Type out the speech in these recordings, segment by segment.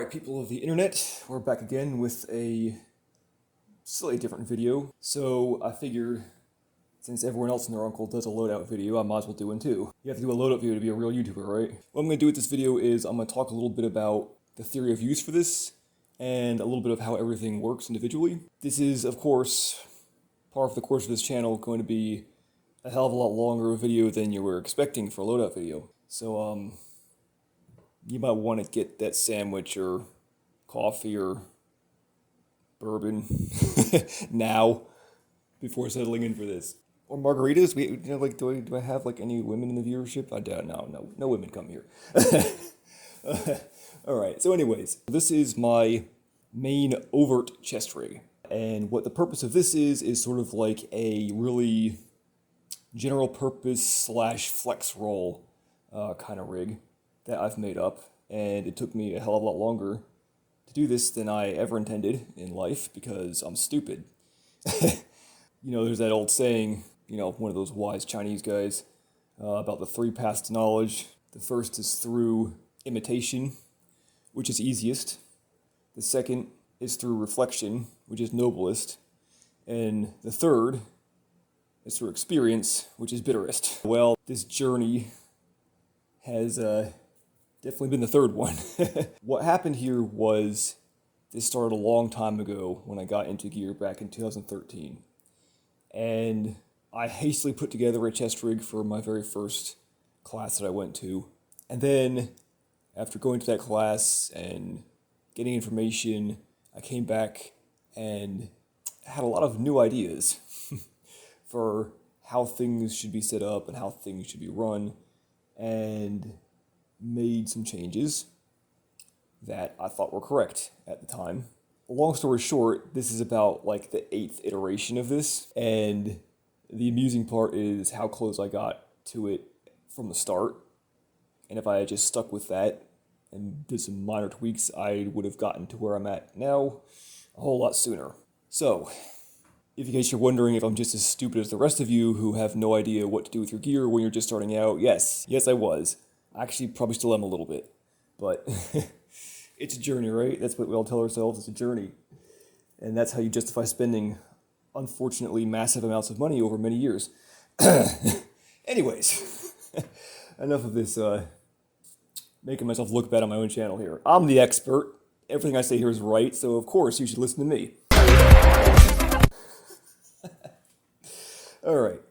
Alright, people of the internet, we're back again with a slightly different video. So I figured, since everyone else and their uncle does a loadout video, I might as well do one too. You have to do a loadout video to be a real YouTuber, right? What I'm going to do with this video is I'm going to talk a little bit about the theory of use for this, and a little bit of how everything works individually. This is, of course, par for the course of this channel, going to be a hell of a lot longer video than you were expecting for a loadout video. So, you might want to get that sandwich or coffee or bourbon now before settling in for this. Or margaritas. Do I have like any women in the viewership? I doubt. No women come here. All right. So, anyways, this is my main overt chest rig, and what the purpose of this is sort of like a really general purpose / flex roll kind of rig that I've made up, and it took me a hell of a lot longer to do this than I ever intended in life because I'm stupid. You know, there's that old saying, you know, one of those wise Chinese guys about the 3 paths to knowledge. The first is through imitation, which is easiest. The second is through reflection, which is noblest. And the third is through experience, which is bitterest. Well, this journey has definitely been the third one. What happened here was, this started a long time ago when I got into gear back in 2013. And I hastily put together a chest rig for my very first class that I went to. And then, after going to that class and getting information, I came back and had a lot of new ideas for how things should be set up and how things should be run, and made some changes that I thought were correct at the time. Long story short, this is about like the 8th iteration of this, and the amusing part is how close I got to it from the start. And if I had just stuck with that and did some minor tweaks, I would have gotten to where I'm at now a whole lot sooner. So, if in case you're wondering if I'm just as stupid as the rest of you who have no idea what to do with your gear when you're just starting out, yes I was. I actually probably still am a little bit, but it's a journey, right? That's what we all tell ourselves, it's a journey. And that's how you justify spending, unfortunately, massive amounts of money over many years. Anyways, enough of this making myself look bad on my own channel here. I'm the expert. Everything I say here is right, so of course you should listen to me. Alright,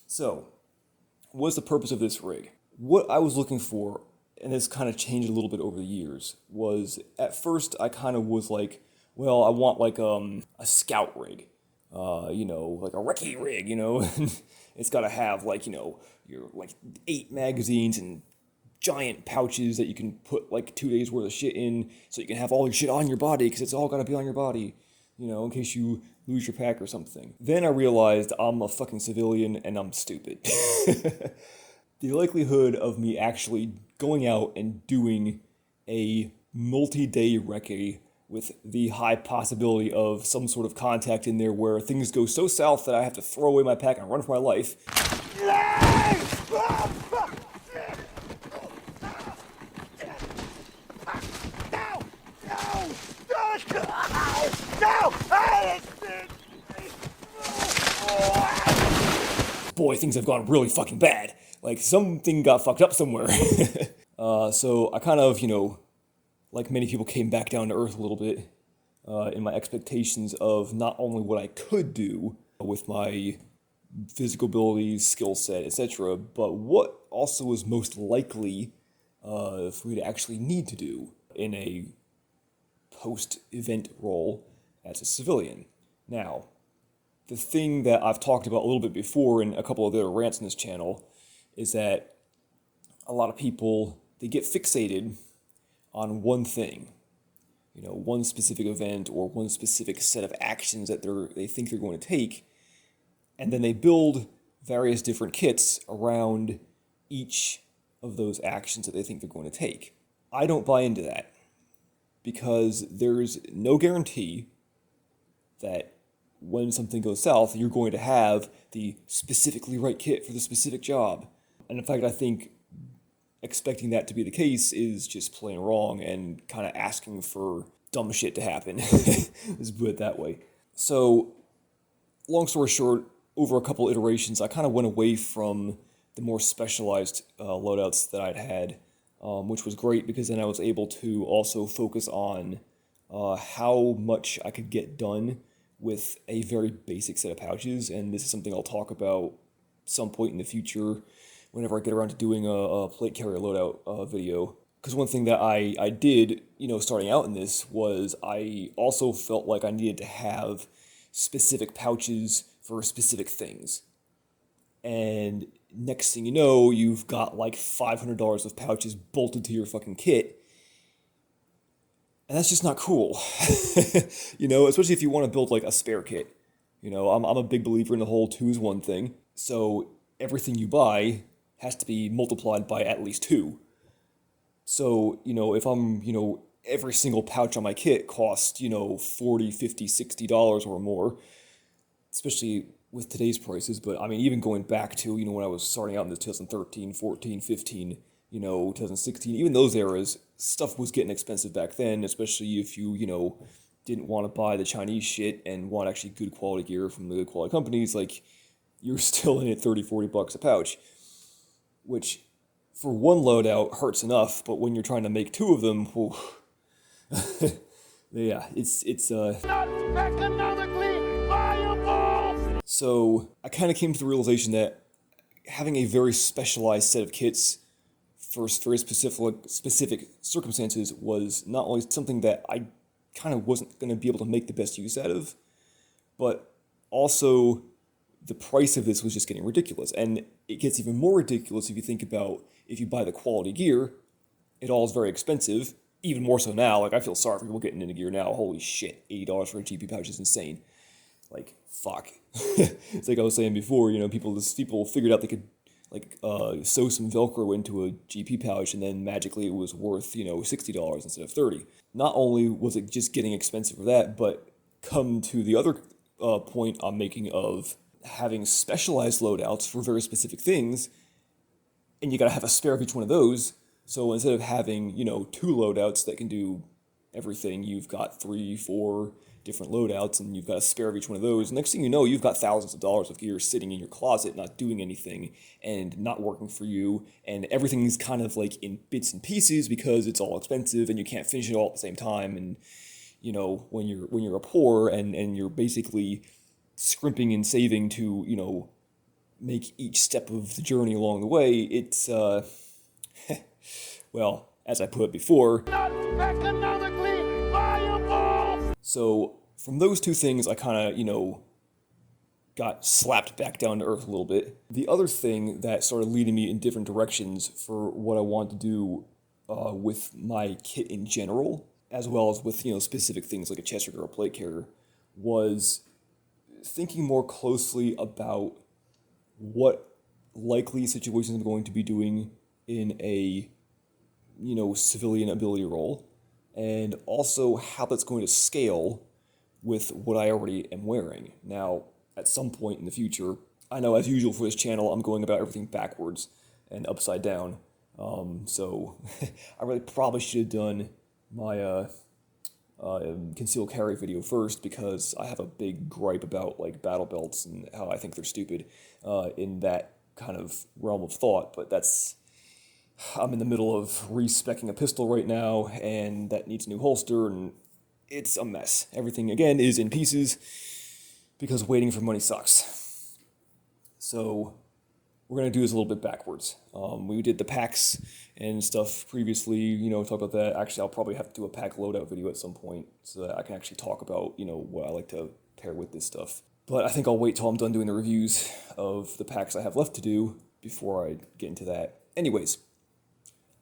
so, what's the purpose of this rig? What I was looking for, and this kind of changed a little bit over the years, was at first I kind of was like, well, I want like a scout rig, you know, like a recce rig, you know. It's got to have like, you know, your like 8 magazines and giant pouches that you can put like 2 days worth of shit in, so you can have all your shit on your body, because it's all got to be on your body, you know, in case you lose your pack or something. Then I realized I'm a fucking civilian and I'm stupid. The likelihood of me actually going out and doing a multi-day recce with the high possibility of some sort of contact in there where things go so south that I have to throw away my pack and run for my life. Boy, things have gone really fucking bad. Like, something got fucked up somewhere. So I kind of, you know, like many people, came back down to earth a little bit in my expectations of not only what I could do with my physical abilities, skill set, etc., but what also was most likely for me to actually need to do in a post-event role as a civilian. Now, the thing that I've talked about a little bit before in a couple of the other rants in this channel is that a lot of people, they get fixated on one thing, you know, one specific event or one specific set of actions that they think they're going to take, and then they build various different kits around each of those actions that they think they're going to take. I don't buy into that, because there's no guarantee that when something goes south, you're going to have the specifically right kit for the specific job. And in fact, I think expecting that to be the case is just plain wrong and kind of asking for dumb shit to happen. Let's put it that way. So, long story short, over a couple iterations, I kind of went away from the more specialized loadouts that I'd had, which was great because then I was able to also focus on how much I could get done with a very basic set of pouches, and this is something I'll talk about some point in the future whenever I get around to doing a plate carrier loadout video. Because one thing that I did, starting out in this was I also felt like I needed to have specific pouches for specific things. And next thing you know, you've got like $500 of pouches bolted to your fucking kit. And that's just not cool. Especially if you want to build like a spare kit. I'm a big believer in the whole TOUse one thing. So everything you buy has to be multiplied by at least 2. So, if I'm, every single pouch on my kit costs, $40, $50, $60 or more, especially with today's prices. But I mean, even going back to, when I was starting out in this 2013, 14, 15, 2016, even those eras, stuff was getting expensive back then, especially if you, didn't want to buy the Chinese shit and want actually good quality gear from the good quality companies. Like, you're still in at $30, $40 a pouch, which for one loadout hurts enough, but when you're trying to make 2 of them, whew, yeah, it's not economically viable. So I kind of came to the realization that having a very specialized set of kits for very specific circumstances was not only something that I kind of wasn't going to be able to make the best use out of, but also the price of this was just getting ridiculous. And it gets even more ridiculous if you think about if you buy the quality gear, it all is very expensive, even more so now. Like, I feel sorry for people getting into gear now. Holy shit, $80 for a GP pouch is insane. Like, fuck. It's like I was saying before, people figured out they could sew some Velcro into a GP pouch, and then magically it was worth, $60 instead of $30. Not only was it just getting expensive for that, but come to the other point I'm making of having specialized loadouts for very specific things, and you gotta have a spare of each one of those. So instead of having, 2 loadouts that can do everything, you've got 3, 4 different loadouts, and you've got a spare of each one of those. Next thing you know, you've got thousands of dollars of gear sitting in your closet, not doing anything, and not working for you, and everything's kind of like in bits and pieces because it's all expensive, and you can't finish it all at the same time. And, when you're a poor and you're basically scrimping and saving to, make each step of the journey along the way, it's, well, as I put before, not economically viable. So from those 2 things, I kind of, got slapped back down to earth a little bit. The other thing that started leading me in different directions for what I wanted to do with my kit in general, as well as with, specific things like a chest rigger or a plate carrier, was thinking more closely about what likely situations I'm going to be doing in a, civilian ability role, and also how that's going to scale with what I already am wearing. Now, at some point in the future, I know as usual for this channel, I'm going about everything backwards and upside down. So I really probably should have done my concealed carry video first, because I have a big gripe about like battle belts and how I think they're stupid in that kind of realm of thought. But I'm in the middle of respecking a pistol right now, and that needs a new holster, and it's a mess. Everything again is in pieces because waiting for money sucks. So we're gonna do this a little bit backwards. We did the packs and stuff previously, talk about that. Actually, I'll probably have to do a pack loadout video at some point so that I can actually talk about, what I like to pair with this stuff. But I think I'll wait till I'm done doing the reviews of the packs I have left to do before I get into that. Anyways,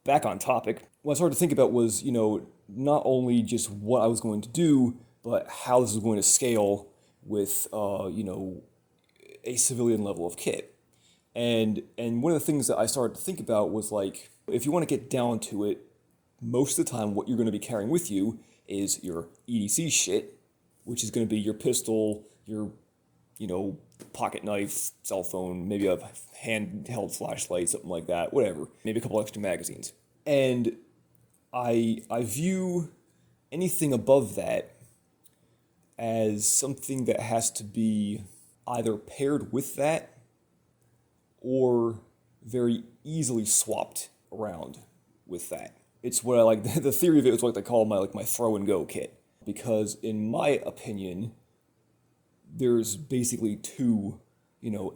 back on topic. What I started to think about was, not only just what I was going to do, but how this is going to scale with, a civilian level of kit. And one of the things that I started to think about was like, if you want to get down to it, most of the time what you're going to be carrying with you is your EDC shit, which is going to be your pistol, your pocket knife, cell phone, maybe a handheld flashlight, something like that, whatever. Maybe a couple extra magazines. And I view anything above that as something that has to be either paired with that or very easily swapped around with that. It's what I like. The theory of it is what they call my throw and go kit, because in my opinion, there's basically two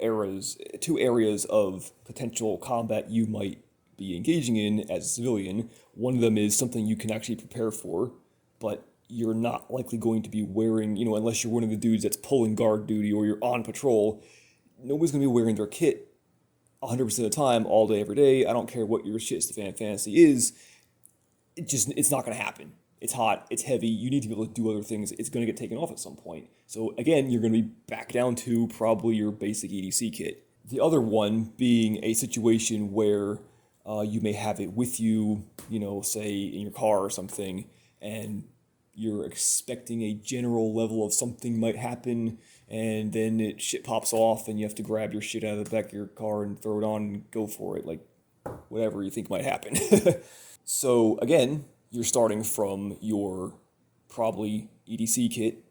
areas of potential combat you might be engaging in as a civilian. One of them is something you can actually prepare for, but you're not likely going to be wearing, unless you're one of the dudes that's pulling guard duty or you're on patrol, nobody's going to be wearing their kit 100% of the time, all day, every day. I don't care what your shit fantasy is. It's not going to happen. It's hot, it's heavy, you need to be able to do other things. It's going to get taken off at some point. So again, you're going to be back down to probably your basic EDC kit. The other one being a situation where you may have it with you, say in your car or something, and you're expecting a general level of something might happen, and then shit pops off and you have to grab your shit out of the back of your car and throw it on and go for it, like whatever you think might happen. So again, you're starting from your probably EDC kit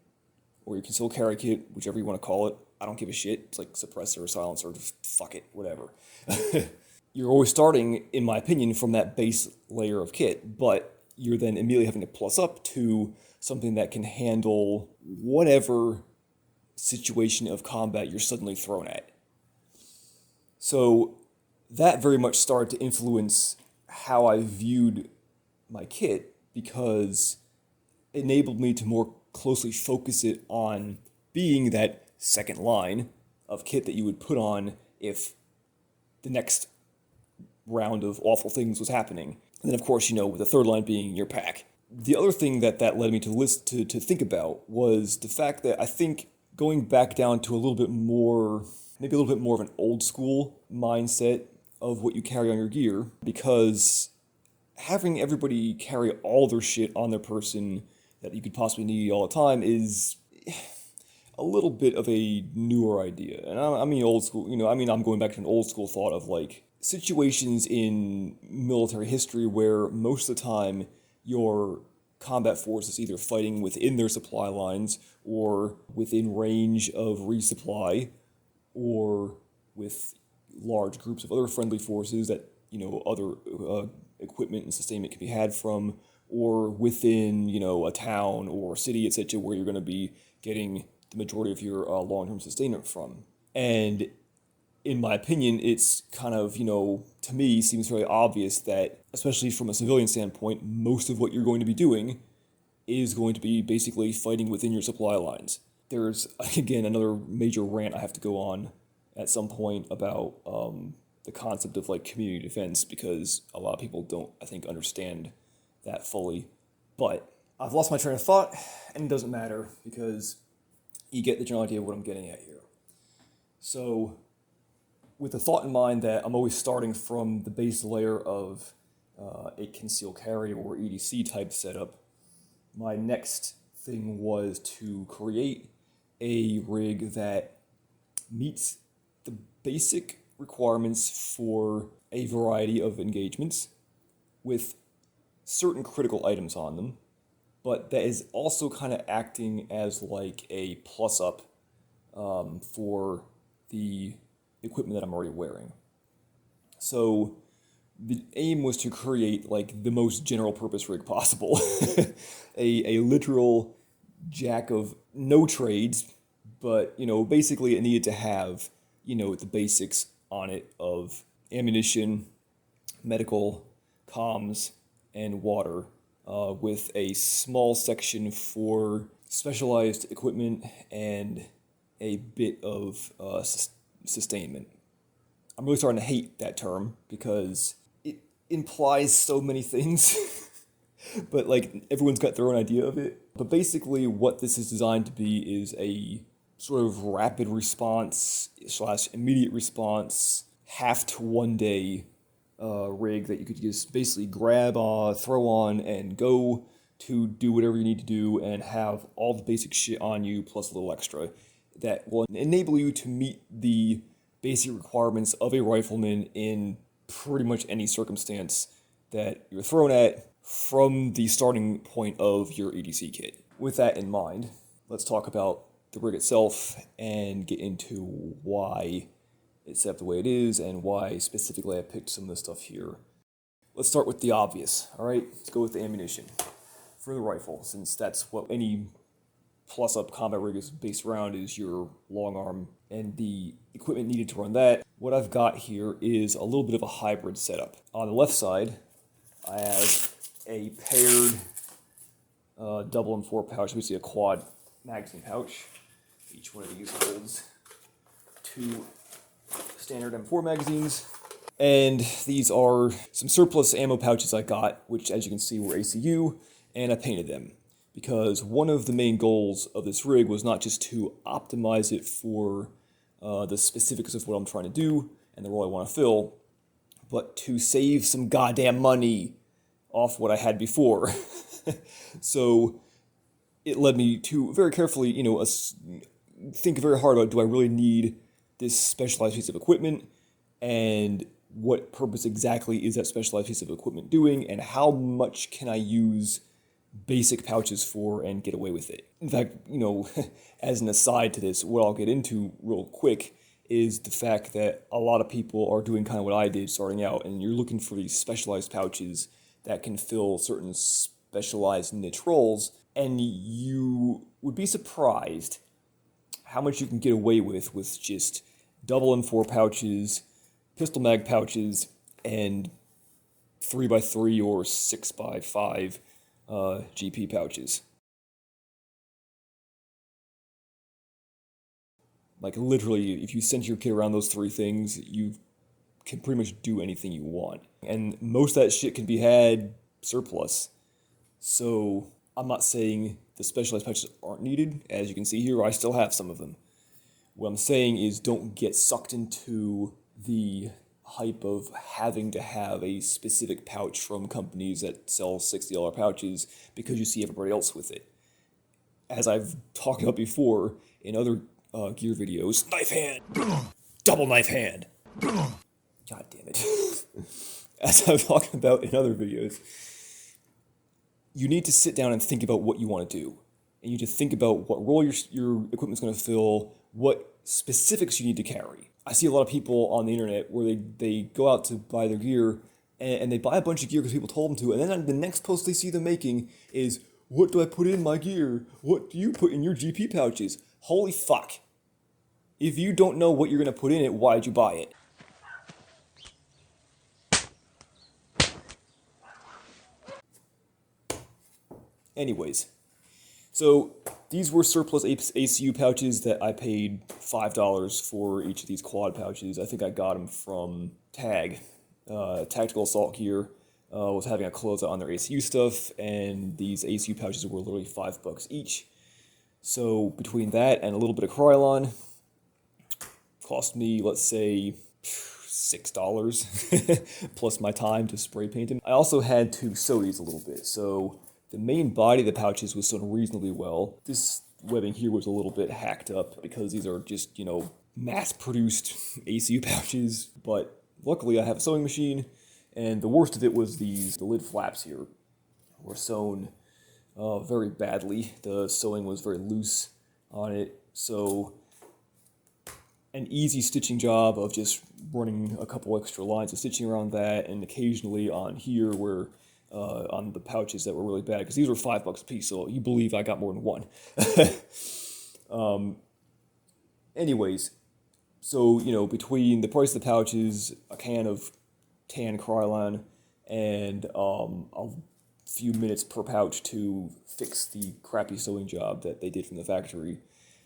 or your concealed carry kit, whichever you want to call it. I don't give a shit. It's like suppressor or silencer, just fuck it, whatever. You're always starting, in my opinion, from that base layer of kit, but you're then immediately having to plus up to something that can handle whatever situation of combat you're suddenly thrown at. So that very much started to influence how I viewed my kit, because it enabled me to more closely focus it on being that second line of kit that you would put on if the next round of awful things was happening. And then, of course, with the third line being your pack. The other thing that led me to think about was the fact that I think going back down to maybe a little bit more of an old school mindset of what you carry on your gear, because having everybody carry all their shit on their person that you could possibly need all the time is a little bit of a newer idea. And I mean old school, I'm going back to an old school thought of like situations in military history where most of the time your combat force is either fighting within their supply lines or within range of resupply, or with large groups of other friendly forces that, other equipment and sustainment can be had from, or within, a town or city, etc., where you're going to be getting the majority of your long-term sustainment from. And in my opinion, it's kind of, to me, seems very obvious that, especially from a civilian standpoint, most of what you're going to be doing is going to be basically fighting within your supply lines. There's, again, another major rant I have to go on at some point about the concept of like community defense, because a lot of people don't, I think, understand that fully. But I've lost my train of thought, and it doesn't matter, because you get the general idea of what I'm getting at here. So, with the thought in mind that I'm always starting from the base layer of a concealed carry or EDC type setup, my next thing was to create a rig that meets the basic requirements for a variety of engagements with certain critical items on them, but that is also kind of acting as like a plus up for the equipment that I'm already wearing. So the aim was to create like the most general purpose rig possible. a literal jack of no trades, but basically it needed to have the basics on it of ammunition, medical, comms, and water, with a small section for specialized equipment and a bit of sustainment. I'm really starting to hate that term because it implies so many things, but like everyone's got their own idea of it. But basically what this is designed to be is a sort of rapid response / immediate response, half to 1 day rig that you could just basically grab, throw on, and go to do whatever you need to do and have all the basic shit on you plus a little extra. that will enable you to meet the basic requirements of a rifleman in pretty much any circumstance that you're thrown at from the starting point of your EDC kit. With that in mind, let's talk about the rig itself and get into why it's set up the way it is and why specifically I picked some of this stuff here. Let's start with the obvious, alright? Let's go with the ammunition for the rifle, since that's what any plus-up combat rig is based around, is your long arm and the equipment needed to run that. What I've got here is a little bit of a hybrid setup. On the left side, I have a paired double M4 pouch, basically a quad magazine pouch. Each one of these holds 2 standard M4 magazines. And these are some surplus ammo pouches I got, which as you can see were ACU, and I painted them. Because one of the main goals of this rig was not just to optimize it for the specifics of what I'm trying to do and the role I want to fill, but to save some goddamn money off what I had before. So it led me to very carefully, think very hard about, do I really need this specialized piece of equipment, and what purpose exactly is that specialized piece of equipment doing, and how much can I use basic pouches for and get away with it. In fact, as an aside to this, what I'll get into real quick is the fact that a lot of people are doing kind of what I did starting out, and you're looking for these specialized pouches that can fill certain specialized niche roles, and you would be surprised how much you can get away with just double M4 pouches, pistol mag pouches, and 3x3 or 6x5 GP pouches. Like literally, if you center your kit around those 3 things, you can pretty much do anything you want. And most of that shit can be had surplus. So I'm not saying the specialized pouches aren't needed. As you can see here, I still have some of them. What I'm saying is don't get sucked into the hype of having to have a specific pouch from companies that sell $60 pouches because you see everybody else with it. As I've talked about before in other gear videos, knife hand, double knife hand. God damn it. As I've talked about in other videos, you need to sit down and think about what you want to do. And you need to think about what role your equipment's going to fill, what specifics you need to carry. I see a lot of people on the internet where they go out to buy their gear, and they buy a bunch of gear because people told them to, and then the next post they see them making is, what do I put in my gear? What do you put in your GP pouches? Holy fuck. If you don't know what you're going to put in it, why'd you buy it? Anyways, so these were surplus ACU pouches that I paid $5 for each of these quad pouches. I think I got them from Tag. Tactical Assault Gear was having a closeout on their ACU stuff, and these ACU pouches were literally $5 each. So between that and a little bit of Krylon, cost me, let's say, $6 plus my time to spray paint them. I also had to sew these a little bit. So the main body of the pouches was sewn reasonably well. This webbing here was a little bit hacked up because these are just, mass-produced ACU pouches. But luckily I have a sewing machine, and the worst of it was the lid flaps here were sewn very badly. The sewing was very loose on it, so an easy stitching job of just running a couple extra lines of stitching around that, and occasionally on here where on the pouches that were really bad, because these were $5 a piece, so you believe I got more than one. Anyways, so, between the price of the pouches, a can of tan Krylon, and a few minutes per pouch to fix the crappy sewing job that they did from the factory.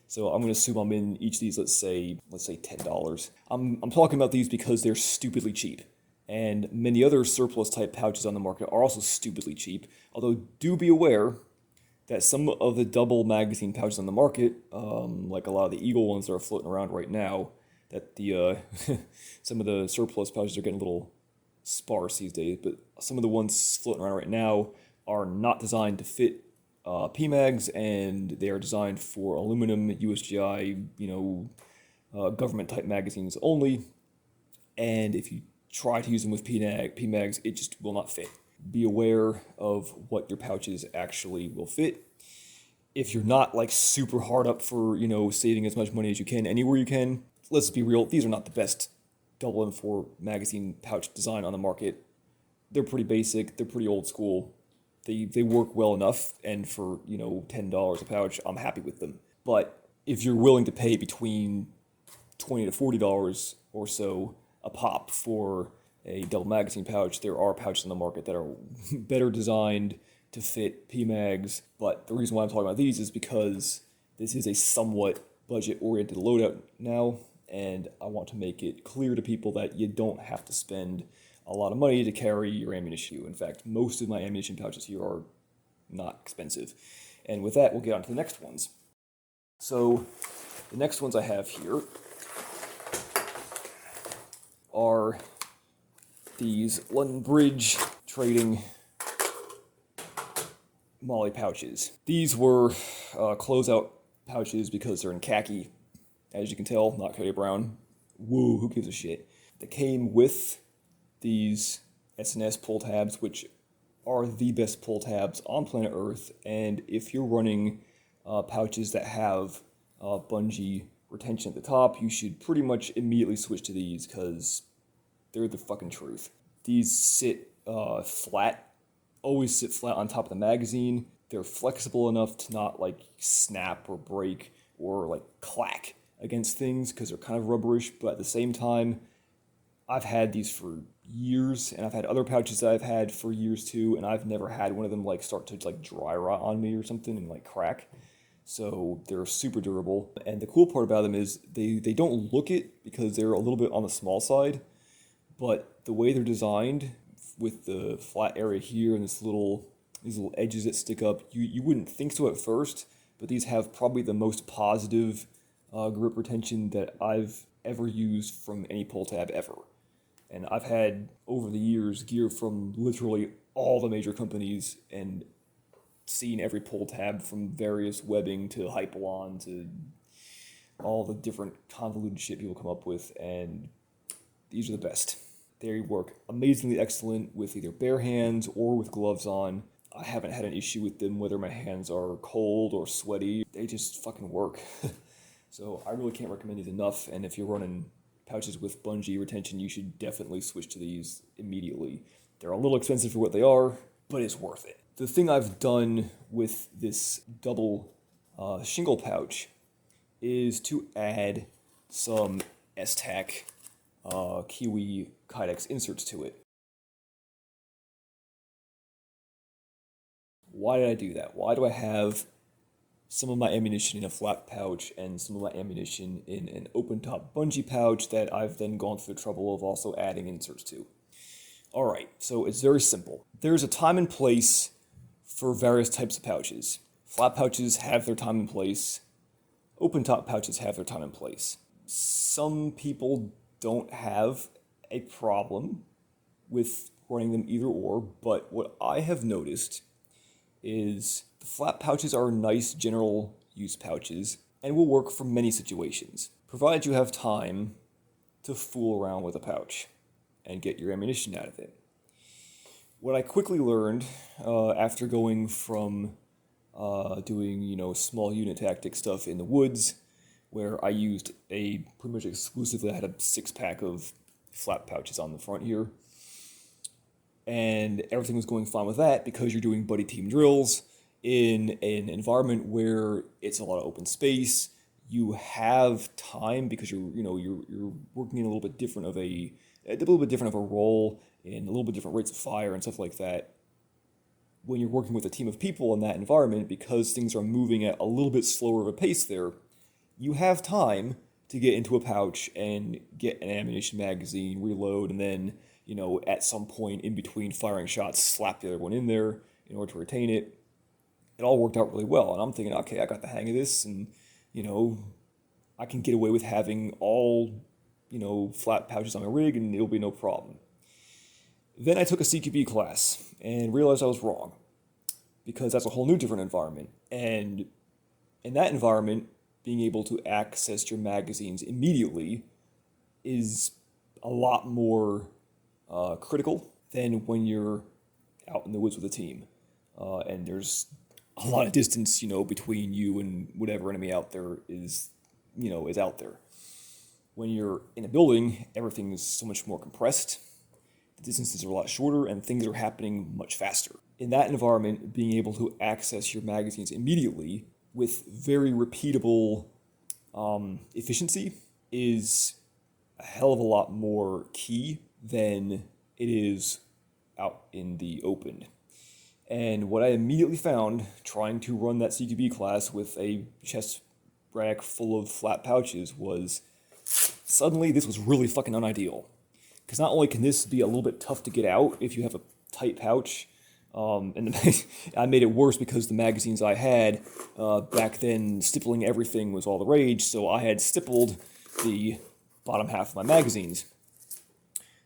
So I'm going to assume I'm in each of these, let's say $10. I'm talking about these because they're stupidly cheap. And many other surplus type pouches on the market are also stupidly cheap. Although do be aware that some of the double magazine pouches on the market, like a lot of the Eagle ones that are floating around right now, that the some of the surplus pouches are getting a little sparse these days, but some of the ones floating around right now are not designed to fit PMags, and they are designed for aluminum USGI, government type magazines only. And if you try to use them with PMags, it just will not fit. Be aware of what your pouches actually will fit. If you're not like super hard up for, saving as much money as you can anywhere you can, let's be real, these are not the best double M4 magazine pouch design on the market. They're pretty basic, they're pretty old school. They work well enough, and for, $10 a pouch, I'm happy with them. But if you're willing to pay between $20 to $40 or so a pop for a double magazine pouch, there are pouches on the market that are better designed to fit PMags. But the reason why I'm talking about these is because this is a somewhat budget-oriented loadout now, and I want to make it clear to people that you don't have to spend a lot of money to carry your ammunition. In fact, most of my ammunition pouches here are not expensive. And with that, we'll get on to the next ones. So the next ones I have here are these London Bridge Trading Molle pouches. These were closeout pouches because they're in khaki, as you can tell, not Cody Brown. Woo, who gives a shit? They came with these SNS pull tabs, which are the best pull tabs on planet Earth, and if you're running pouches that have Bungee retention at the top, you should pretty much immediately switch to these because they're the fucking truth. These sit flat, always sit flat on top of the magazine. They're flexible enough to not like snap or break or like clack against things because they're kind of rubberish, but at the same time, I've had these for years, and I've had other pouches that I've had for years too, and I've never had one of them like start to like dry rot on me or something and like crack. So they're super durable. And the cool part about them is they don't look it because they're a little bit on the small side, but the way they're designed with the flat area here and these little edges that stick up, you wouldn't think so at first, but these have probably the most positive grip retention that I've ever used from any pull tab ever. And I've had, over the years, gear from literally all the major companies and seen every pull tab from various webbing to Hypalon to all the different convoluted shit people come up with, and these are the best. They work amazingly excellent with either bare hands or with gloves on. I haven't had an issue with them whether my hands are cold or sweaty. They just fucking work. So I really can't recommend these enough, and if you're running pouches with Bungee retention, you should definitely switch to these immediately. They're a little expensive for what they are, but it's worth it. The thing I've done with this double shingle pouch is to add some STAC Kiwi Kydex Inserts to it. Why did I do that? Why do I have some of my ammunition in a flat pouch and some of my ammunition in an open-top Bungee pouch that I've then gone through the trouble of also adding inserts to? Alright, so it's very simple. There's a time and place for various types of pouches. Flat pouches have their time and place. Open-top pouches have their time and place. Some people don't have a problem with running them either or, but what I have noticed is the flat pouches are nice general use pouches and will work for many situations, provided you have time to fool around with a pouch and get your ammunition out of it. What I quickly learned after going from doing small unit tactic stuff in the woods, where I used pretty much exclusively, I had a 6-pack of flat pouches on the front here, and everything was going fine with that because you're doing buddy team drills in an environment where it's a lot of open space. You have time because you're working in a little bit different of a role and a little bit different rates of fire and stuff like that. When you're working with a team of people in that environment, because things are moving at a little bit slower of a pace there, you have time to get into a pouch and get an ammunition magazine, reload, and then, at some point in between firing shots, slap the other one in there in order to retain it. It all worked out really well, and I'm thinking, okay, I got the hang of this, and, I can get away with having all, flat pouches on my rig, and it'll be no problem. Then I took a CQB class and realized I was wrong. because that's a whole new different environment. And in that environment, being able to access your magazines immediately is a lot more critical than when you're out in the woods with a team. And there's a lot of distance, between you and whatever enemy out there is out there. When you're in a building, everything is so much more compressed. The distances are a lot shorter and things are happening much faster. In that environment, being able to access your magazines immediately with very repeatable efficiency is a hell of a lot more key than it is out in the open. And what I immediately found trying to run that CQB class with a chest rack full of flat pouches was suddenly this was really fucking unideal. Because not only can this be a little bit tough to get out if you have a tight pouch, and I made it worse because the magazines I had back then, stippling everything was all the rage, so I had stippled the bottom half of my magazines.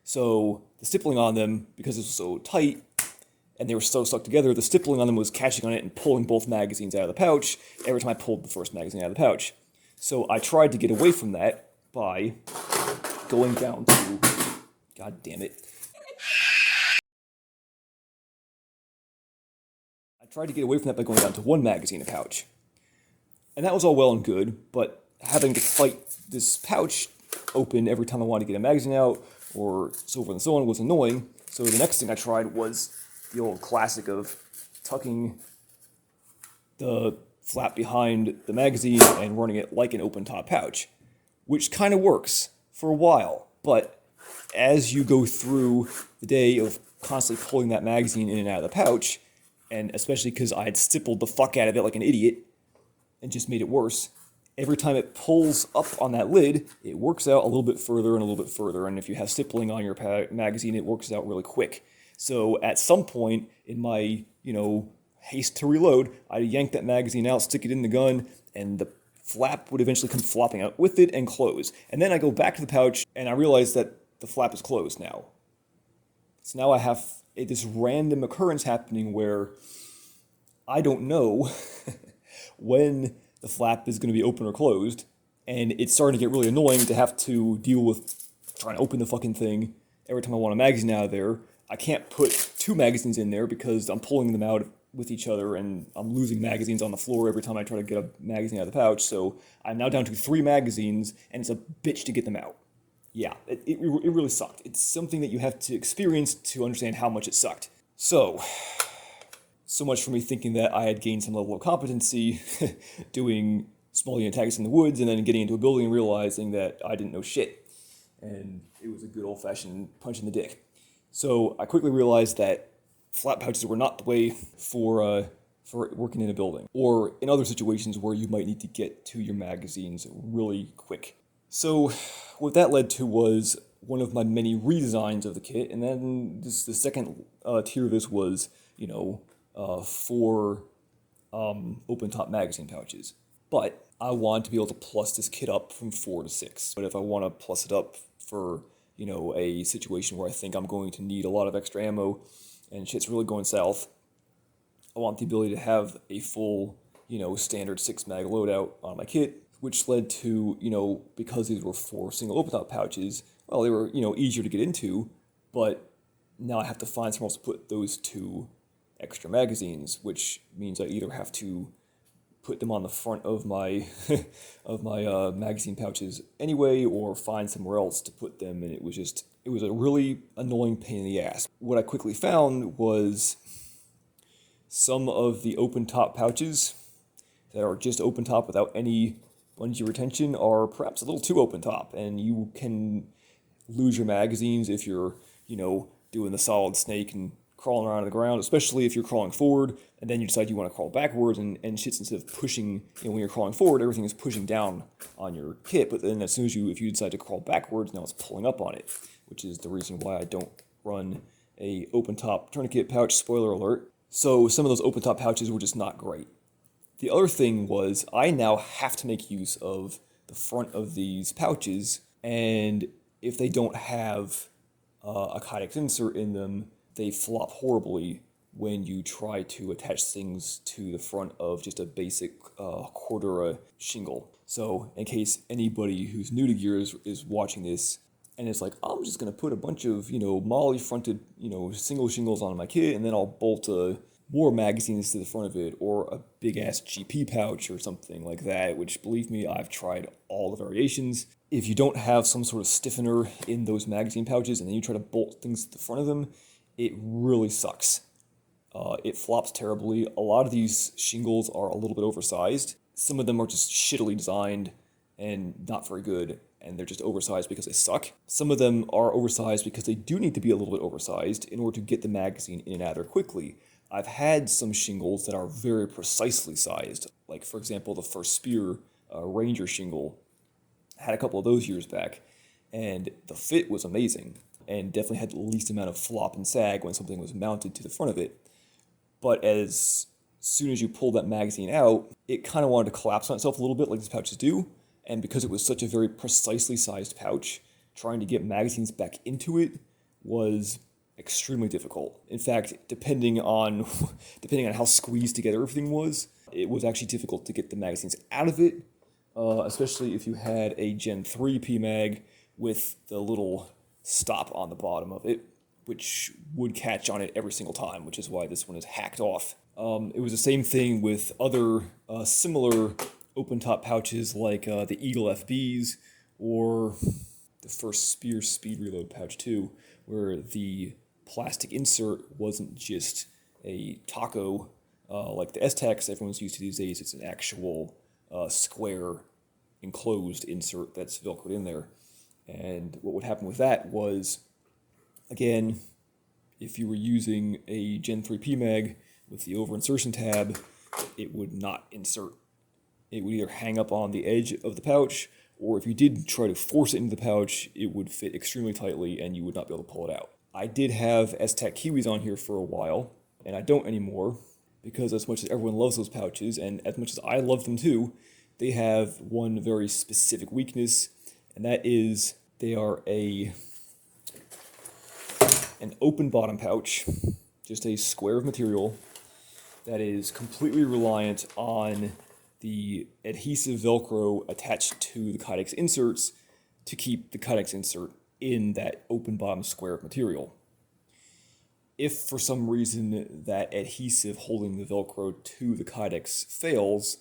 So the stippling on them, because it was so tight and they were so stuck together, the stippling on them was catching on it and pulling both magazines out of the pouch every time I pulled the first magazine out of the pouch. So I tried to get away from that by going down to, god damn it. I tried to get away from that by going down to one magazine a pouch. And that was all well and good, but having to fight this pouch open every time I wanted to get a magazine out, or so forth and so on, was annoying. So the next thing I tried was the old classic of tucking the flap behind the magazine and running it like an open top pouch, which kind of works for a while, but as you go through the day of constantly pulling that magazine in and out of the pouch, and especially because I had stippled the fuck out of it like an idiot and just made it worse, every time it pulls up on that lid, it works out a little bit further and a little bit further, and if you have stippling on your magazine, it works out really quick. So at some point in my, haste to reload, I'd yank that magazine out, stick it in the gun, and the flap would eventually come flopping out with it and close. And then I go back to the pouch, and I realize that the flap is closed now. So now I have this random occurrence happening where I don't know when the flap is going to be open or closed, and it's starting to get really annoying to have to deal with trying to open the fucking thing every time I want a magazine out of there. I can't put two magazines in there because I'm pulling them out with each other, and I'm losing magazines on the floor every time I try to get a magazine out of the pouch, so I'm now down to 3 magazines, and it's a bitch to get them out. Yeah, it really sucked. It's something that you have to experience to understand how much it sucked. So much for me thinking that I had gained some level of competency doing small unit tactics in the woods, and then getting into a building and realizing that I didn't know shit. And it was a good old-fashioned punch in the dick. So I quickly realized that flat pouches were not the way for working in a building, or in other situations where you might need to get to your magazines really quick. So what that led to was one of my many redesigns of the kit, and then the second tier of this was, 4 open top magazine pouches. But I want to be able to plus this kit up from 4 to 6. But if I want to plus it up for, a situation where I think I'm going to need a lot of extra ammo and shit's really going south, I want the ability to have a full, standard 6 mag loadout on my kit, which led to, because these were 4 single open top pouches, well, they were, easier to get into, but now I have to find somewhere else to put those 2 extra magazines, which means I either have to put them on the front of my magazine pouches anyway, or find somewhere else to put them, and it was a really annoying pain in the ass. What I quickly found was some of the open top pouches that are just open top without any bungee retention are perhaps a little too open top, and you can lose your magazines if you're, doing the solid snake and crawling around on the ground, especially if you're crawling forward and then you decide you want to crawl backwards, and shit's, instead of pushing, when you're crawling forward, everything is pushing down on your kit, but then as soon as if you decide to crawl backwards, now it's pulling up on it, which is the reason why I don't run a open top tourniquet pouch, spoiler alert. So some of those open top pouches were just not great. The other thing was I now have to make use of the front of these pouches, and if they don't have a Kydex insert in them, they flop horribly when you try to attach things to the front of just a basic Cordura shingle. So in case anybody who's new to gears is watching this and it's like, I'm just going to put a bunch of, Molle fronted, single shingles on my kit, and then I'll bolt more magazines to the front of it, or a big ass GP pouch or something like that, which, believe me, I've tried all the variations. If you don't have some sort of stiffener in those magazine pouches and then you try to bolt things to the front of them, it really sucks. It flops terribly. A lot of these shingles are a little bit oversized. Some of them are just shittily designed and not very good, and they're just oversized because they suck. Some of them are oversized because they do need to be a little bit oversized in order to get the magazine in and out of there quickly. I've had some shingles that are very precisely sized, like for example the First Spear Ranger shingle. I had a couple of those years back, and the fit was amazing, and definitely had the least amount of flop and sag when something was mounted to the front of it. But as soon as you pulled that magazine out, it kind of wanted to collapse on itself a little bit like these pouches do, and because it was such a very precisely sized pouch, trying to get magazines back into it was extremely difficult. In fact, depending on how squeezed together everything was, it was actually difficult to get the magazines out of it, especially if you had a Gen 3 PMag with the little stop on the bottom of it, which would catch on it every single time, which is why this one is hacked off. It was the same thing with other similar open-top pouches like the Eagle FBs or the First Spear Speed Reload pouch too, where the plastic insert wasn't just a taco like the S-Tacs everyone's used to these days. It's an actual square enclosed insert that's Velcroed in there. And what would happen with that was, again, if you were using a Gen 3 PMag with the over insertion tab, it would not insert. It would either hang up on the edge of the pouch, or if you did try to force it into the pouch, it would fit extremely tightly and you would not be able to pull it out. I did have S-Tac Kiwis on here for a while, and I don't anymore, because as much as everyone loves those pouches, and as much as I love them too, they have one very specific weakness, and that is they are an open bottom pouch, just a square of material that is completely reliant on the adhesive Velcro attached to the Kydex inserts to keep the Kydex insert in that open bottom square of material. If for some reason that adhesive holding the Velcro to the Kydex fails,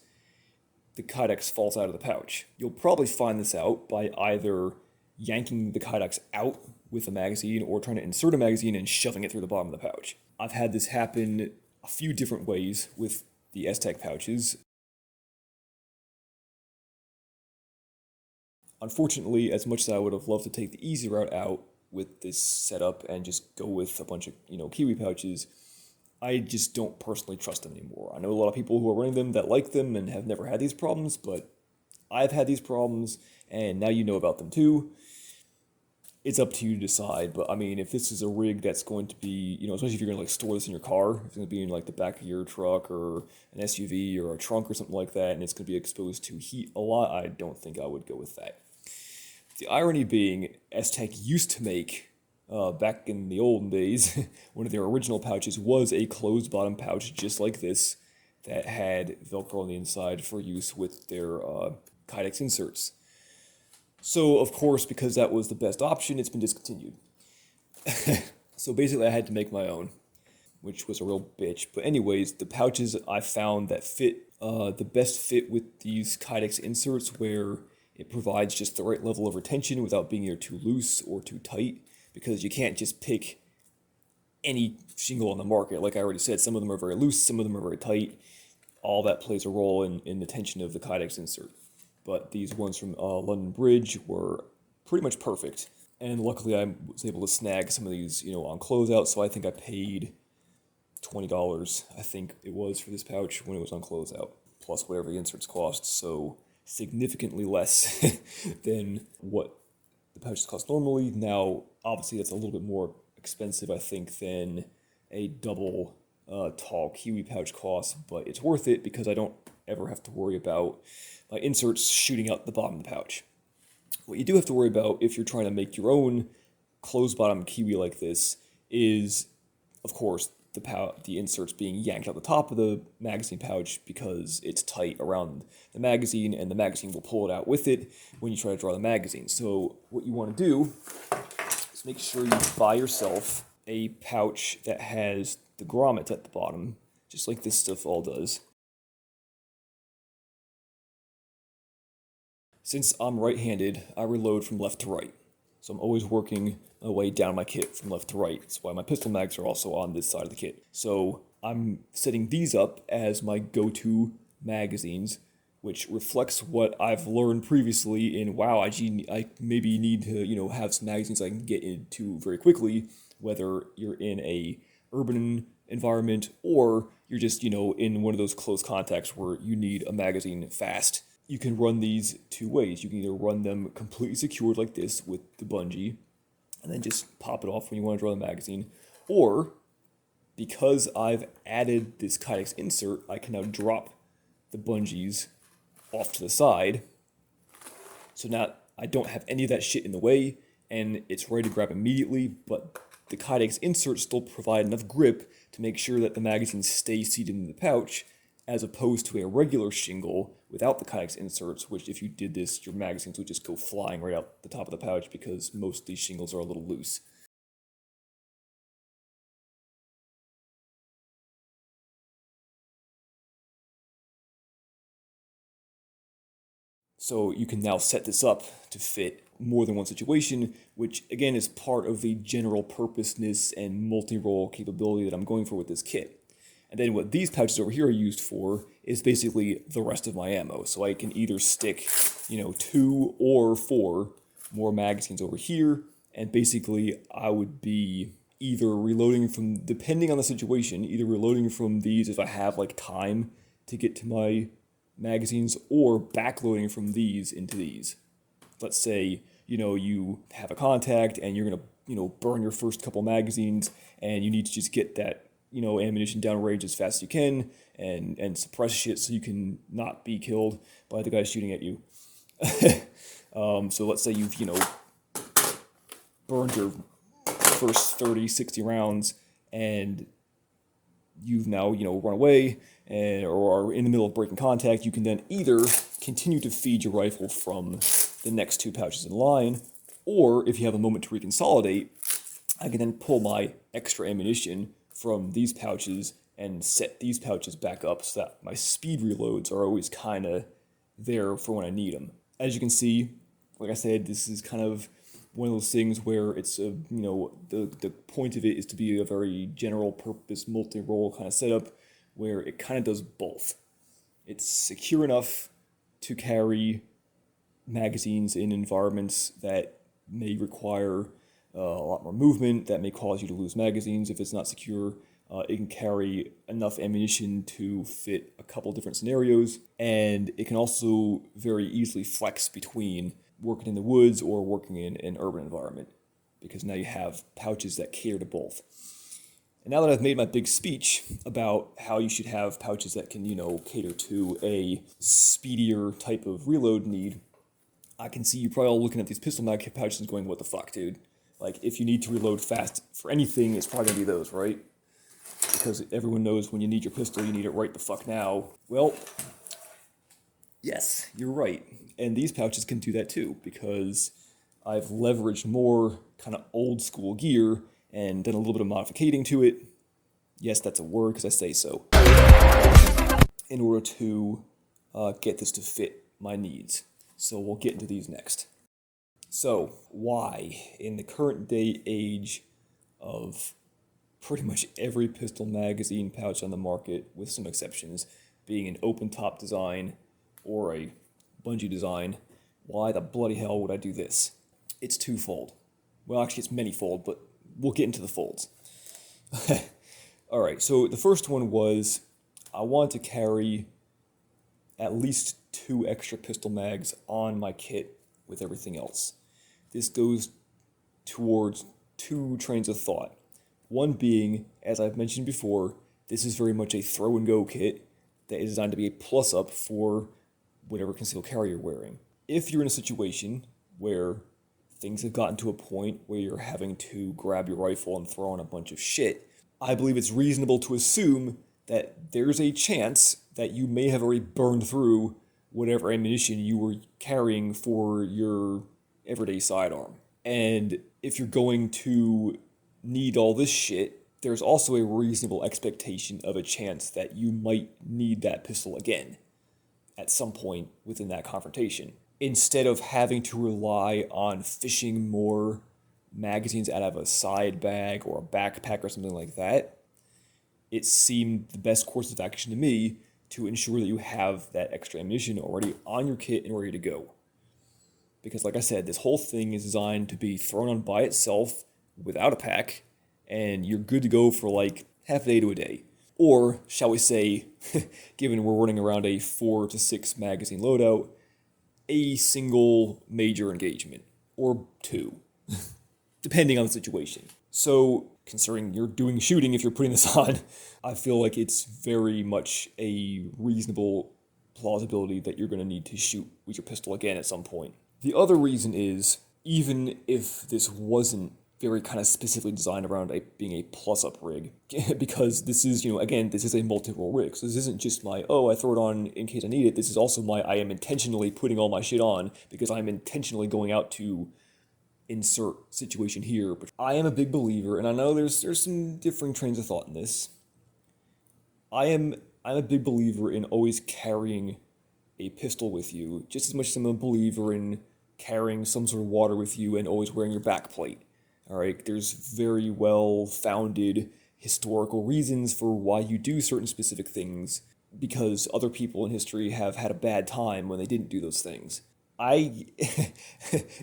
the Kydex falls out of the pouch. You'll probably find this out by either yanking the Kydex out with a magazine or trying to insert a magazine and shoving it through the bottom of the pouch. I've had this happen a few different ways with the S-Tac pouches. Unfortunately, as much as I would have loved to take the easy route out with this setup and just go with a bunch of, Kiwi pouches, I just don't personally trust them anymore. I know a lot of people who are running them that like them and have never had these problems, but I've had these problems, and now you know about them too. It's up to you to decide, but I mean, if this is a rig that's going to be, especially if you're going to store this in your car, if it's going to be in the back of your truck or an SUV or a trunk or something like that, and it's going to be exposed to heat a lot, I don't think I would go with that. The irony being, S-Tac used to make, back in the olden days, one of their original pouches was a closed bottom pouch just like this that had Velcro on the inside for use with their Kydex inserts. So, of course, because that was the best option, it's been discontinued. So basically I had to make my own, which was a real bitch. But anyways, the pouches I found that fit the best fit with these Kydex inserts, where it provides just the right level of retention without being either too loose or too tight, because you can't just pick any shingle on the market. Like I already said, some of them are very loose, some of them are very tight. All that plays a role in the tension of the Kydex insert. But these ones from London Bridge were pretty much perfect. And luckily I was able to snag some of these, on closeout, so I think I paid $20, I think it was, for this pouch when it was on closeout, plus whatever the inserts cost, so significantly less than what the pouches cost normally. Now, obviously that's a little bit more expensive, I think, than a double tall Kiwi pouch costs, but it's worth it because I don't ever have to worry about my inserts shooting out the bottom of the pouch. What you do have to worry about if you're trying to make your own closed bottom Kiwi like this is, of course, the inserts being yanked out the top of the magazine pouch because it's tight around the magazine, and the magazine will pull it out with it when you try to draw the magazine. So what you want to do is make sure you buy yourself a pouch that has the grommet at the bottom, just like this stuff all does. Since I'm right-handed, I reload from left to right. So I'm always working my way down my kit from left to right. That's why my pistol mags are also on this side of the kit. So I'm setting these up as my go-to magazines, which reflects what I've learned previously in, wow, I maybe need to, have some magazines I can get into very quickly, whether you're in a urban environment or you're just, in one of those close contacts where you need a magazine fast. You can run these two ways. You can either run them completely secured like this with the bungee, and then just pop it off when you want to draw the magazine. Or, because I've added this Kydex insert, I can now drop the bungees off to the side. So now I don't have any of that shit in the way, and it's ready to grab immediately, but the Kydex inserts still provide enough grip to make sure that the magazine stays seated in the pouch, as opposed to a regular shingle without the Kydex inserts, which if you did this, your magazines would just go flying right out the top of the pouch because most of these shingles are a little loose. So you can now set this up to fit more than one situation, which again is part of the general purposeness and multi-role capability that I'm going for with this kit. And then what these pouches over here are used for is basically the rest of my ammo. So I can either stick, 2 or 4 more magazines over here, and basically I would be either reloading from, depending on the situation, either reloading from these if I have like time to get to my magazines, or backloading from these into these. Let's say, you have a contact and you're gonna, burn your first couple magazines, and you need to just get that ammunition downrange as fast as you can and suppress shit so you can not be killed by the guy shooting at you. So let's say you've, burned your first 30, 60 rounds and you've now, run away or are in the middle of breaking contact. You can then either continue to feed your rifle from the next 2 pouches in line, or if you have a moment to reconsolidate, I can then pull my extra ammunition from these pouches and set these pouches back up so that my speed reloads are always kind of there for when I need them. As you can see, like I said, this is kind of one of those things where it's the point of it is to be a very general purpose multi-role kind of setup where it kind of does both. It's secure enough to carry magazines in environments that may require a lot more movement, that may cause you to lose magazines if it's not secure. It can carry enough ammunition to fit a couple different scenarios, and it can also very easily flex between working in the woods or working in an urban environment, because now you have pouches that cater to both. And now that I've made my big speech about how you should have pouches that can, cater to a speedier type of reload need, I can see you probably all looking at these pistol mag pouches and going, what the fuck, dude? Like, if you need to reload fast for anything, it's probably going to be those, right? Because everyone knows when you need your pistol, you need it right the fuck now. Well, yes, you're right. And these pouches can do that too, because I've leveraged more kind of old school gear and done a little bit of modificating to it. Yes, that's a word because I say so. In order to get this to fit my needs. So we'll get into these next. So, why, in the current day age of pretty much every pistol magazine pouch on the market, with some exceptions, being an open top design or a bungee design, why the bloody hell would I do this? It's twofold. Well, actually it's manyfold, but we'll get into the folds. Alright, so the first one was I wanted to carry at least 2 extra pistol mags on my kit with everything else. This goes towards 2 trains of thought. One being, as I've mentioned before, this is very much a throw and go kit that is designed to be a plus up for whatever concealed carry you're wearing. If you're in a situation where things have gotten to a point where you're having to grab your rifle and throw on a bunch of shit, I believe it's reasonable to assume that there's a chance that you may have already burned through whatever ammunition you were carrying for your everyday sidearm. And if you're going to need all this shit, there's also a reasonable expectation of a chance that you might need that pistol again at some point within that confrontation. Instead of having to rely on fishing more magazines out of a side bag or a backpack or something like that, it seemed the best course of action to me to ensure that you have that extra ammunition already on your kit and ready to go. Because like I said, this whole thing is designed to be thrown on by itself without a pack, and you're good to go for like half a day to a day. Or, shall we say, given we're running around a 4 to 6 magazine loadout, a single major engagement, or 2, depending on the situation. So, considering you're doing shooting if you're putting this on, I feel like it's very much a reasonable plausibility that you're going to need to shoot with your pistol again at some point. The other reason is, even if this wasn't very kind of specifically designed around being a plus-up rig, because this is, again, this is a multi-role rig, so this isn't just my, I throw it on in case I need it, this is also I am intentionally putting all my shit on, because I'm intentionally going out to insert situation here. But I am a big believer, and I know there's some differing trains of thought in this. I'm a big believer in always carrying a pistol with you, just as much as I'm a believer in carrying some sort of water with you and always wearing your back plate. Alright, there's very well-founded historical reasons for why you do certain specific things, because other people in history have had a bad time when they didn't do those things. I,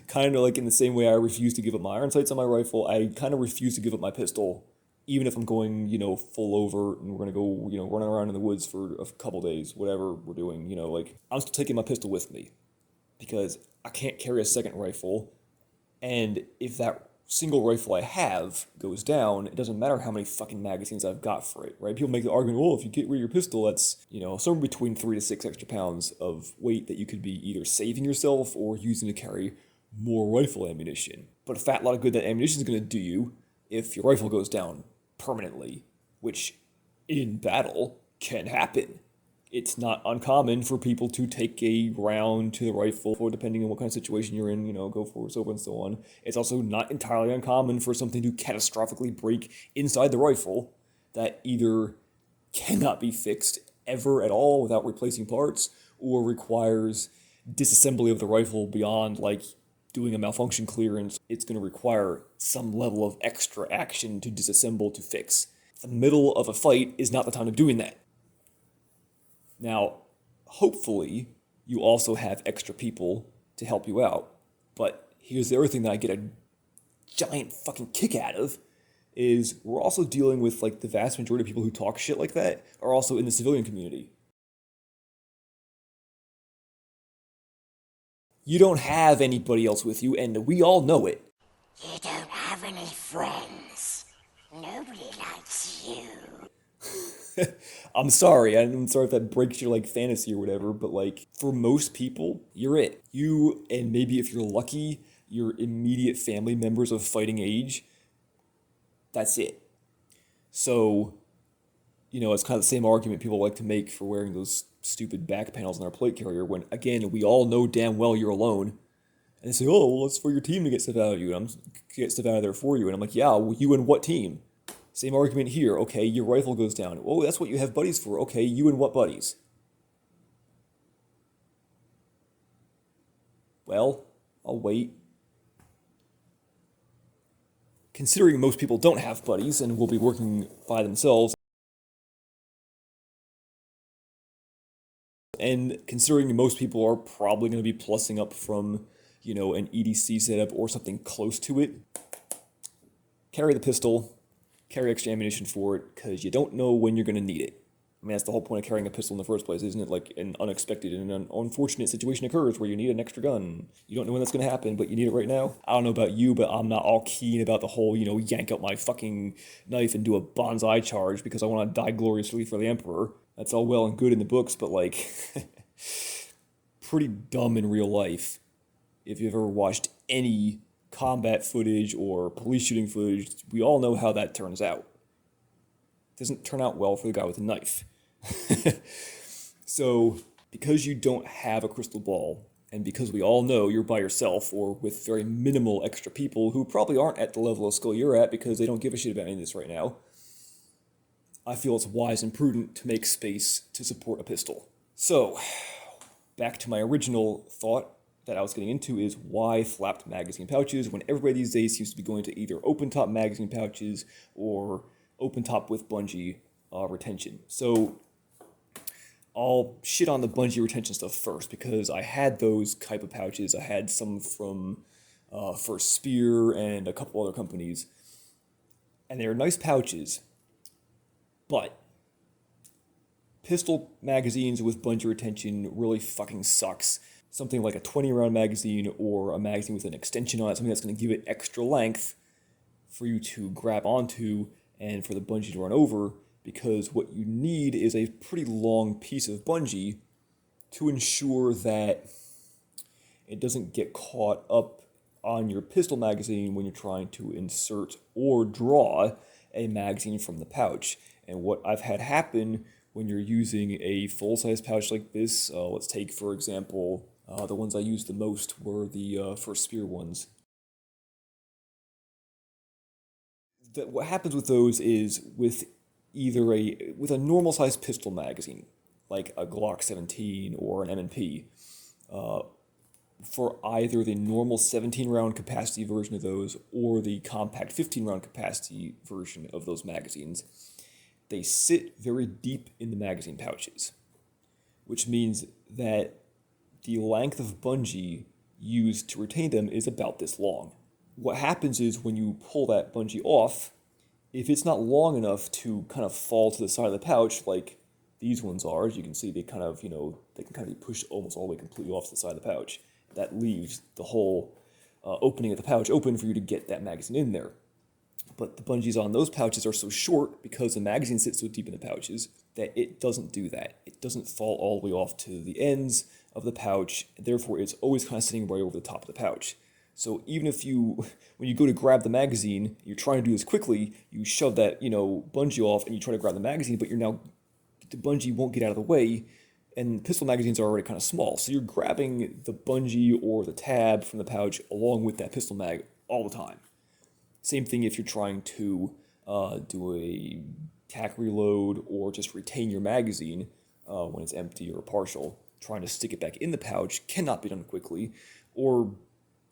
kind of like in the same way I refuse to give up my iron sights on my rifle, I kind of refuse to give up my pistol, even if I'm going, full over and we're going to go, running around in the woods for a couple days, whatever we're doing, I'm still taking my pistol with me, because I can't carry a second rifle, and if that single rifle I have goes down, it doesn't matter how many fucking magazines I've got for it, right? People make the argument, well, if you get rid of your pistol, that's, somewhere between 3 to 6 extra pounds of weight that you could be either saving yourself or using to carry more rifle ammunition. But a fat lot of good that ammunition is going to do you if your rifle goes down permanently, which in battle can happen. It's not uncommon for people to take a round to the rifle, or depending on what kind of situation you're in, go for it, over and so on. It's also not entirely uncommon for something to catastrophically break inside the rifle that either cannot be fixed ever at all without replacing parts, or requires disassembly of the rifle beyond, doing a malfunction clearance. It's going to require some level of extra action to disassemble to fix. The middle of a fight is not the time to be doing that. Now, hopefully, you also have extra people to help you out. But here's the other thing that I get a giant fucking kick out of, is we're also dealing with, the vast majority of people who talk shit like that are also in the civilian community. You don't have anybody else with you, and we all know it. You don't have any friends. Nobody likes you. I'm sorry if that breaks your, fantasy or whatever, but, for most people, you're it. You, and maybe if you're lucky, your immediate family members of fighting age, that's it. So, it's kind of the same argument people like to make for wearing those stupid back panels on their plate carrier, when, again, we all know damn well you're alone. And they say, oh, well, it's for your team to get stuff out of you, and I'm get stuff out of there for you. And I'm like, yeah, well, you and what team? Same argument here. Okay, your rifle goes down. Oh, that's what you have buddies for. Okay, you and what buddies? Well, I'll wait. Considering most people don't have buddies and will be working by themselves, and considering most people are probably going to be plussing up from, an EDC setup or something close to it, carry the pistol. Carry extra ammunition for it, because you don't know when you're going to need it. I mean, that's the whole point of carrying a pistol in the first place, isn't it? An unexpected and an unfortunate situation occurs where you need an extra gun. You don't know when that's going to happen, but you need it right now. I don't know about you, but I'm not all keen about the whole, yank out my fucking knife and do a bonsai charge because I want to die gloriously for the Emperor. That's all well and good in the books, but, pretty dumb in real life. If you've ever watched any combat footage or police shooting footage, we all know how that turns out. doesn't turn out well for the guy with a knife. So, because you don't have a crystal ball, and because we all know you're by yourself or with very minimal extra people who probably aren't at the level of skill you're at because they don't give a shit about any of this right now, I feel it's wise and prudent to make space to support a pistol. So, back to my original thought that I was getting into is why flapped magazine pouches when everybody these days seems to be going to either open top magazine pouches or open top with bungee retention. So I'll shit on the bungee retention stuff first because I had those type of pouches. I had some from First Spear and a couple other companies, and they're nice pouches, but pistol magazines with bungee retention really fucking sucks. Something like a 20-round magazine or a magazine with an extension on it, something that's going to give it extra length for you to grab onto and for the bungee to run over, because what you need is a pretty long piece of bungee to ensure that it doesn't get caught up on your pistol magazine when you're trying to insert or draw a magazine from the pouch. And what I've had happen when you're using a full-size pouch like this, let's take, for example, the ones I used the most were the First Spear ones. What happens with those is with either a normal-sized pistol magazine, like a Glock 17 or an M&P, for either the normal 17-round capacity version of those or the compact 15-round capacity version of those magazines, they sit very deep in the magazine pouches, which means that the length of bungee used to retain them is about this long. What happens is when you pull that bungee off, if it's not long enough to kind of fall to the side of the pouch, like these ones are, as you can see, they kind of, they can kind of be pushed almost all the way completely off the side of the pouch. That leaves the whole opening of the pouch open for you to get that magazine in there. But the bungees on those pouches are so short because the magazine sits so deep in the pouches that it doesn't do that. It doesn't fall all the way off to the ends of the pouch, and therefore it's always kind of sitting right over the top of the pouch. So even if when you go to grab the magazine, you're trying to do this quickly, you shove that, bungee off and you try to grab the magazine, but the bungee won't get out of the way, and pistol magazines are already kind of small. So you're grabbing the bungee or the tab from the pouch along with that pistol mag all the time. Same thing if you're trying to do a tack reload or just retain your magazine when it's empty or partial. Trying to stick it back in the pouch cannot be done quickly or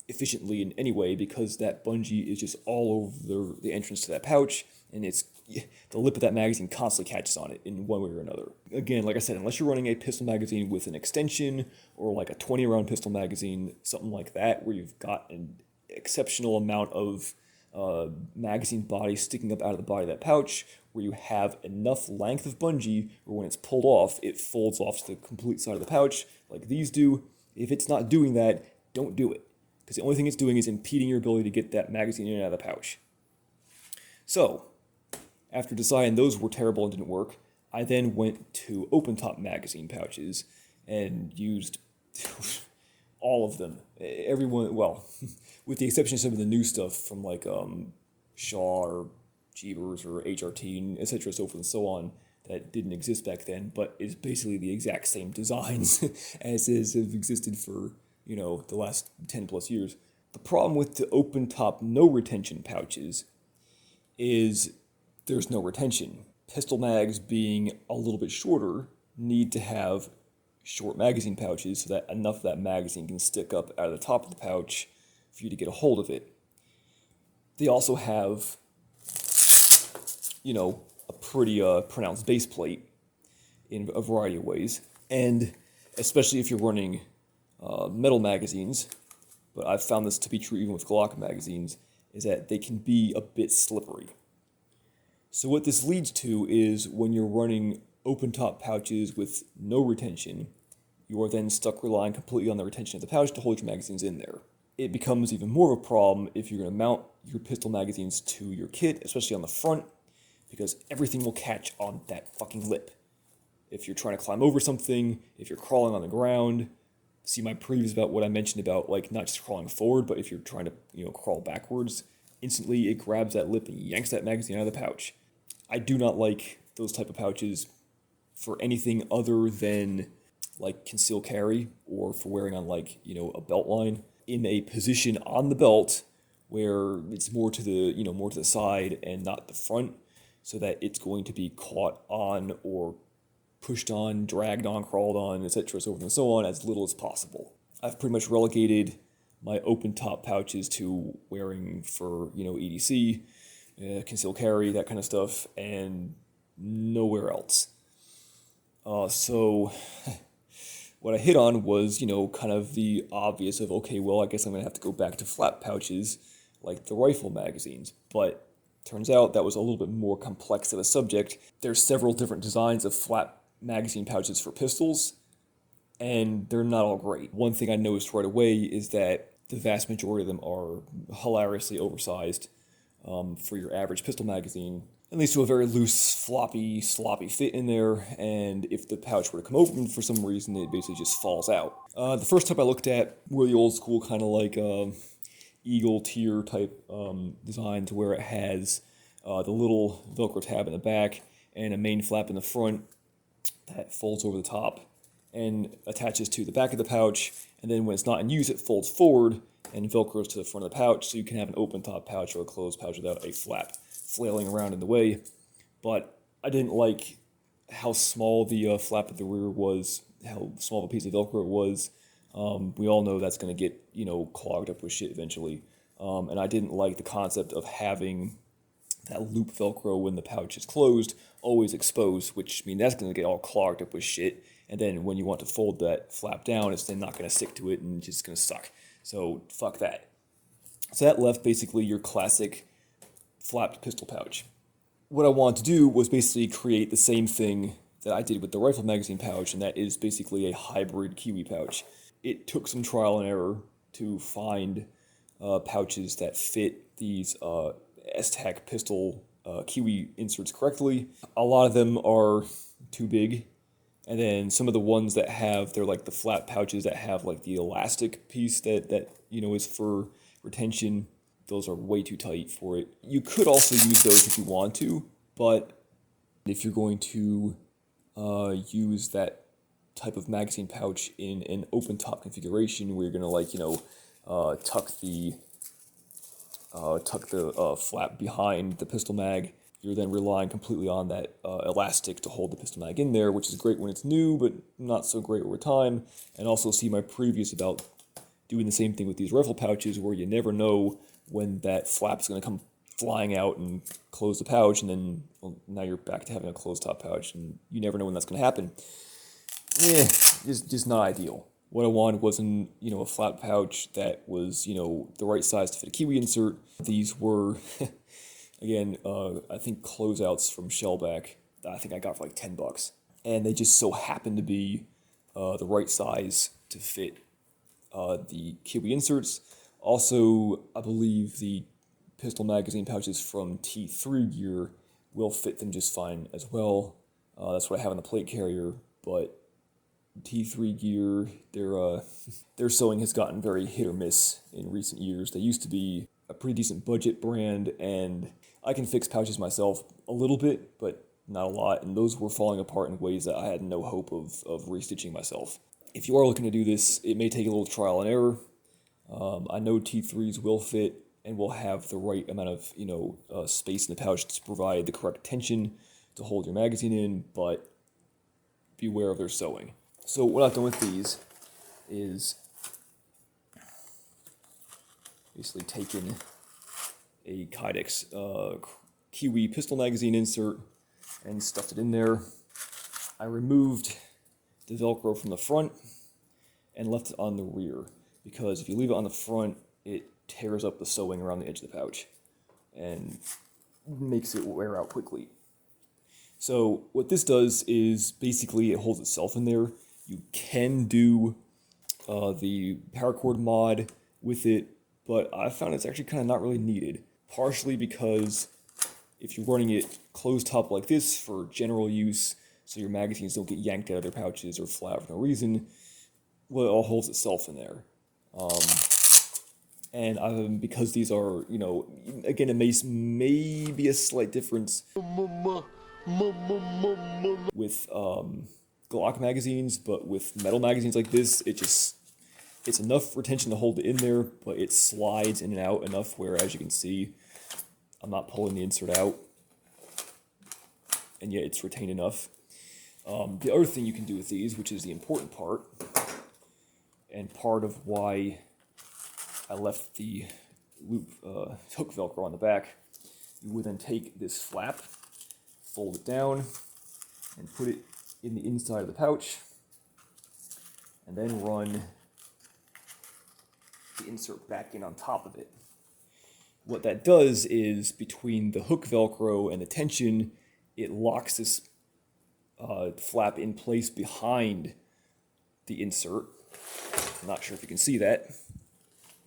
efficiently in any way because that bungee is just all over the entrance to that pouch, and the lip of that magazine constantly catches on it in one way or another. Again, like I said, unless you're running a pistol magazine with an extension or like a 20-round pistol magazine, something like that, where you've got an exceptional amount of magazine body sticking up out of the body of that pouch, where you have enough length of bungee where when it's pulled off, it folds off to the complete side of the pouch, like these do. If it's not doing that, don't do it, because the only thing it's doing is impeding your ability to get that magazine in and out of the pouch. So, after deciding those were terrible and didn't work, I then went to open-top magazine pouches and used all of them. Everyone, well, with the exception of some of the new stuff from like Shaw or Jeebers or HRT, etc., so forth and so on, that didn't exist back then, but is basically the exact same designs as have existed for, the last 10 plus years. The problem with the open top no retention pouches is there's no retention. Pistol mags, being a little bit shorter, need to have short magazine pouches so that enough of that magazine can stick up out of the top of the pouch for you to get a hold of it. They also have, a pretty pronounced base plate in a variety of ways, and especially if you're running metal magazines, but I've found this to be true even with Glock magazines, is that they can be a bit slippery. So what this leads to is when you're running open-top pouches with no retention, you are then stuck relying completely on the retention of the pouch to hold your magazines in there. It becomes even more of a problem if you're going to mount your pistol magazines to your kit, especially on the front, because everything will catch on that fucking lip. If you're trying to climb over something, if you're crawling on the ground, see my previews about what I mentioned about like not just crawling forward, but if you're trying to crawl backwards, instantly it grabs that lip and yanks that magazine out of the pouch. I do not like those type of pouches for anything other than like conceal carry or for wearing on like, a belt line in a position on the belt where it's more to the, more to the side and not the front, so that it's going to be caught on or pushed on, dragged on, crawled on, etc., so forth and so on, as little as possible. I've pretty much relegated my open top pouches to wearing for, EDC, conceal carry, that kind of stuff, and nowhere else. So what I hit on was, kind of the obvious of, okay, well, I guess I'm going to have to go back to flat pouches like the rifle magazines. But turns out that was a little bit more complex of a subject. There's several different designs of flat magazine pouches for pistols, and they're not all great. One thing I noticed right away is that the vast majority of them are hilariously oversized for your average pistol magazine. It leads to a very loose, floppy, sloppy fit in there, and if the pouch were to come open for some reason, it basically just falls out. The first type I looked at were the old school kind of like Eagle tier type design, to where it has the little Velcro tab in the back and a main flap in the front that folds over the top and attaches to the back of the pouch, and then when it's not in use, it folds forward and Velcros to the front of the pouch, so you can have an open top pouch or a closed pouch without a flap flailing around in the way. But I didn't like how small the flap at the rear was, how small of a piece of Velcro it was. We all know that's going to get, clogged up with shit eventually. And I didn't like the concept of having that loop Velcro when the pouch is closed, always exposed, which means that's going to get all clogged up with shit. And then when you want to fold that flap down, it's then not going to stick to it and just going to suck. So fuck that. So that left basically your classic flapped pistol pouch. What I wanted to do was basically create the same thing that I did with the rifle magazine pouch, and that is basically a hybrid Kiwi pouch. It took some trial and error to find pouches that fit these STAC pistol Kiwi inserts correctly. A lot of them are too big, and then some of the ones that have, they're like the flat pouches that have like the elastic piece that is for retention. Those are way too tight for it. You could also use those if you want to, but if you're going to use that type of magazine pouch in an open top configuration where you're gonna tuck the flap behind the pistol mag, you're then relying completely on that elastic to hold the pistol mag in there, which is great when it's new, but not so great over time. And also see my previous about doing the same thing with these rifle pouches, where you never know when that flap is going to come flying out and close the pouch, and then now you're back to having a closed top pouch, and you never know when that's going to happen. Just not ideal. What I wanted was a flat pouch that was, the right size to fit a Kiwi insert. These were, again, I think closeouts from Shellback that I think I got for like $10. And they just so happened to be the right size to fit the Kiwi inserts. Also, I believe the pistol magazine pouches from T3 Gear will fit them just fine as well. That's what I have on the plate carrier, but T3 Gear, their sewing has gotten very hit or miss in recent years. They used to be a pretty decent budget brand, and I can fix pouches myself a little bit, but not a lot, and those were falling apart in ways that I had no hope of restitching myself. If you are looking to do this, it may take a little trial and error. I know T3s will fit and will have the right amount of space in the pouch to provide the correct tension to hold your magazine in, but beware of their sewing. So what I've done with these is basically taken a Kydex Kiwi pistol magazine insert and stuffed it in there. I removed the Velcro from the front and left it on the rear, because if you leave it on the front, it tears up the sewing around the edge of the pouch and makes it wear out quickly. So what this does is basically it holds itself in there. You can do the paracord mod with it, but I found it's actually kind of not really needed. Partially because if you're running it closed top like this for general use, so your magazines don't get yanked out of their pouches or flat for no reason, well, it all holds itself in there. And because these are, you know, again, it may be a slight difference with Glock magazines, but with metal magazines like this, it's enough retention to hold it in there, but it slides in and out enough where, as you can see, I'm not pulling the insert out, and yet it's retained enough. The other thing you can do with these, which is the important part, and part of why I left the loop hook Velcro on the back, you would then take this flap, fold it down, and put it in the inside of the pouch, and then run the insert back in on top of it. What that does is, between the hook Velcro and the tension, it locks this flap in place behind the insert. I'm not sure if you can see that.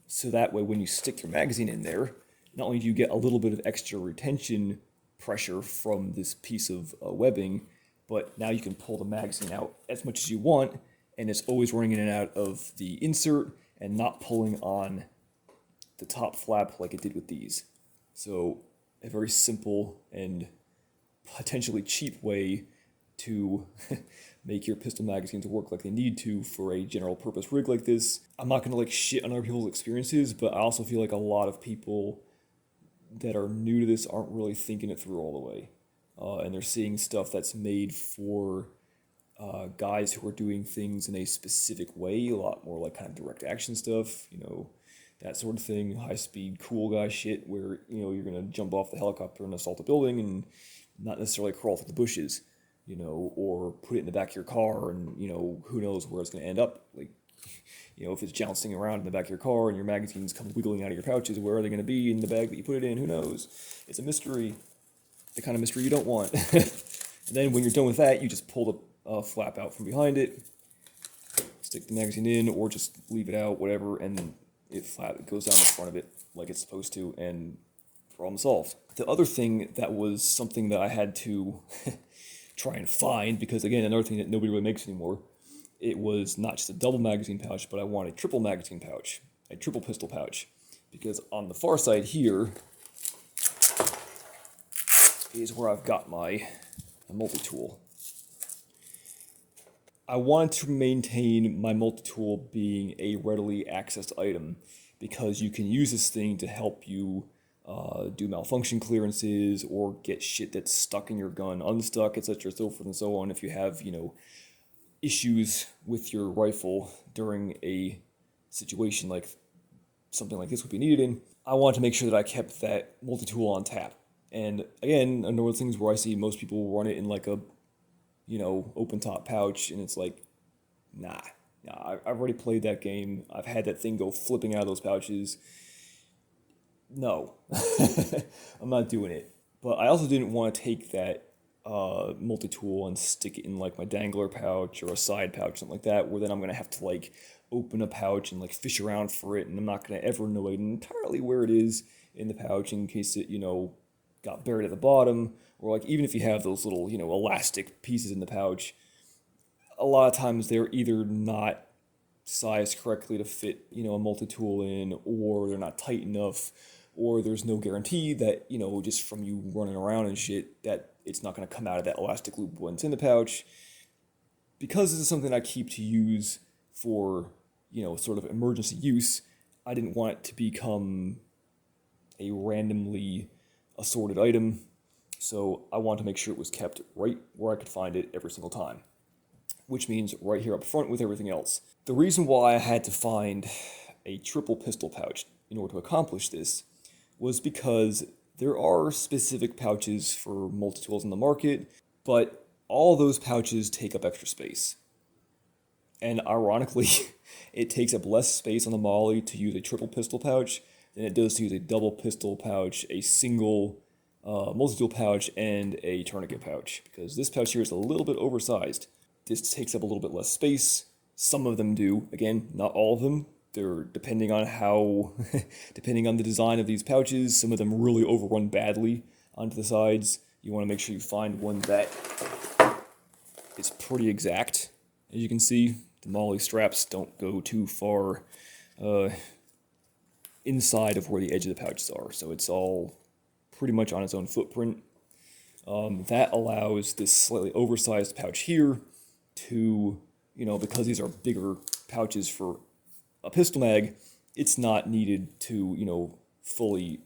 So that way, when you stick your magazine in there, not only do you get a little bit of extra retention pressure from this piece of webbing, but now you can pull the magazine out as much as you want, and it's always running in and out of the insert and not pulling on the top flap like it did with these. So a very simple and potentially cheap way to make your pistol magazines work like they need to for a general purpose rig like this. I'm not gonna like shit on other people's experiences, but I also feel like a lot of people that are new to this aren't really thinking it through all the way. And they're seeing stuff that's made for guys who are doing things in a specific way, a lot more like kind of direct action stuff, you know, that sort of thing, high speed, cool guy shit where, you know, you're gonna jump off the helicopter and assault a building and not necessarily crawl through the bushes, you know, or put it in the back of your car and, you know, who knows where it's gonna end up. Like, you know, if it's jouncing around in the back of your car and your magazines come wiggling out of your pouches, where are they gonna be in the bag that you put it in? Who knows? It's a mystery, the kind of mystery you don't want. And then when you're done with that, you just pull the flap out from behind it, stick the magazine in, or just leave it out, whatever, and it goes down the front of it like it's supposed to, and problem solved. The other thing that was something that I had to try and find, because again, another thing that nobody really makes anymore, it was not just a double magazine pouch, but I want a triple magazine pouch, a triple pistol pouch, because on the far side here is where I've got my multi-tool. I wanted to maintain my multi-tool being a readily accessed item, because you can use this thing to help you do malfunction clearances or get shit that's stuck in your gun unstuck, etc., so forth and so on. If you have, you know, issues with your rifle during a situation like something like this would be needed in, I wanted to make sure that I kept that multi-tool on tap. And again, I know things where I see most people run it in like a, you know, open top pouch, and it's like, nah, I've already played that game. I've had that thing go flipping out of those pouches. No, I'm not doing it. But I also didn't want to take that multi-tool and stick it in like my Dangler pouch or a side pouch, something like that, where then I'm going to have to like open a pouch and like fish around for it, and I'm not going to ever know entirely where it is in the pouch in case it, you know, got buried at the bottom, or like even if you have those little, you know, elastic pieces in the pouch, a lot of times they're either not sized correctly to fit, you know, a multi-tool in, or they're not tight enough, or there's no guarantee that, you know, just from you running around and shit, that it's not going to come out of that elastic loop when it's in the pouch. Because this is something I keep to use for, you know, sort of emergency use, I didn't want it to become a randomly assorted item, so I wanted to make sure it was kept right where I could find it every single time, which means right here up front with everything else. The reason why I had to find a triple pistol pouch in order to accomplish this was because there are specific pouches for multi-tools in the market, but all those pouches take up extra space. And ironically, it takes up less space on the Molle to use a triple pistol pouch than it does to use a double pistol pouch, a single multi-tool pouch, and a tourniquet pouch, because this pouch here is a little bit oversized. This takes up a little bit less space. Some of them do. Again, not all of them. They're depending on how, depending on the design of these pouches, some of them really overrun badly onto the sides. You want to make sure you find one that is pretty exact. As you can see, the Molle straps don't go too far inside of where the edge of the pouches are. So it's all pretty much on its own footprint. That allows this slightly oversized pouch here to, because these are bigger pouches for a pistol mag, it's not needed to, fully,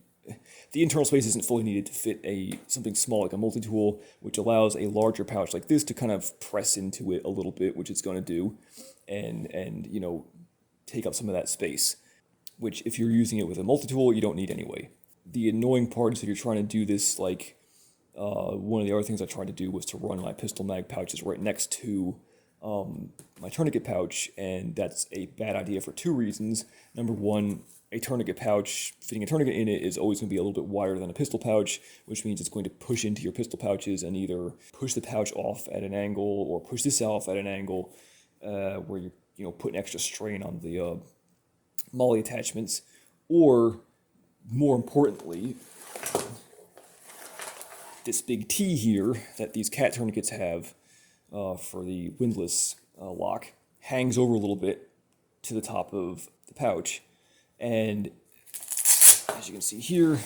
the internal space isn't fully needed to fit something small like a multi-tool, which allows a larger pouch like this to kind of press into it a little bit, which it's going to do, and take up some of that space, which if you're using it with a multi-tool, you don't need anyway. The annoying part is if you're trying to do this, like, one of the other things I tried to do was to run my pistol mag pouches right next to my tourniquet pouch, and that's a bad idea for two reasons. Number one, a tourniquet pouch, fitting a tourniquet in it is always going to be a little bit wider than a pistol pouch, which means it's going to push into your pistol pouches and either push the pouch off at an angle or push this off at an angle where you're putting extra strain on the Molle attachments, or more importantly, this big T here that these cat tourniquets have for the windlass lock hangs over a little bit to the top of the pouch, and as you can see here,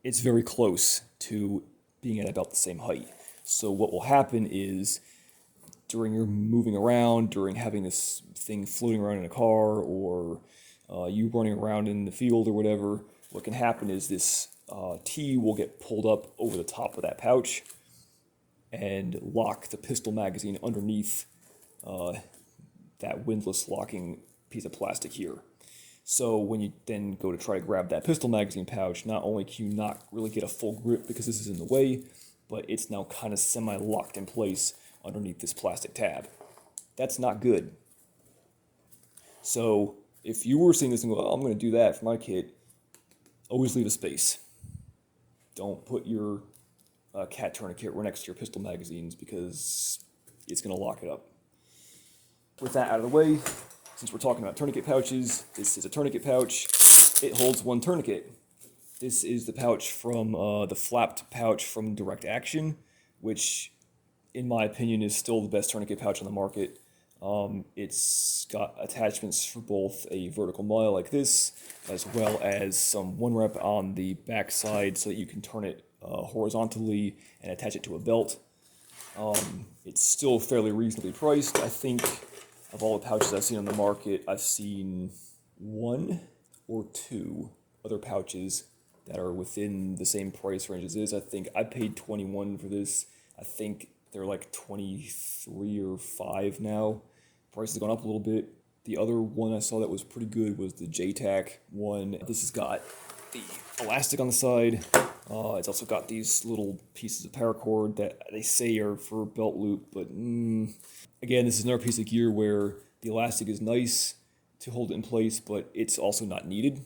it's very close to being at about the same height. So what will happen is during your moving around, during having this thing floating around in a car, or you running around in the field or whatever, what can happen is this T will get pulled up over the top of that pouch and lock the pistol magazine underneath that windlass locking piece of plastic here. So when you then go to try to grab that pistol magazine pouch, not only can you not really get a full grip because this is in the way, but it's now kind of semi-locked in place underneath this plastic tab. That's not good. So if you were seeing this and go, oh, I'm going to do that for my kit, always leave a space. Don't put your cat tourniquet right next to your pistol magazines because it's going to lock it up. With that out of the way, since we're talking about tourniquet pouches, this is a tourniquet pouch. It holds one tourniquet. This is the pouch from the flapped pouch from Direct Action, which in my opinion is still the best tourniquet pouch on the market. It's got attachments for both a vertical Molle like this, as well as some 1-rep on the back side so that you can turn it horizontally and attach it to a belt. It's still fairly reasonably priced. I think of all the pouches I've seen on the market, I've seen 1 or 2 other pouches that are within the same price range as this. I think I paid $21 for this. I think they're like 23 or 5 now. Price has gone up a little bit. The other one I saw that was pretty good was the JTAC one. This has got the elastic on the side. It's also got these little pieces of paracord that they say are for belt loop, but again, this is another piece of gear where the elastic is nice to hold it in place, but it's also not needed.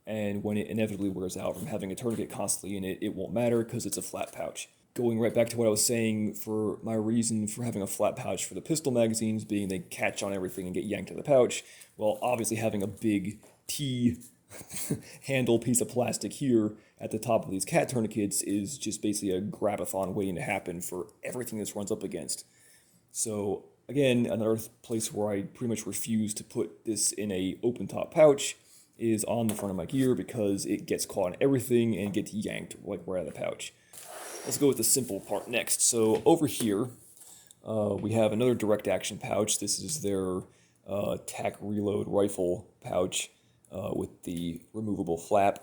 And when it inevitably wears out from having a tourniquet constantly in it, it won't matter because it's a flat pouch. Going right back to what I was saying for my reason for having a flat pouch for the pistol magazines being they catch on everything and get yanked in the pouch, well, obviously having a big T handle piece of plastic here at the top of these cat tourniquets is just basically a grab-a-thon waiting to happen for everything this runs up against. So again, another place where I pretty much refuse to put this in a open top pouch is on the front of my gear because it gets caught on everything and gets yanked like right out of the pouch. Let's go with the simple part next. So over here, we have another direct action pouch. This is their TAC Reload rifle pouch with the removable flap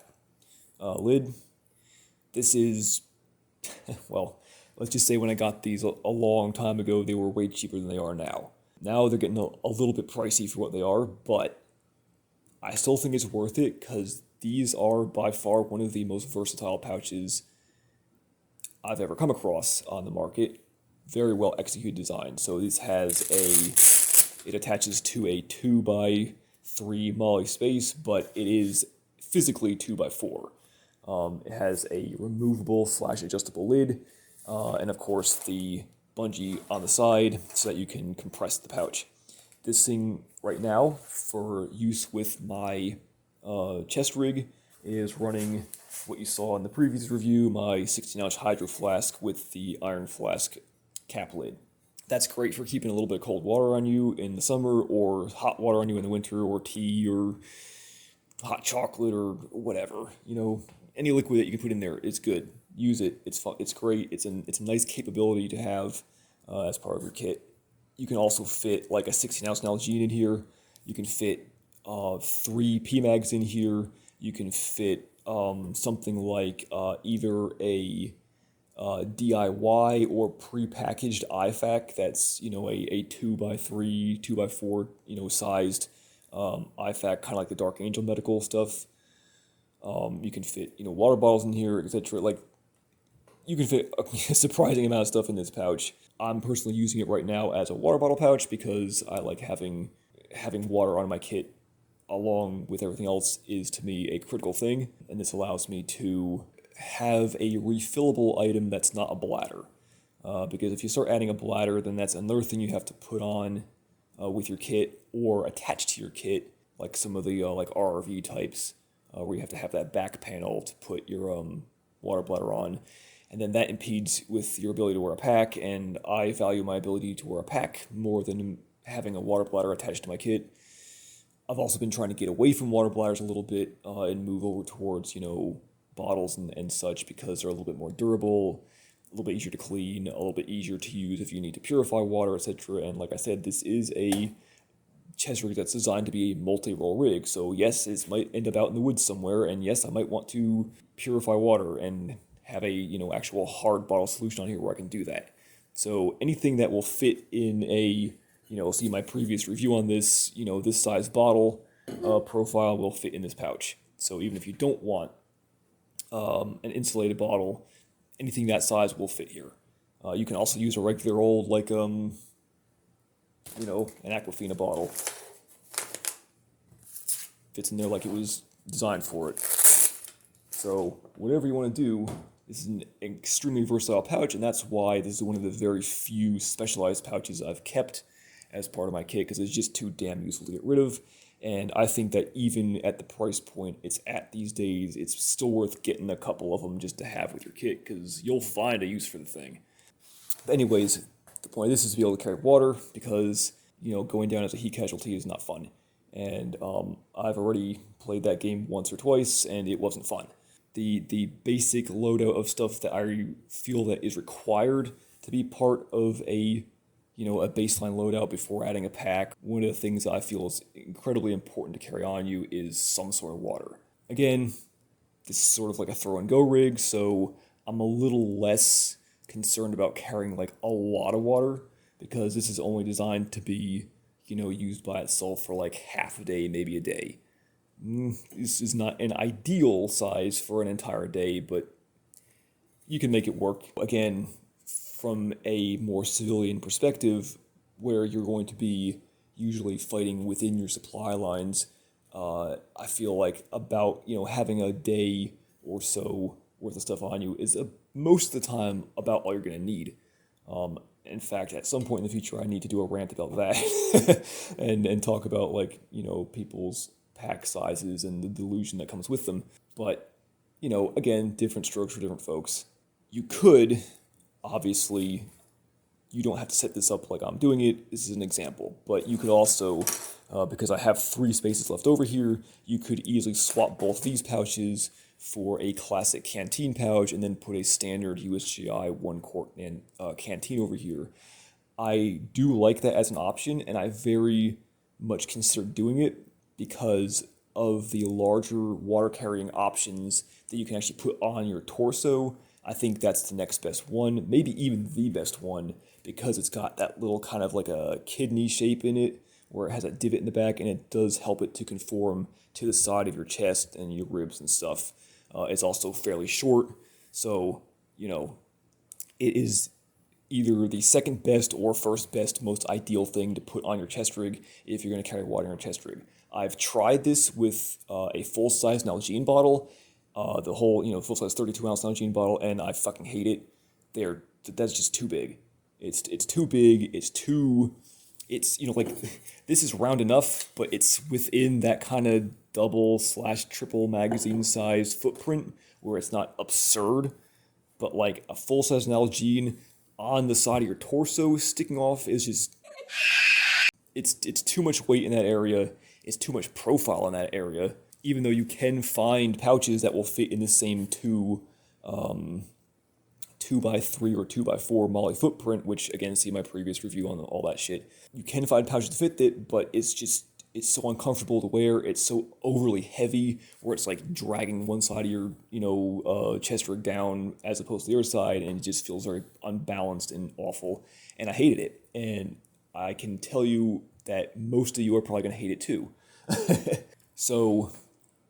lid. This is, well, let's just say when I got these a long time ago, they were way cheaper than they are now. Now they're getting a little bit pricey for what they are, but I still think it's worth it because these are by far one of the most versatile pouches I've ever come across on the market. Very well executed design. So this has it attaches to a 2x3 Molle space, but it is physically 2x4. It has a removable / adjustable lid, and of course the bungee on the side so that you can compress the pouch. This thing right now, for use with my chest rig, is running what you saw in the previous review, my 16-ounce hydro flask with the iron flask cap lid. That's great for keeping a little bit of cold water on you in the summer, or hot water on you in the winter, or tea, or hot chocolate or whatever. Any liquid that you can put in there, it's good. Use it. It's fun. It's great. It's a nice capability to have as part of your kit. You can also fit like a 16-ounce Nalgene in here. You can fit 3 PMags in here. You can fit something like either a DIY or pre-packaged IFAK that's, a 2x3, 2x4, sized IFAK, kind of like the Dark Angel medical stuff. You can fit, water bottles in here, etc. Like, you can fit a surprising amount of stuff in this pouch. I'm personally using it right now as a water bottle pouch because I like having water on my kit along with everything else is, to me, a critical thing. And this allows me to have a refillable item that's not a bladder. Because if you start adding a bladder, then that's another thing you have to put on with your kit or attached to your kit, like some of the like RRV types, where you have to have that back panel to put your water bladder on. And then that impedes with your ability to wear a pack, and I value my ability to wear a pack more than having a water bladder attached to my kit. I've also been trying to get away from water bladders a little bit and move over towards, bottles and such because they're a little bit more durable, a little bit easier to clean, a little bit easier to use if you need to purify water, etc. And like I said, this is a chest rig that's designed to be a multi-role rig. So yes, it might end up out in the woods somewhere, and yes, I might want to purify water and have a, actual hard bottle solution on here where I can do that. So anything that will fit in a, see my previous review on this, this size bottle profile will fit in this pouch. So even if you don't want an insulated bottle, anything that size will fit here. You can also use a regular old, like, an Aquafina bottle. Fits in there like it was designed for it. So whatever you want to do, this is an extremely versatile pouch, and that's why this is one of the very few specialized pouches I've kept as part of my kit, because it's just too damn useful to get rid of. And I think that even at the price point it's at these days, it's still worth getting a couple of them just to have with your kit, because you'll find a use for the thing. But anyways, the point of this is to be able to carry water, because, going down as a heat casualty is not fun. And I've already played that game once or twice, and it wasn't fun. The basic loadout of stuff that I feel that is required to be part of a baseline loadout before adding a pack, one of the things I feel is incredibly important to carry on you is some sort of water. Again, this is sort of like a throw and go rig, so I'm a little less concerned about carrying like a lot of water, because this is only designed to be, used by itself for like half a day, maybe a day. This is not an ideal size for an entire day, but you can make it work. Again, from a more civilian perspective, where you're going to be usually fighting within your supply lines, I feel like about, having a day or so worth of stuff on you is most of the time about all you're going to need. In fact, at some point in the future, I need to do a rant about that and talk about, like, people's pack sizes and the delusion that comes with them. But, again, different strokes for different folks. You could, obviously, you don't have to set this up like I'm doing it. This is an example. But you could also, because I have 3 spaces left over here, you could easily swap both these pouches for a classic canteen pouch and then put a standard USGI 1-quart and canteen over here. I do like that as an option, and I very much consider doing it because of the larger water carrying options that you can actually put on your torso. I think that's the next best one, maybe even the best one, because it's got that little kind of like a kidney shape in it where it has a divot in the back, and it does help it to conform to the side of your chest and your ribs and stuff. It's also fairly short, so, it is either the second best or first best most ideal thing to put on your chest rig if you're going to carry water in your chest rig. I've tried this with a full-size Nalgene bottle, the whole, full-size 32-ounce Nalgene bottle, and I fucking hate it. That's just too big. It's too big. It's like, this is round enough, but it's within that kind of double/triple magazine size footprint where it's not absurd. But like a full-size Nalgene on the side of your torso sticking off is just, it's too much weight in that area. It's too much profile in that area. even though you can find pouches that will fit in the same 2x3 or 2x4 Molle footprint, which again, see my previous review on all that shit. You can find pouches to fit it, but it's so uncomfortable to wear. It's so overly heavy, where it's like dragging one side of your, chest rig down as opposed to the other side, and it just feels very unbalanced and awful. And I hated it, and I can tell you that most of you are probably going to hate it too. So,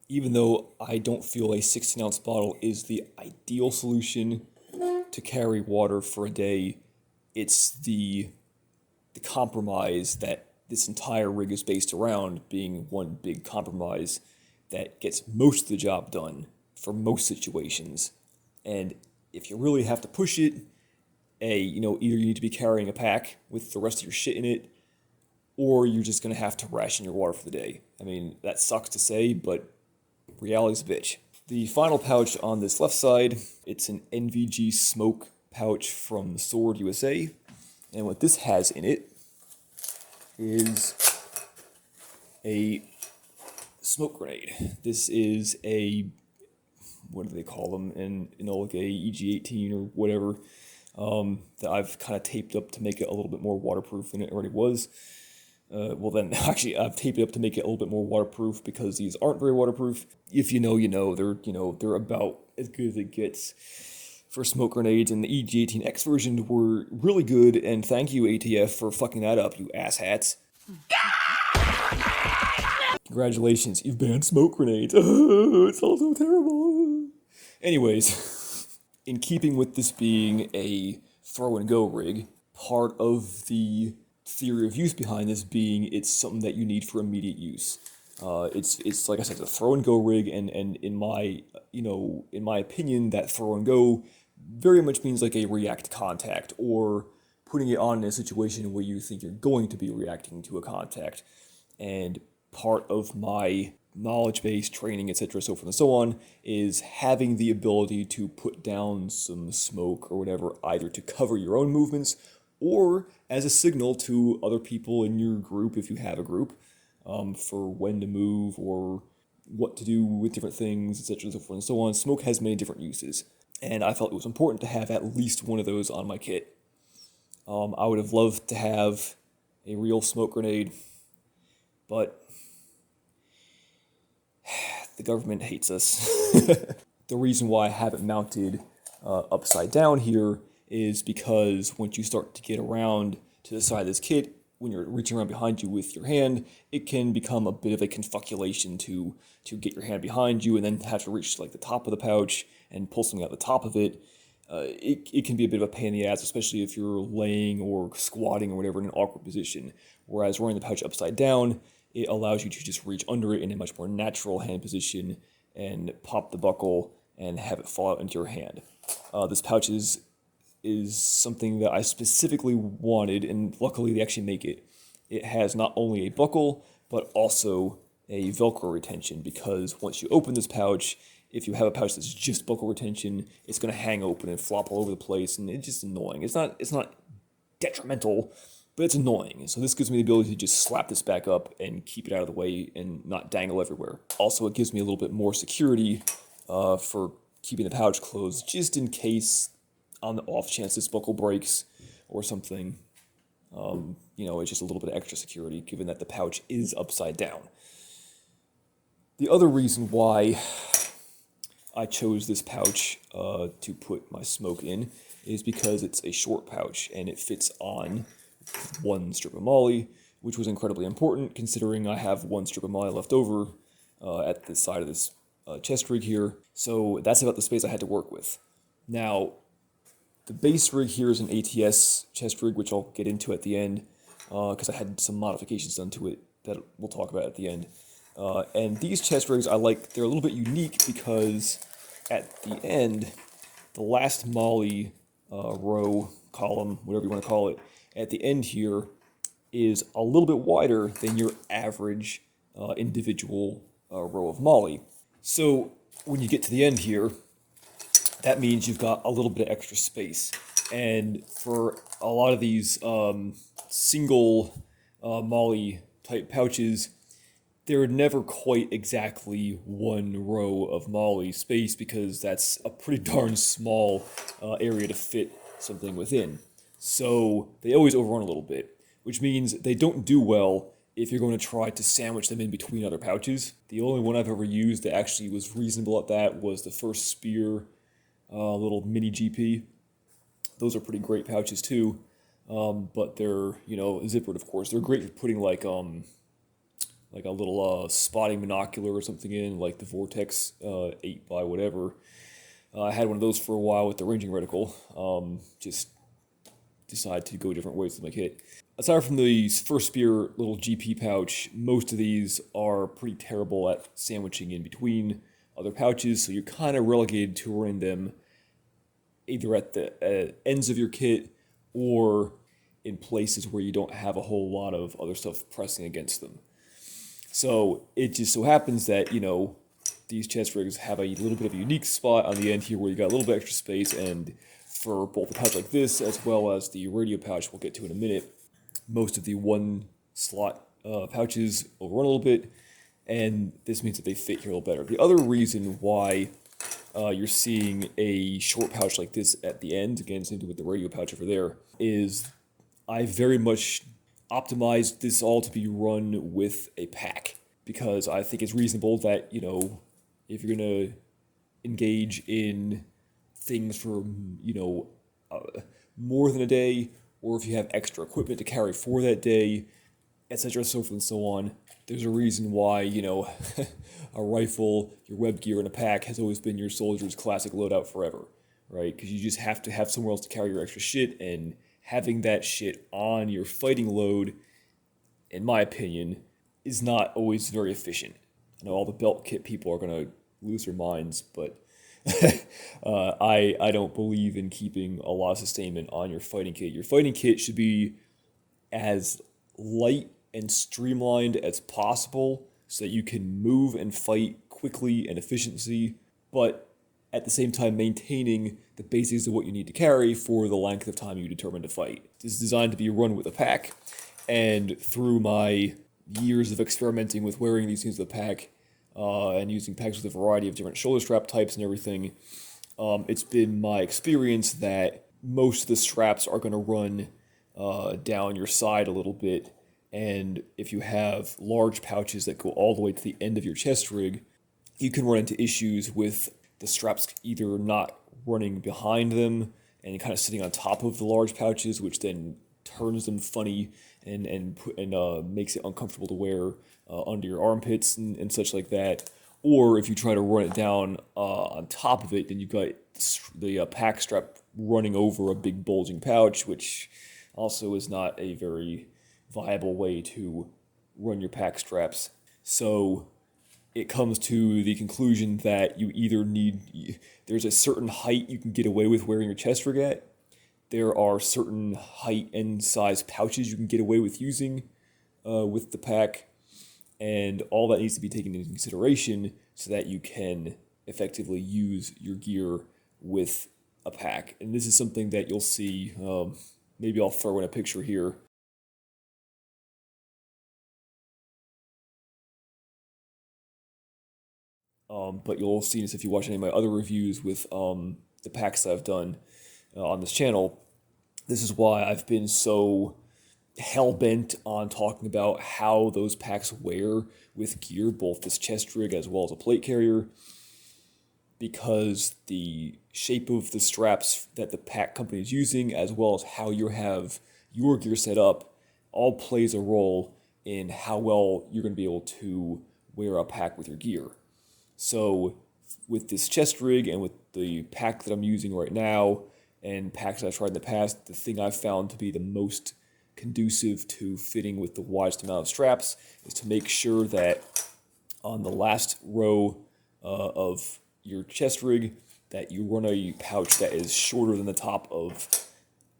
even though I don't feel a 16-ounce bottle is the ideal solution to carry water for a day, it's the compromise that this entire rig is based around, being one big compromise that gets most of the job done for most situations. And if you really have to push it, either you need to be carrying a pack with the rest of your shit in it, or you're just going to have to ration your water for the day. I mean, that sucks to say, but reality's a bitch. The final pouch on this left side, it's an NVG smoke pouch from Sword USA. And what this has in it is a smoke grenade. This is a, what do they call them, like a EG-18 or whatever, that I've kind of taped up to make it a little bit more waterproof than it already was. Actually, I've taped it up to make it a little bit more waterproof because these aren't very waterproof. If you know, you know. They're about as good as it gets for smoke grenades, and the EG-18X version were really good, and thank you, ATF, for fucking that up, you asshats. Congratulations, you've banned smoke grenades. It's all so terrible. Anyways, in keeping with this being a throw-and-go rig, part of the theory of use behind this being it's something that you need for immediate use. It's like I said, it's a throw-and-go rig, and in my opinion, that throw-and-go very much means like a react contact, or putting it on in a situation where you think you're going to be reacting to a contact. And part of my knowledge base, training, etc., so forth and so on, is having the ability to put down some smoke or whatever, either to cover your own movements or as a signal to other people in your group, if you have a group, for when to move or what to do with different things, etc., so forth and so on. Smoke has many different uses, and I felt it was important to have at least one of those on my kit. I would have loved to have a real smoke grenade, but the government hates us. The reason why I have it mounted upside down here is because once you start to get around to the side of this kit, when you're reaching around behind you with your hand, it can become a bit of a confabulation to get your hand behind you and then have to reach like the top of the pouch and pull something out the top of it. It can be a bit of a pain in the ass, especially if you're laying or squatting or whatever in an awkward position. Whereas wearing the pouch upside down, it allows you to just reach under it in a much more natural hand position and pop the buckle and have it fall out into your hand. This pouch is something that I specifically wanted, and luckily they actually make it. It has not only a buckle, but also a Velcro retention, because once you open this pouch, if you have a pouch that's just buckle retention, it's going to hang open and flop all over the place, and it's just annoying. It's not detrimental, but it's annoying. So this gives me the ability to just slap this back up and keep it out of the way and not dangle everywhere. Also, it gives me a little bit more security for keeping the pouch closed, just in case, on the off chance this buckle breaks or something. It's just a little bit of extra security, given that the pouch is upside down. The other reason why I chose this pouch to put my smoke in is because it's a short pouch and it fits on one strip of Molle, which was incredibly important considering I have one strip of Molle left over at the side of this chest rig here. So that's about the space I had to work with. Now, the base rig here is an ATS chest rig, which I'll get into at the end, because I had some modifications done to it that we'll talk about at the end. And these chest rigs, they're a little bit unique because at the end, the last Molle row, column, whatever you want to call it, at the end here is a little bit wider than your average individual row of Molle. So when you get to the end here, that means you've got a little bit of extra space. And for a lot of these single Molle type pouches, they're never quite exactly one row of Molle space because that's a pretty darn small area to fit something within. So they always overrun a little bit, which means they don't do well if you're going to try to sandwich them in between other pouches. The only one I've ever used that actually was reasonable at that was the first Spear little mini GP. Those are pretty great pouches too, but they're, zippered, of course. They're great for putting like a little spotting monocular or something in, like the Vortex 8 by whatever. I had one of those for a while with the ranging reticle. Just decided to go different ways with my kit. Aside from the first Spear little GP pouch, most of these are pretty terrible at sandwiching in between other pouches, so you're kind of relegated to running them either at the ends of your kit or in places where you don't have a whole lot of other stuff pressing against them. So it just so happens that, these chest rigs have a little bit of a unique spot on the end here where you got a little bit extra space, and for both a pouch like this as well as the radio pouch we'll get to in a minute, most of the one slot pouches overrun a little bit, and this means that they fit here a little better. The other reason why you're seeing a short pouch like this at the end, again, same thing with the radio pouch over there, is I very much optimized this all to be run with a pack, because I think it's reasonable that, if you're going to engage in things for, more than a day, or if you have extra equipment to carry for that day, etc., so forth and so on, there's a reason why, a rifle, your web gear, and a pack has always been your soldier's classic loadout forever, right? Because you just have to have somewhere else to carry your extra shit, and having that shit on your fighting load, in my opinion, is not always very efficient. I know all the belt kit people are going to lose their minds, but I don't believe in keeping a lot of sustainment on your fighting kit. Your fighting kit should be as light and streamlined as possible so that you can move and fight quickly and efficiently, but at the same time maintaining the basics of what you need to carry for the length of time you determine to fight. This is designed to be run with a pack, and through my years of experimenting with wearing these things with a pack and using packs with a variety of different shoulder strap types and everything, it's been my experience that most of the straps are going to run down your side a little bit, and if you have large pouches that go all the way to the end of your chest rig, you can run into issues with the straps either not running behind them and kind of sitting on top of the large pouches, which then turns them funny and makes it uncomfortable to wear under your armpits and such like that. Or if you try to run it down on top of it, then you've got the pack strap running over a big bulging pouch, which also is not a very viable way to run your pack straps. So it comes to the conclusion that you either there's a certain height you can get away with wearing your chest rig at. There are certain height and size pouches you can get away with using with the pack, and all that needs to be taken into consideration so that you can effectively use your gear with a pack. And this is something that you'll see, maybe I'll throw in a picture here. But you'll see this if you watch any of my other reviews with the packs that I've done on this channel. This is why I've been so hell-bent on talking about how those packs wear with gear, both this chest rig as well as a plate carrier, because the shape of the straps that the pack company is using, as well as how you have your gear set up, all plays a role in how well you're going to be able to wear a pack with your gear. So with this chest rig and with the pack that I'm using right now and packs I've tried in the past, the thing I've found to be the most conducive to fitting with the widest amount of straps is to make sure that on the last row of your chest rig that you run a pouch that is shorter than the top of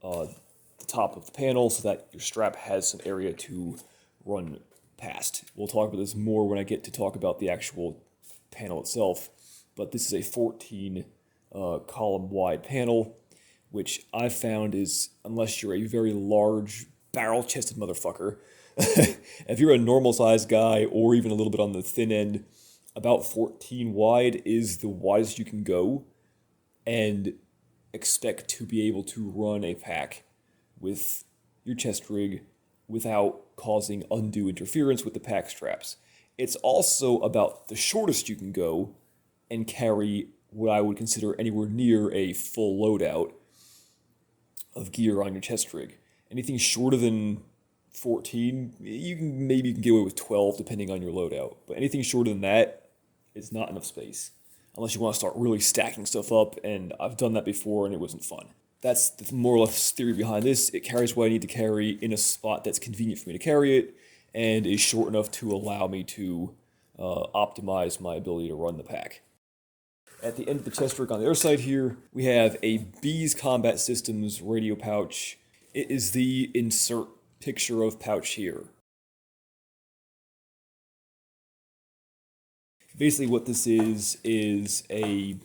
the panel so that your strap has some area to run past. We'll talk about this more when I get to talk about the actual panel itself, but this is a 14 column wide panel, which I've found is, unless you're a very large barrel-chested motherfucker, If you're a normal sized guy or even a little bit on the thin end, about 14 wide is the widest you can go and expect to be able to run a pack with your chest rig without causing undue interference with the pack straps. It's also about the shortest you can go and carry what I would consider anywhere near a full loadout of gear on your chest rig. Anything shorter than 14, maybe you can get away with 12 depending on your loadout. But anything shorter than that is not enough space. Unless you want to start really stacking stuff up, and I've done that before and it wasn't fun. That's the more or less theory behind this. It carries what I need to carry in a spot that's convenient for me to carry it, and is short enough to allow me to optimize my ability to run the pack. At the end of the chest rig on the other side here, we have a Bees Combat Systems radio pouch. It is the insert picture of pouch here. Basically what this is a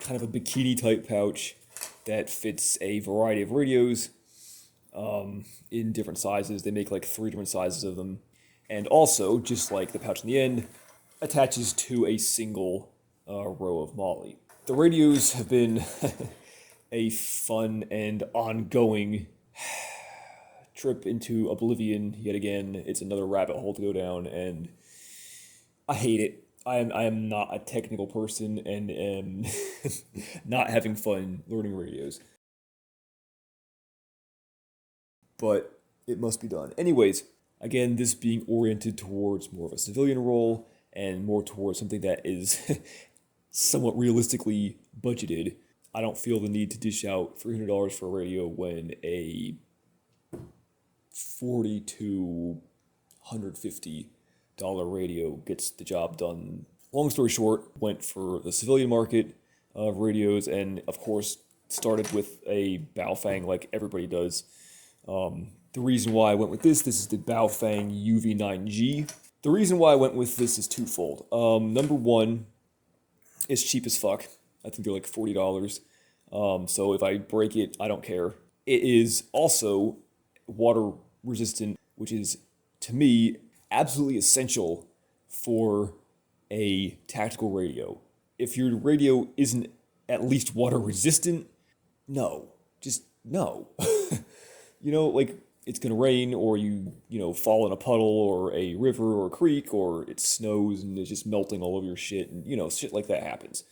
kind of a bikini type pouch that fits a variety of radios in different sizes. They make like 3 different sizes of them. And also, just like the pouch in the end, attaches to a single row of Molle. The radios have been a fun and ongoing trip into oblivion yet again. It's another rabbit hole to go down, and I hate it. I am not a technical person and am not having fun learning radios. But it must be done. Anyways, again, this being oriented towards more of a civilian role and more towards something that is somewhat realistically budgeted. I don't feel the need to dish out $300 for a radio when a $40 to $150 radio gets the job done. Long story short, went for the civilian market of radios, and of course started with a Boofwang like everybody does. The reason why I went with this is the Boofwang UV9G. The reason why I went with this is twofold. Number one, it's cheap as fuck. I think they're like $40. So if I break it, I don't care. It is also water resistant, which is, to me, absolutely essential for a tactical radio. If your radio isn't at least water resistant, no. Just no. You know, like, it's gonna rain, or you fall in a puddle or a river or a creek, or it snows and it's just melting all over your shit, and shit like that happens.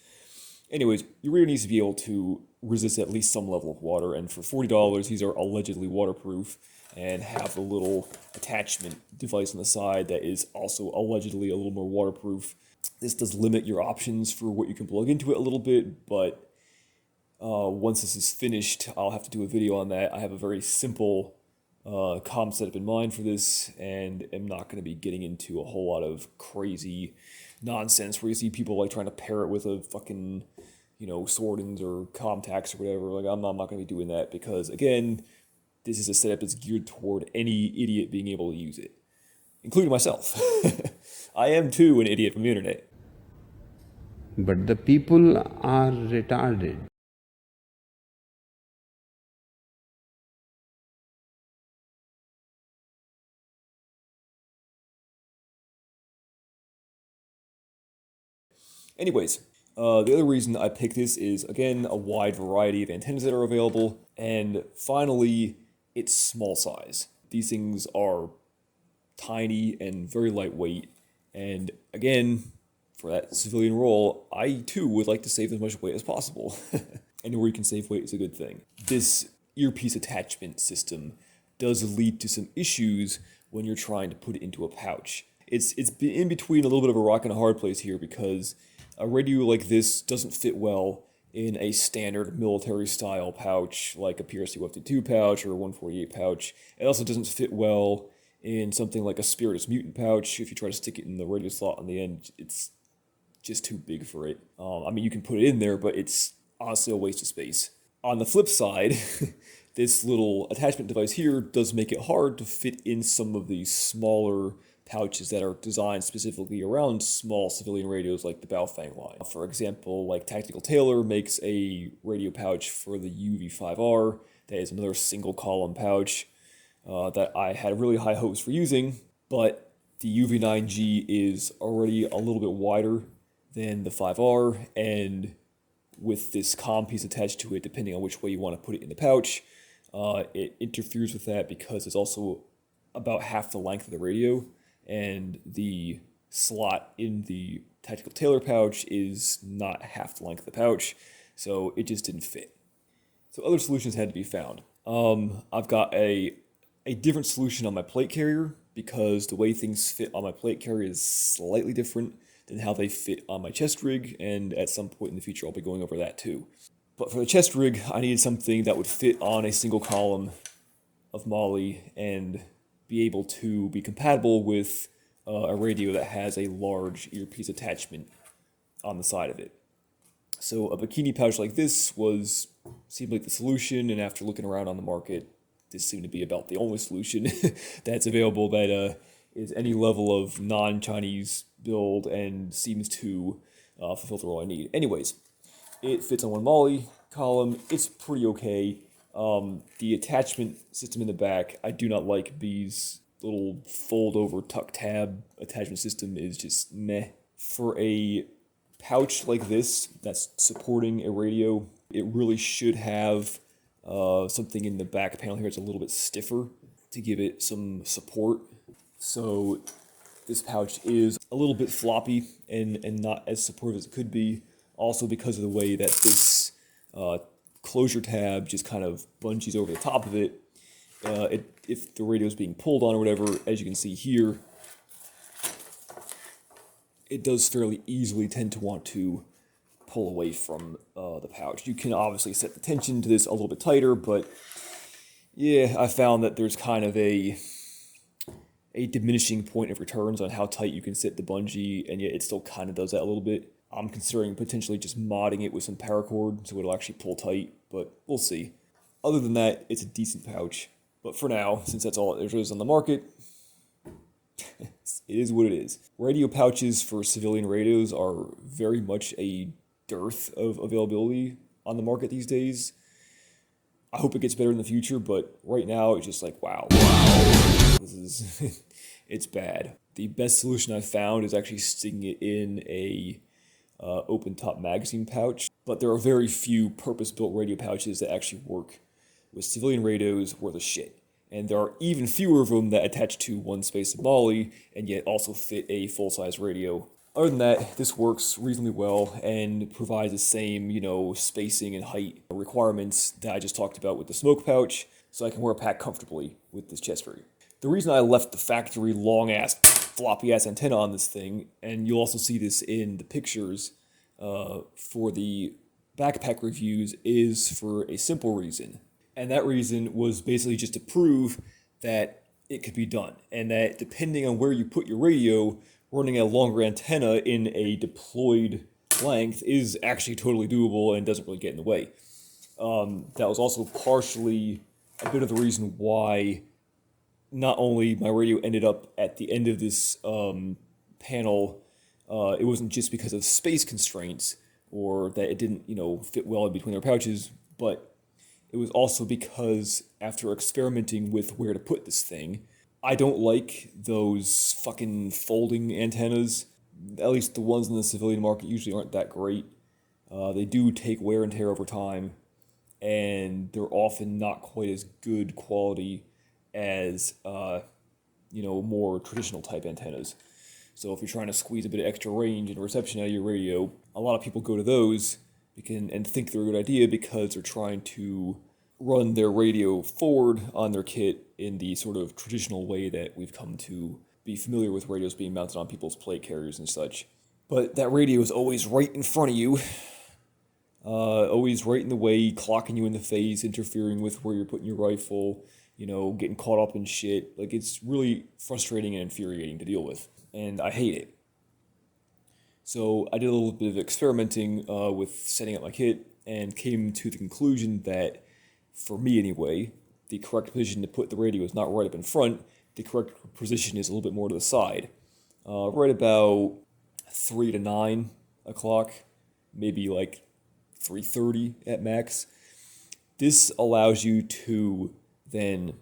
Anyways, your radio needs to be able to resist at least some level of water, and for $40, these are allegedly waterproof and have a little attachment device on the side that is also allegedly a little more waterproof. This does limit your options for what you can plug into it a little bit, but once this is finished, I'll have to do a video on that. I have a very simple comm setup in mind for this, and am not going to be getting into a whole lot of crazy nonsense where you see people like trying to pair it with a fucking, Swordens or Comtax or whatever. Like, I'm not going to be doing that because, again, this is a setup that's geared toward any idiot being able to use it, including myself. I am too an idiot from the internet. But the people are retarded. Anyways, the other reason I picked this is, again, a wide variety of antennas that are available, and finally, it's small size. These things are tiny and very lightweight, and again, for that civilian role, I too would like to save as much weight as possible. Anywhere you can save weight is a good thing. This earpiece attachment system does lead to some issues when you're trying to put it into a pouch. It's in between a little bit of a rock and a hard place here, because a radio like this doesn't fit well in a standard military style pouch like a PRC-152 pouch or a 148 pouch. It also doesn't fit well in something like a Spiritus Mutant pouch. If you try to stick it in the radio slot on the end, it's just too big for it. I mean, you can put it in there, but it's honestly a waste of space. On the flip side, this little attachment device here does make it hard to fit in some of these smaller pouches that are designed specifically around small civilian radios like the Boofwang line. For example, like Tactical Tailor makes a radio pouch for the UV5R that is another single column pouch. that I had really high hopes for using, but the UV9G is already a little bit wider than the 5R, and with this comm piece attached to it, depending on which way you want to put it in the pouch, it interferes with that because it's also about half the length of the radio, and the slot in the tactical tailor pouch is not half the length of the pouch, so it just didn't fit. So other solutions had to be found. I've got a different solution on my plate carrier because the way things fit on my plate carrier is slightly different than how they fit on my chest rig, and at some point in the future I'll be going over that too. But for the chest rig, I needed something that would fit on a single column of Molle and be able to be compatible with a radio that has a large earpiece attachment on the side of it. So a bikini pouch like this seemed like the solution, and after looking around on the market, this seemed to be about the only solution that's available that is any level of non-Chinese build and seems to fulfill the role I need. Anyways, it fits on one Molle column. It's pretty okay. The attachment system in the back, I do not like. B's little fold-over tuck tab attachment system is just meh. For a pouch like this that's supporting a radio, it really should have something in the back panel here that's a little bit stiffer to give it some support. So this pouch is a little bit floppy and not as supportive as it could be, also because of the way that this closure tab just kind of bungees over the top of it. If the radio is being pulled on or whatever, as you can see here, it does fairly easily tend to want to pull away from the pouch. You can obviously set the tension to this a little bit tighter, but yeah, I found that there's kind of a diminishing point of returns on how tight you can set the bungee, and yet it still kind of does that a little bit. I'm considering potentially just modding it with some paracord so it'll actually pull tight, but we'll see. Other than that, it's a decent pouch. But for now, since that's all there is on the market, it is what it is. Radio pouches for civilian radios are very much a dearth of availability on the market these days. I hope it gets better in the future, but right now it's just like, wow. This is, it's bad. The best solution I've found is actually sticking it in a open top magazine pouch, but there are very few purpose-built radio pouches that actually work with civilian radios worth a shit. And there are even fewer of them that attach to one space of Molle and yet also fit a full-size radio. Other than that, this works reasonably well and provides the same, spacing and height requirements that I just talked about with the smoke pouch, so I can wear a pack comfortably with this chest rig. The reason I left the factory long-ass, floppy-ass antenna on this thing, and you'll also see this in the pictures for the backpack reviews, is for a simple reason. And that reason was basically just to prove that it could be done, and that depending on where you put your radio, running a longer antenna in a deployed length is actually totally doable and doesn't really get in the way. That was also partially a bit of the reason why not only my radio ended up at the end of this panel, it wasn't just because of space constraints or that it didn't, fit well in between their pouches, but it was also because after experimenting with where to put this thing, I don't like those fucking folding antennas. At least the ones in the civilian market usually aren't that great. They do take wear and tear over time, and they're often not quite as good quality as, more traditional type antennas. So if you're trying to squeeze a bit of extra range and reception out of your radio, a lot of people go to those and think they're a good idea because they're trying to run their radio forward on their kit in the sort of traditional way that we've come to be familiar with radios being mounted on people's plate carriers and such. But that radio is always right in front of you, always right in the way, clocking you in the face, interfering with where you're putting your rifle, getting caught up in shit. Like, it's really frustrating and infuriating to deal with, and I hate it. So I did a little bit of experimenting with setting up my kit and came to the conclusion that, for me anyway, the correct position to put the radio is not right up in front. The correct position is a little bit more to the side. Right about 3 to 9 o'clock, maybe like 3:30 at max. This allows you to then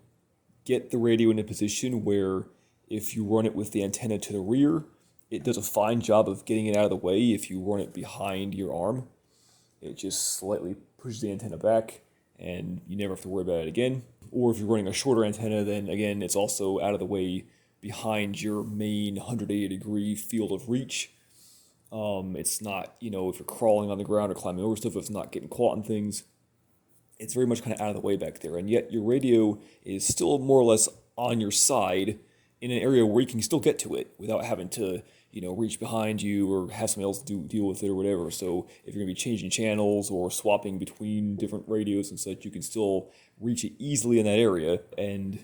get the radio in a position where if you run it with the antenna to the rear, it does a fine job of getting it out of the way. If you run it behind your arm, it just slightly pushes the antenna back and you never have to worry about it again. Or if you're running a shorter antenna, then again, it's also out of the way behind your main 180-degree field of reach. It's not, if you're crawling on the ground or climbing over stuff, it's not getting caught in things. It's very much kind of out of the way back there. And yet your radio is still more or less on your side in an area where you can still get to it without having to, reach behind you or have somebody else deal with it or whatever. So if you're going to be changing channels or swapping between different radios and such, you can still reach it easily in that area and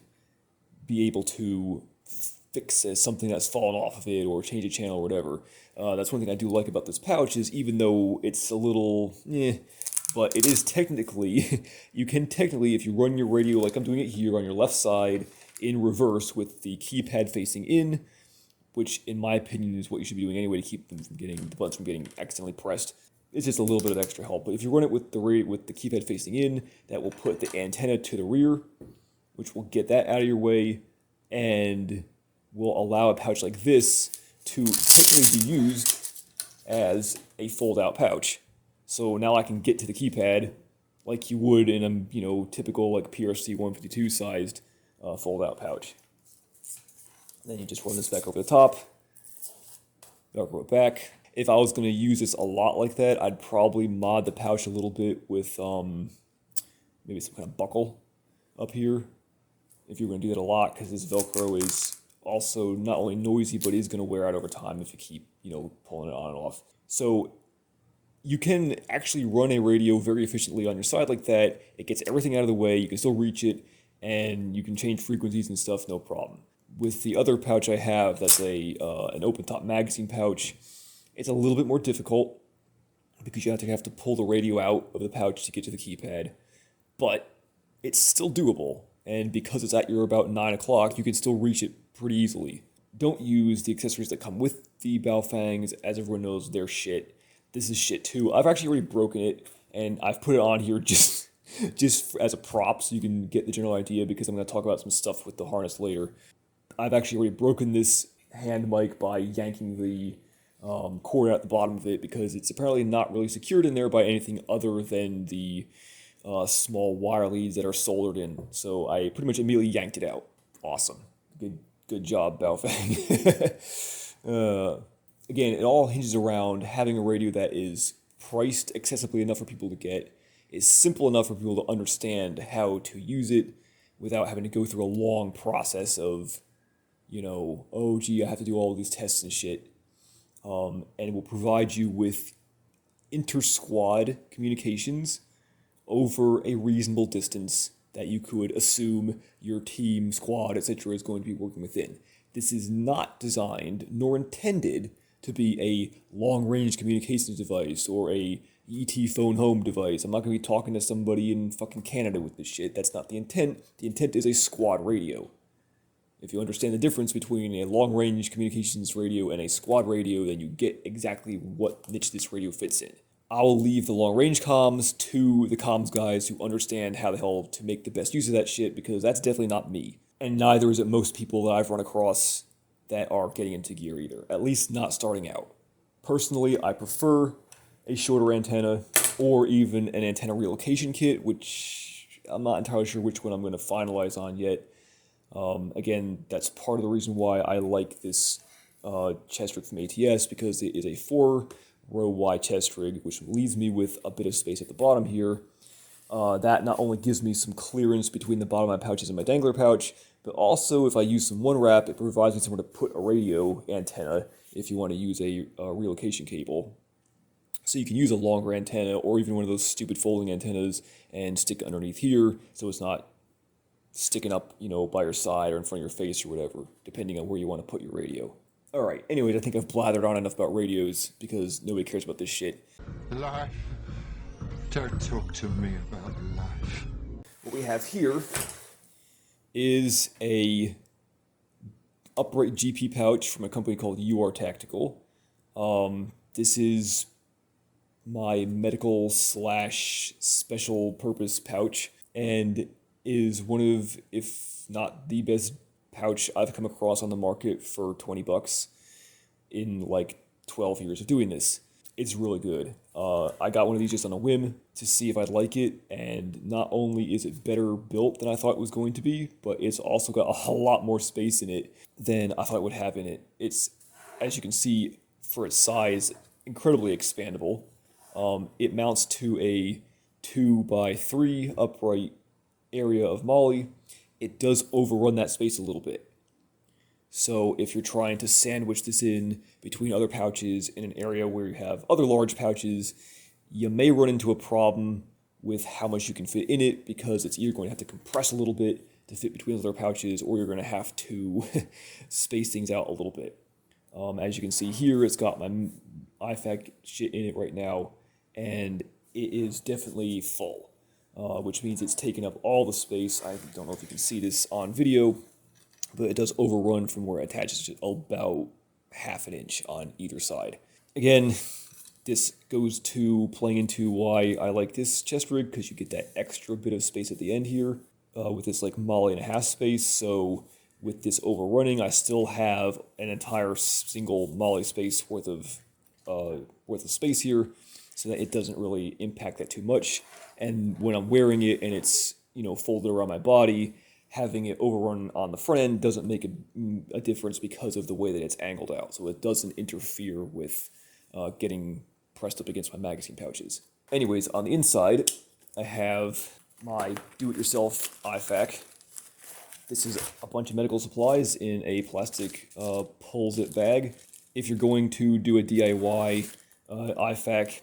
be able to fix something that's fallen off of it or change a channel or whatever. That's one thing I do like about this pouch is even though it's a little, but it is technically, you can technically, if you run your radio like I'm doing it here on your left side in reverse with the keypad facing in, which in my opinion is what you should be doing anyway to keep them from getting, the buttons from getting accidentally pressed. It's just a little bit of extra help. But if you run it with the keypad facing in, that will put the antenna to the rear, which will get that out of your way and will allow a pouch like this to technically be used as a fold-out pouch. So now I can get to the keypad like you would in a typical like PRC 152 sized fold-out pouch. Then you just run this back over the top, velcro it back. If I was going to use this a lot like that, I'd probably mod the pouch a little bit with maybe some kind of buckle up here. If you're going to do that a lot, because this Velcro is also not only noisy, but is going to wear out over time if you keep, pulling it on and off. So you can actually run a radio very efficiently on your side like that. It gets everything out of the way. You can still reach it, and you can change frequencies and stuff, no problem. With the other pouch I have, that's an open-top magazine pouch, it's a little bit more difficult because you have to pull the radio out of the pouch to get to the keypad. But it's still doable, and because it's at your about 9 o'clock, you can still reach it pretty easily. Don't use the accessories that come with the Baofangs. As everyone knows, they're shit. This is shit too. I've actually already broken it, and I've put it on here just as a prop so you can get the general idea, because I'm going to talk about some stuff with the harness later. I've actually already broken this hand mic by yanking the cord out the bottom of it, because it's apparently not really secured in there by anything other than the small wire leads that are soldered in. So I pretty much immediately yanked it out. Awesome. Good job, Baofang. Again, it all hinges around having a radio that is priced accessibly enough for people to get, is simple enough for people to understand how to use it without having to go through a long process of, oh gee, I have to do all these tests and shit. And it will provide you with inter-squad communications over a reasonable distance that you could assume your team, squad, etc. is going to be working within. This is not designed nor intended to be a long-range communications device or a ET phone home device. I'm not going to be talking to somebody in fucking Canada with this shit. That's not the intent. The intent is a squad radio. If you understand the difference between a long-range communications radio and a squad radio, then you get exactly what niche this radio fits in. I will leave the long-range comms to the comms guys who understand how the hell to make the best use of that shit, because that's definitely not me. And neither is it most people that I've run across that are getting into gear either, at least not starting out. Personally, I prefer a shorter antenna or even an antenna relocation kit, which I'm not entirely sure which one I'm going to finalize on yet. Again, that's part of the reason why I like this chest rig from ATS, because it is a 4-row wide chest rig, which leaves me with a bit of space at the bottom here. That not only gives me some clearance between the bottom of my pouches and my Dangler pouch, but also if I use some one wrap, it provides me somewhere to put a radio antenna if you want to use a relocation cable. So you can use a longer antenna or even one of those stupid folding antennas and stick it underneath here so it's not sticking up, by your side or in front of your face or whatever, depending on where you want to put your radio. Alright, anyways, I think I've blathered on enough about radios because nobody cares about this shit. Life. Don't talk to me about life. What we have here is a upright GP pouch from a company called UR Tactical. This is my medical / special purpose pouch, and is one of, if not the best pouch I've come across on the market for $20 in like 12 years of doing this. It's really good. I got one of these just on a whim to see if I'd like it, and not only is it better built than I thought it was going to be, but it's also got a whole lot more space in it than I thought it would have in it. It's, as you can see, for its size, incredibly expandable. It mounts to a 2x3 upright area of Molle. It does overrun that space a little bit. So if you're trying to sandwich this in between other pouches in an area where you have other large pouches, you may run into a problem with how much you can fit in it, because it's either going to have to compress a little bit to fit between other pouches, or you're going to have to space things out a little bit. As you can see here, it's got my IFAK shit in it right now, and it is definitely full, which means it's taking up all the space. I don't know if you can see this on video, but it does overrun from where it attaches to about half an inch on either side. Again, this goes to playing into why I like this chest rig, because you get that extra bit of space at the end here with this like Molle and a half space. So with this overrunning, I still have an entire single Molle space worth of space here, so that it doesn't really impact that too much. And when I'm wearing it and it's, you know, folded around my body, having it overrun on the front end doesn't make a difference because of the way that it's angled out. So it doesn't interfere with getting pressed up against my magazine pouches. Anyways, on the inside, I have my do-it-yourself IFAK. This is a bunch of medical supplies in a plastic pull-zip bag. If you're going to do a DIY IFAK,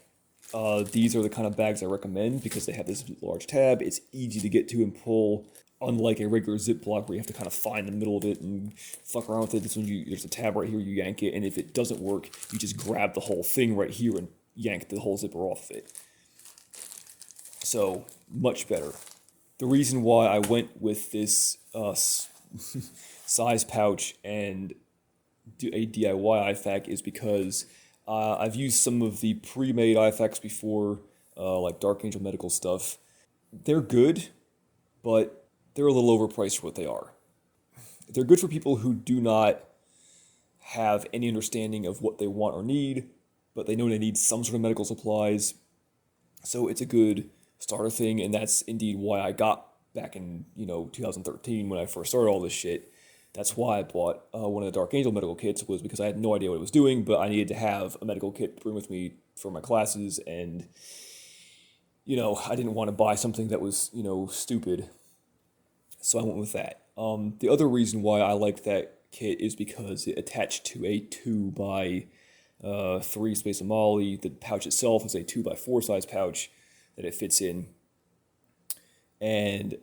these are the kind of bags I recommend, because they have this large tab. It's easy to get to and pull, unlike a regular Ziploc where you have to kind of find the middle of it and fuck around with it. This one, there's a tab right here, you yank it, and if it doesn't work, you just grab the whole thing right here and yank the whole zipper off of it. So, much better. The reason why I went with this size pouch and do a DIY IFAK is because I've used some of the pre-made IFAKs before, like Dark Angel Medical stuff. They're good, but they're a little overpriced for what they are. They're good for people who do not have any understanding of what they want or need, but they know they need some sort of medical supplies. So it's a good starter thing, and that's indeed why I got back in 2013 when I first started all this shit. That's why I bought one of the Dark Angel medical kits, was because I had no idea what it was doing, but I needed to have a medical kit to bring with me for my classes, and I didn't want to buy something that was stupid. So I went with that. The other reason why I liked that kit is because it attached to a 2x3 space of Molle. The pouch itself is a 2x4 size pouch that it fits in. And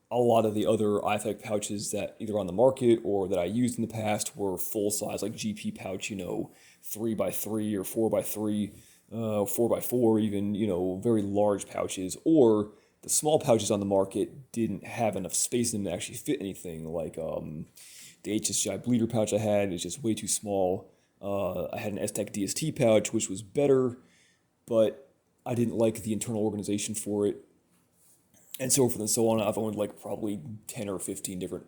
a lot of the other IFAK pouches that either on the market or that I used in the past were full size, like GP pouch, 3x3 or 4x3, 4x4 even, very large pouches, or the small pouches on the market didn't have enough space in them to actually fit anything. Like the HSGI bleeder pouch I had is just way too small. I had an S-Tech DST pouch, which was better, but I didn't like the internal organization for it. And so forth and so on. I've owned like probably 10 or 15 different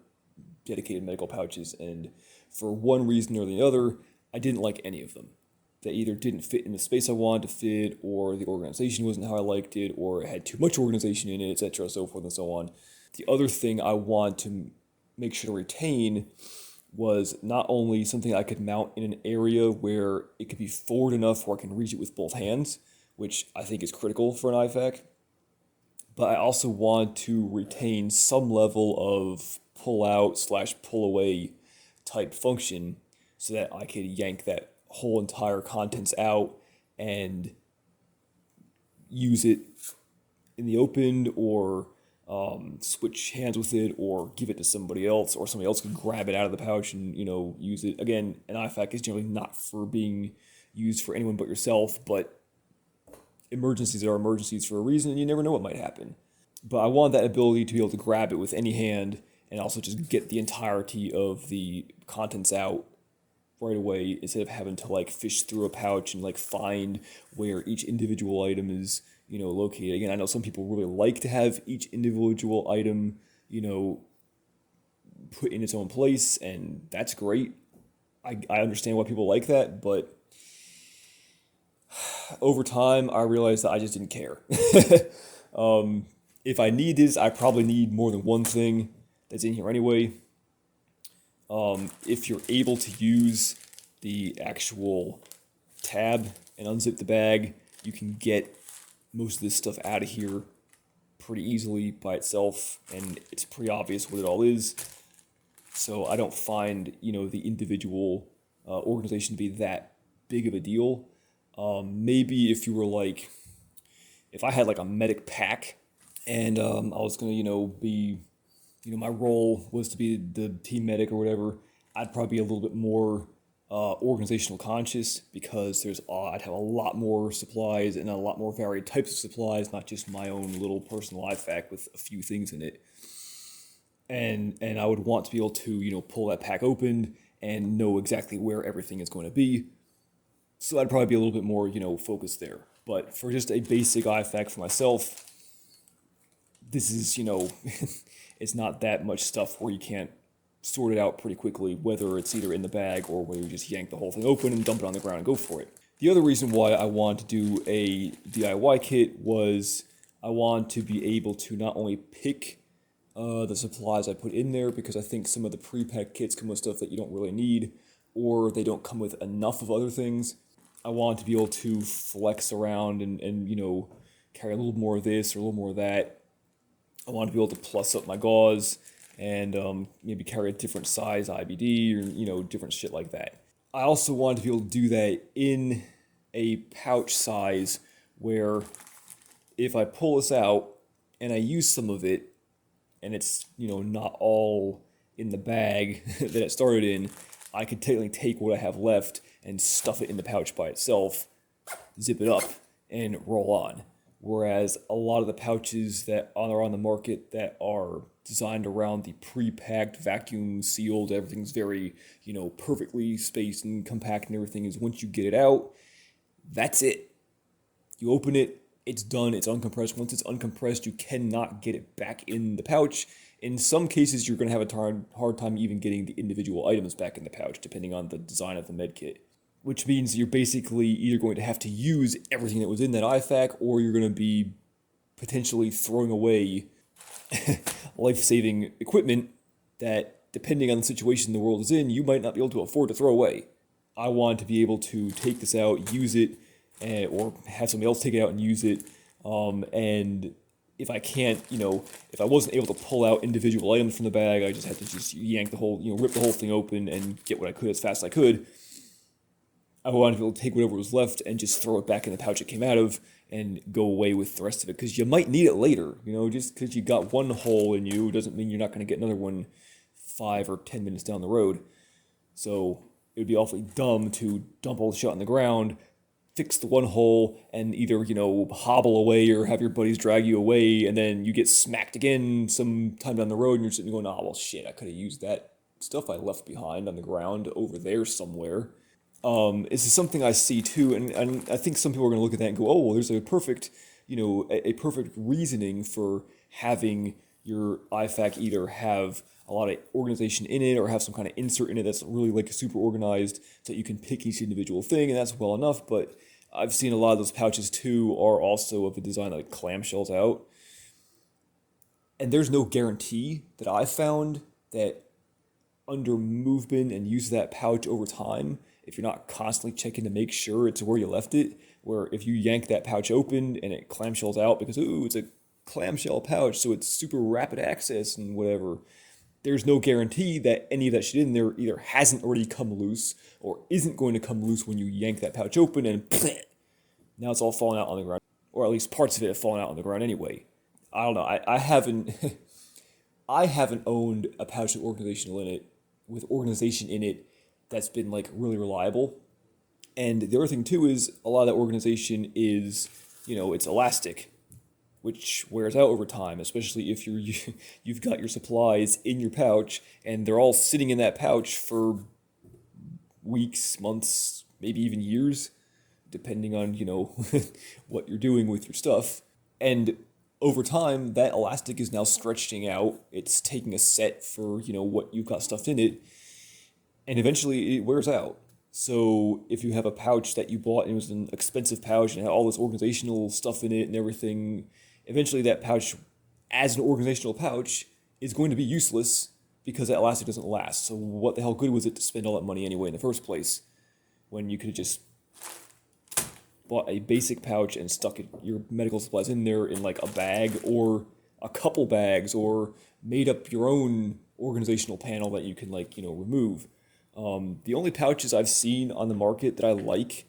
dedicated medical pouches, and for one reason or the other, I didn't like any of them. They either didn't fit in the space I wanted to fit, or the organization wasn't how I liked it, or it had too much organization in it, etc., so forth and so on. The other thing I want to make sure to retain was not only something I could mount in an area where it could be forward enough where I can reach it with both hands, which I think is critical for an IFAK, but I also want to retain some level of pull-out/pull-away type function so that I could yank that whole entire contents out and use it in the open, or switch hands with it, or give it to somebody else, or somebody else can grab it out of the pouch and use it. Again, an IFAK is generally not for being used for anyone but yourself, but emergencies are emergencies for a reason, and you never know what might happen. But I want that ability to be able to grab it with any hand and also just get the entirety of the contents out right away, instead of having to like fish through a pouch and like find where each individual item is located. Again, I know some people really like to have each individual item, put in its own place, and that's great. I understand why people like that, but over time, I realized that I just didn't care. If I need this, I probably need more than one thing that's in here anyway. If you're able to use the actual tab and unzip the bag, you can get most of this stuff out of here pretty easily by itself, and it's pretty obvious what it all is. So I don't find, the individual organization to be that big of a deal. Maybe if you were if I had a medic pack, and I was gonna, be, my role was to be the team medic or whatever, I'd probably be a little bit more organizational conscious, because I'd have a lot more supplies and a lot more varied types of supplies, not just my own little personal IFAK with a few things in it. And I would want to be able to, pull that pack open and know exactly where everything is going to be. So I'd probably be a little bit more, focused there. But for just a basic IFAK for myself, this is, it's not that much stuff where you can't sort it out pretty quickly, whether it's either in the bag or whether you just yank the whole thing open and dump it on the ground and go for it. The other reason why I wanted to do a DIY kit was I want to be able to not only pick the supplies I put in there, because I think some of the pre-packed kits come with stuff that you don't really need, or they don't come with enough of other things. I want to be able to flex around and carry a little more of this or a little more of that. I want to be able to plus up my gauze and maybe carry a different size IBD or, different shit like that. I also want to be able to do that in a pouch size where if I pull this out and I use some of it, and it's, not all in the bag that it started in, I could technically take what I have left and stuff it in the pouch by itself, zip it up, and roll on. Whereas a lot of the pouches that are on the market that are designed around the pre-packed, vacuum sealed, everything's very, perfectly spaced and compact and everything, is once you get it out, that's it. You open it, it's done, it's uncompressed. Once it's uncompressed, you cannot get it back in the pouch. In some cases, you're going to have a hard time even getting the individual items back in the pouch, depending on the design of the med kit. Which means you're basically either going to have to use everything that was in that IFAK, or you're going to be potentially throwing away life-saving equipment that, depending on the situation the world is in, you might not be able to afford to throw away. I want to be able to take this out, use it, or have somebody else take it out and use it. And if I can't, if I wasn't able to pull out individual items from the bag, I just had to yank the whole, rip the whole thing open and get what I could as fast as I could. I wanted to be able to take whatever was left and just throw it back in the pouch it came out of and go away with the rest of it, because you might need it later. Just because you got one hole in you doesn't mean you're not going to get another one 5 or 10 minutes down the road. So it would be awfully dumb to dump all the shit on the ground, fix the one hole, and either, hobble away or have your buddies drag you away, and then you get smacked again sometime down the road, and you're sitting going, oh, well, shit, I could have used that stuff I left behind on the ground over there somewhere. This is something I see too, and I think some people are going to look at that and go, oh, well, there's a perfect, a perfect reasoning for having your IFAK either have a lot of organization in it or have some kind of insert in it that's really super organized so that you can pick each individual thing, and that's well enough. But I've seen a lot of those pouches too are also of a design like clamshells out, and there's no guarantee that I found that under movement and use of that pouch over time, if you're not constantly checking to make sure it's where you left it, where if you yank that pouch open and it clamshells out because, ooh, it's a clamshell pouch, so it's super rapid access and whatever, there's no guarantee that any of that shit in there either hasn't already come loose or isn't going to come loose when you yank that pouch open and now it's all falling out on the ground. Or at least parts of it have fallen out on the ground anyway. I don't know. I haven't I haven't owned a pouch with organization in it that's been really reliable. And the other thing too is a lot of that organization is, it's elastic, which wears out over time, especially if you've got your supplies in your pouch and they're all sitting in that pouch for weeks, months, maybe even years. depending on, what you're doing with your stuff. And over time, that elastic is now stretching out. It's taking a set for, what you've got stuffed in it. And eventually it wears out. So if you have a pouch that you bought and it was an expensive pouch and had all this organizational stuff in it and everything, eventually that pouch, as an organizational pouch, is going to be useless because that elastic doesn't last. So what the hell good was it to spend all that money anyway in the first place when you could have just bought a basic pouch and stuck your medical supplies in there in like a bag or a couple bags, or made up your own organizational panel that you can remove. The only pouches I've seen on the market that I like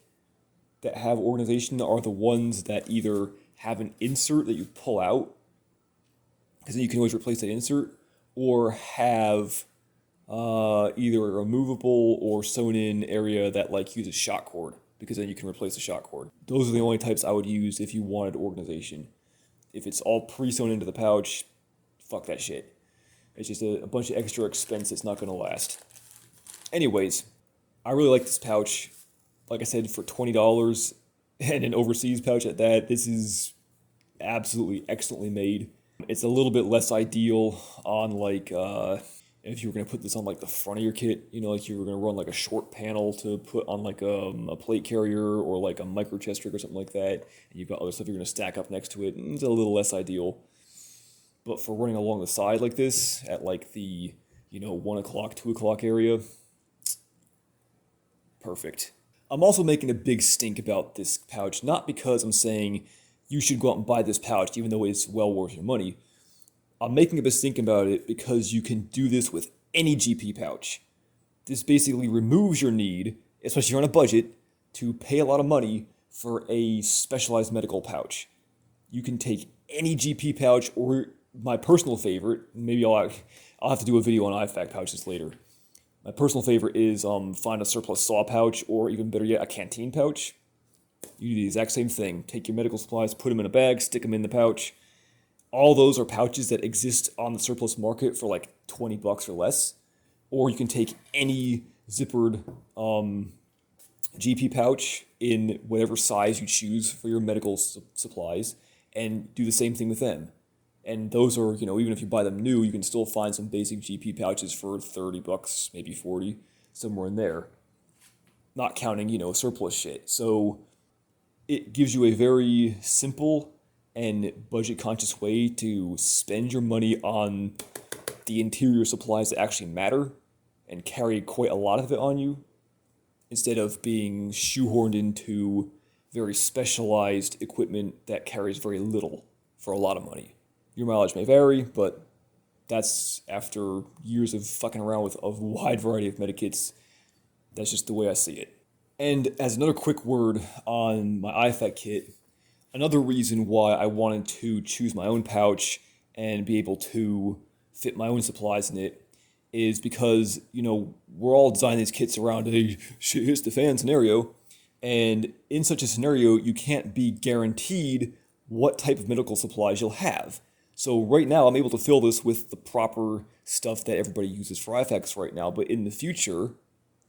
that have organization are the ones that either have an insert that you pull out, because then you can always replace that insert, or have either a removable or sewn in area that uses shot cord, because then you can replace the shot cord. Those are the only types I would use if you wanted organization. If it's all pre-sewn into the pouch, fuck that shit. It's just a bunch of extra expense that's not going to last. Anyways, I really like this pouch. Like I said, for $20 and an overseas pouch at that, this is absolutely excellently made. It's a little bit less ideal on if you were going to put this on the front of your kit, if you were going to run a short panel to put on a plate carrier or a micro chest rig or something like that, and you've got other stuff you're going to stack up next to it, it's a little less ideal. But for running along the side like this at the 1 o'clock, 2 o'clock area, perfect. I'm also making a big stink about this pouch, not because I'm saying you should go out and buy this pouch, even though it's well worth your money. I'm making a big stink about it because you can do this with any GP pouch. This basically removes your need, especially if you're on a budget, to pay a lot of money for a specialized medical pouch. You can take any GP pouch, or my personal favorite, maybe I'll have to do a video on IFAK pouches later. My personal favorite is find a surplus saw pouch, or even better yet, a canteen pouch. You do the exact same thing. Take your medical supplies, put them in a bag, stick them in the pouch. All those are pouches that exist on the surplus market for $20 or less. Or you can take any zippered GP pouch in whatever size you choose for your medical supplies and do the same thing with them. And those are, even if you buy them new, you can still find some basic GP pouches for $30, maybe $40, somewhere in there. Not counting, surplus shit. So it gives you a very simple and budget-conscious way to spend your money on the interior supplies that actually matter and carry quite a lot of it on you, instead of being shoehorned into very specialized equipment that carries very little for a lot of money. Your mileage may vary, but that's after years of fucking around with a wide variety of medikits. That's just the way I see it. And as another quick word on my IFAK kit, another reason why I wanted to choose my own pouch and be able to fit my own supplies in it is because, we're all designing these kits around a shit hits the fan scenario. And in such a scenario, you can't be guaranteed what type of medical supplies you'll have. So right now, I'm able to fill this with the proper stuff that everybody uses for IFAKs right now. But in the future,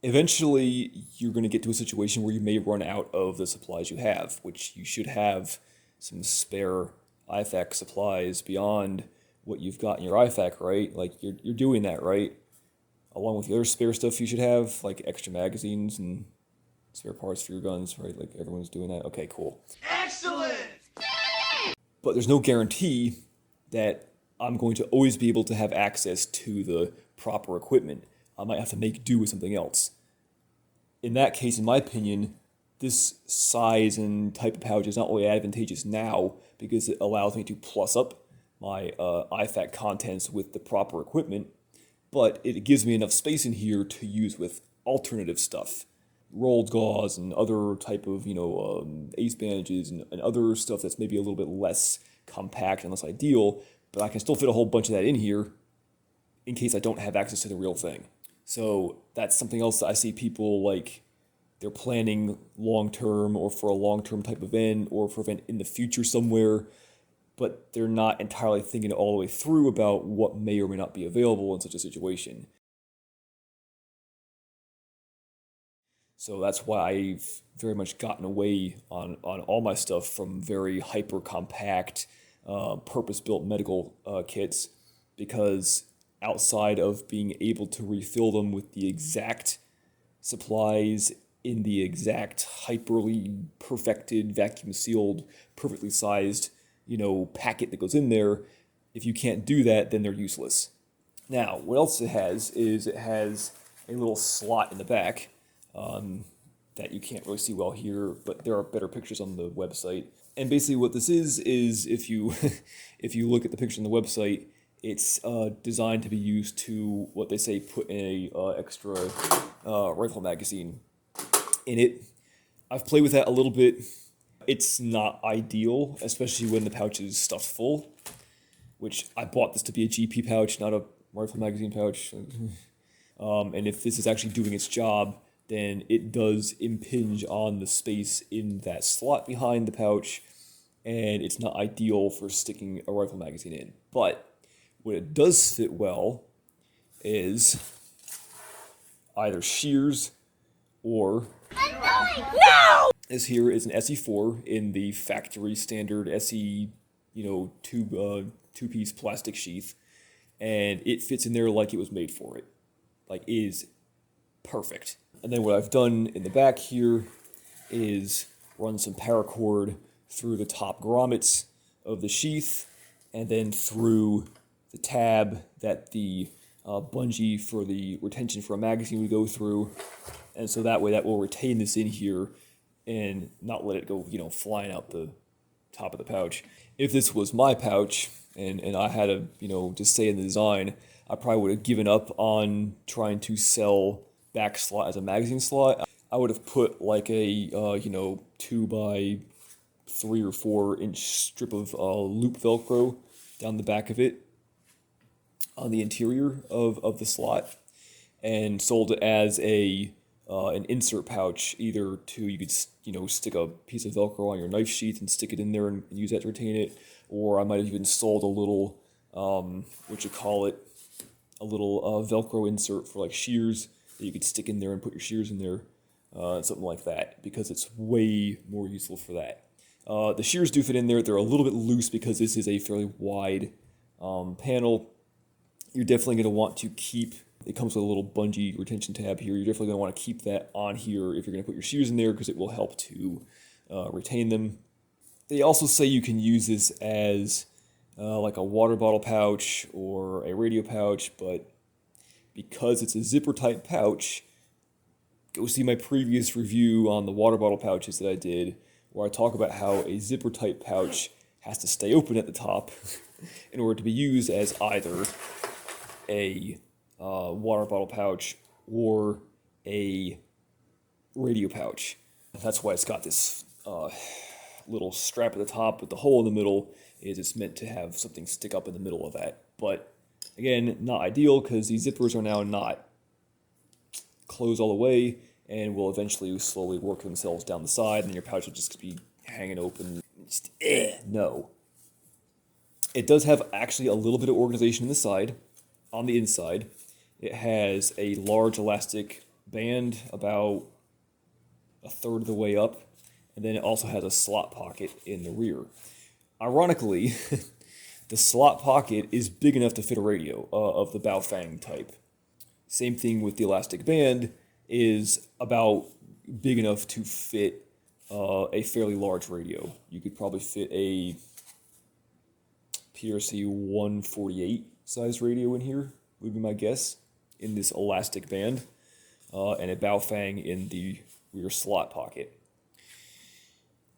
eventually, you're going to get to a situation where you may run out of the supplies you have, which you should have some spare IFAK supplies beyond what you've got in your IFAK, right? You're doing that, right? Along with the other spare stuff you should have, like extra magazines and spare parts for your guns, right? Everyone's doing that. Okay, cool. Excellent! But there's no guarantee that I'm going to always be able to have access to the proper equipment. I might have to make do with something else. In that case, in my opinion, this size and type of pouch is not only advantageous now because it allows me to plus up my IFAK contents with the proper equipment, but it gives me enough space in here to use with alternative stuff. Rolled gauze and other type of, ace bandages and other stuff that's maybe a little bit less compact and less ideal, but I can still fit a whole bunch of that in here in case I don't have access to the real thing. So that's something else that I see people they're planning long-term or for a long-term type event or for event in the future somewhere, but they're not entirely thinking it all the way through about what may or may not be available in such a situation. So that's why I've very much gotten away on all my stuff from very hyper compact, purpose-built medical kits, because outside of being able to refill them with the exact supplies in the exact hyperly perfected, vacuum sealed, perfectly sized, packet that goes in there, if you can't do that, then they're useless. Now, what else it has is it has a little slot in the back that you can't really see well here, but there are better pictures on the website. And basically what this is if you if you look at the picture on the website, it's designed to be used to, what they say, put in a extra rifle magazine in it. I've played with that a little bit. It's not ideal, especially when the pouch is stuffed full, which I bought this to be a GP pouch, not a rifle magazine pouch. And if this is actually doing its job, then it does impinge on the space in that slot behind the pouch, and it's not ideal for sticking a rifle magazine in. But what it does fit well is either shears or... No! This here is an SE4 in the factory standard SE, two-piece plastic sheath, and it fits in there like it was made for it. Like, it is perfect. And then what I've done in the back here is run some paracord through the top grommets of the sheath, and then through the tab that the bungee for the retention for a magazine would go through. And so that way that will retain this in here and not let it go, flying out the top of the pouch. If this was my pouch and I had to, just say in the design, I probably would have given up on trying to sell back slot as a magazine slot. I would have put like a 2 by 3 or 4 inch strip of loop Velcro down the back of it on the interior of the slot, and sold it as an insert pouch. Either you could stick a piece of Velcro on your knife sheath and stick it in there and use that to retain it, or I might have even sold a little a little Velcro insert for like shears that you could stick in there and put your shears in there, something like that, because it's way more useful for that. The shears do fit in there. They're a little bit loose because this is a fairly wide panel. You're definitely going to want to keep, it comes with a little bungee retention tab here, you're definitely going to want to keep that on here if you're going to put your shears in there, because it will help to retain them. They also say you can use this as like a water bottle pouch or a radio pouch, but because it's a zipper type pouch, go see my previous review on the water bottle pouches that I did, where I talk about how a zipper type pouch has to stay open at the top in order to be used as either a water bottle pouch or a radio pouch. That's why it's got this little strap at the top with the hole in the middle. It's meant to have something stick up in the middle of that. But again, not ideal, because these zippers are now not closed all the way and will eventually slowly work themselves down the side, and your pouch will just be hanging open. Just, no. It does have actually a little bit of organization on the inside. It has a large elastic band about a third of the way up, and then it also has a slot pocket in the rear. Ironically, the slot pocket is big enough to fit a radio of the Boofwang type. Same thing with the elastic band, is about big enough to fit a fairly large radio. You could probably fit a PRC 148 size radio in here, would be my guess, in this elastic band, and a Boofwang in the rear slot pocket.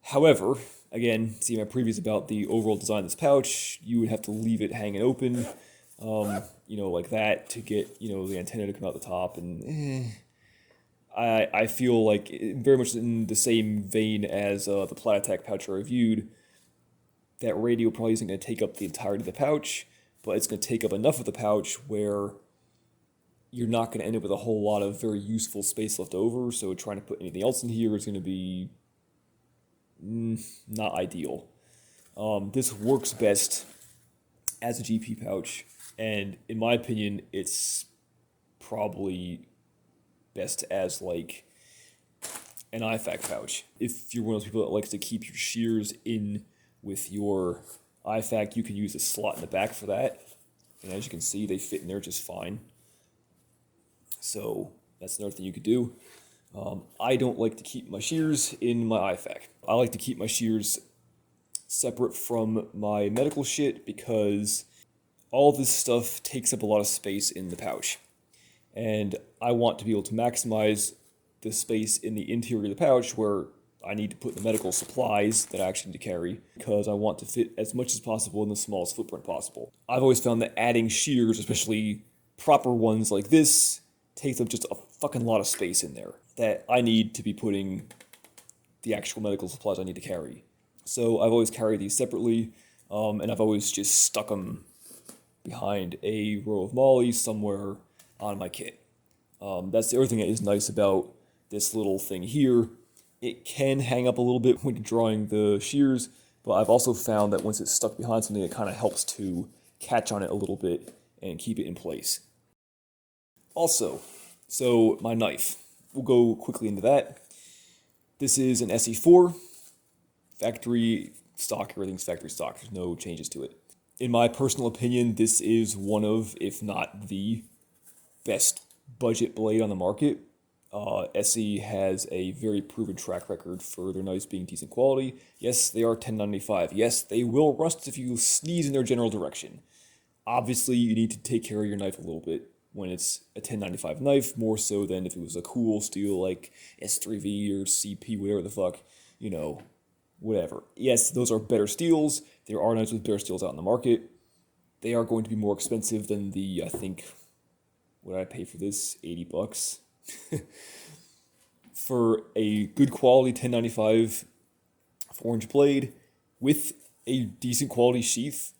However, again, see my previous about the overall design of this pouch, you would have to leave it hanging open, like that, to get, the antenna to come out the top, and I feel like, very much in the same vein as the Plat-Attack pouch I reviewed, that radio probably isn't going to take up the entirety of the pouch, but it's going to take up enough of the pouch where you're not going to end up with a whole lot of very useful space left over, so trying to put anything else in here is going to be not ideal. This works best as a GP pouch, and in my opinion, it's probably best as like an IFAK pouch. If you're one of those people that likes to keep your shears in with your IFAK, you can use a slot in the back for that. And as you can see, they fit in there just fine. So that's another thing you could do. I don't like to keep my shears in my IFAK. I like to keep my shears separate from my medical shit because all this stuff takes up a lot of space in the pouch. And I want to be able to maximize the space in the interior of the pouch where I need to put the medical supplies that I actually need to carry because I want to fit as much as possible in the smallest footprint possible. I've always found that adding shears, especially proper ones like this, takes up just a fucking lot of space in there that I need to be putting the actual medical supplies I need to carry. So I've always carried these separately, and I've always just stuck them behind a row of Molle somewhere on my kit. That's the other thing that is nice about this little thing here. It can hang up a little bit when you're drawing the shears, but I've also found that once it's stuck behind something, it kind of helps to catch on it a little bit and keep it in place. Also, so my knife. We'll go quickly into that. This is an SE4. Factory stock, everything's factory stock. There's no changes to it. In my personal opinion, this is one of, if not the best budget blade on the market. SE has a very proven track record for their knives being decent quality. Yes, they are $10.95. Yes, they will rust if you sneeze in their general direction. Obviously, you need to take care of your knife a little bit when it's a $10.95 knife, more so than if it was a cool steel like S3V or CP, whatever the fuck, you know, whatever. Yes, those are better steels. There are knives with better steels out in the market. They are going to be more expensive than the, I think, what did I pay for this? $80. For a good quality 1095 4-inch blade with a decent quality sheath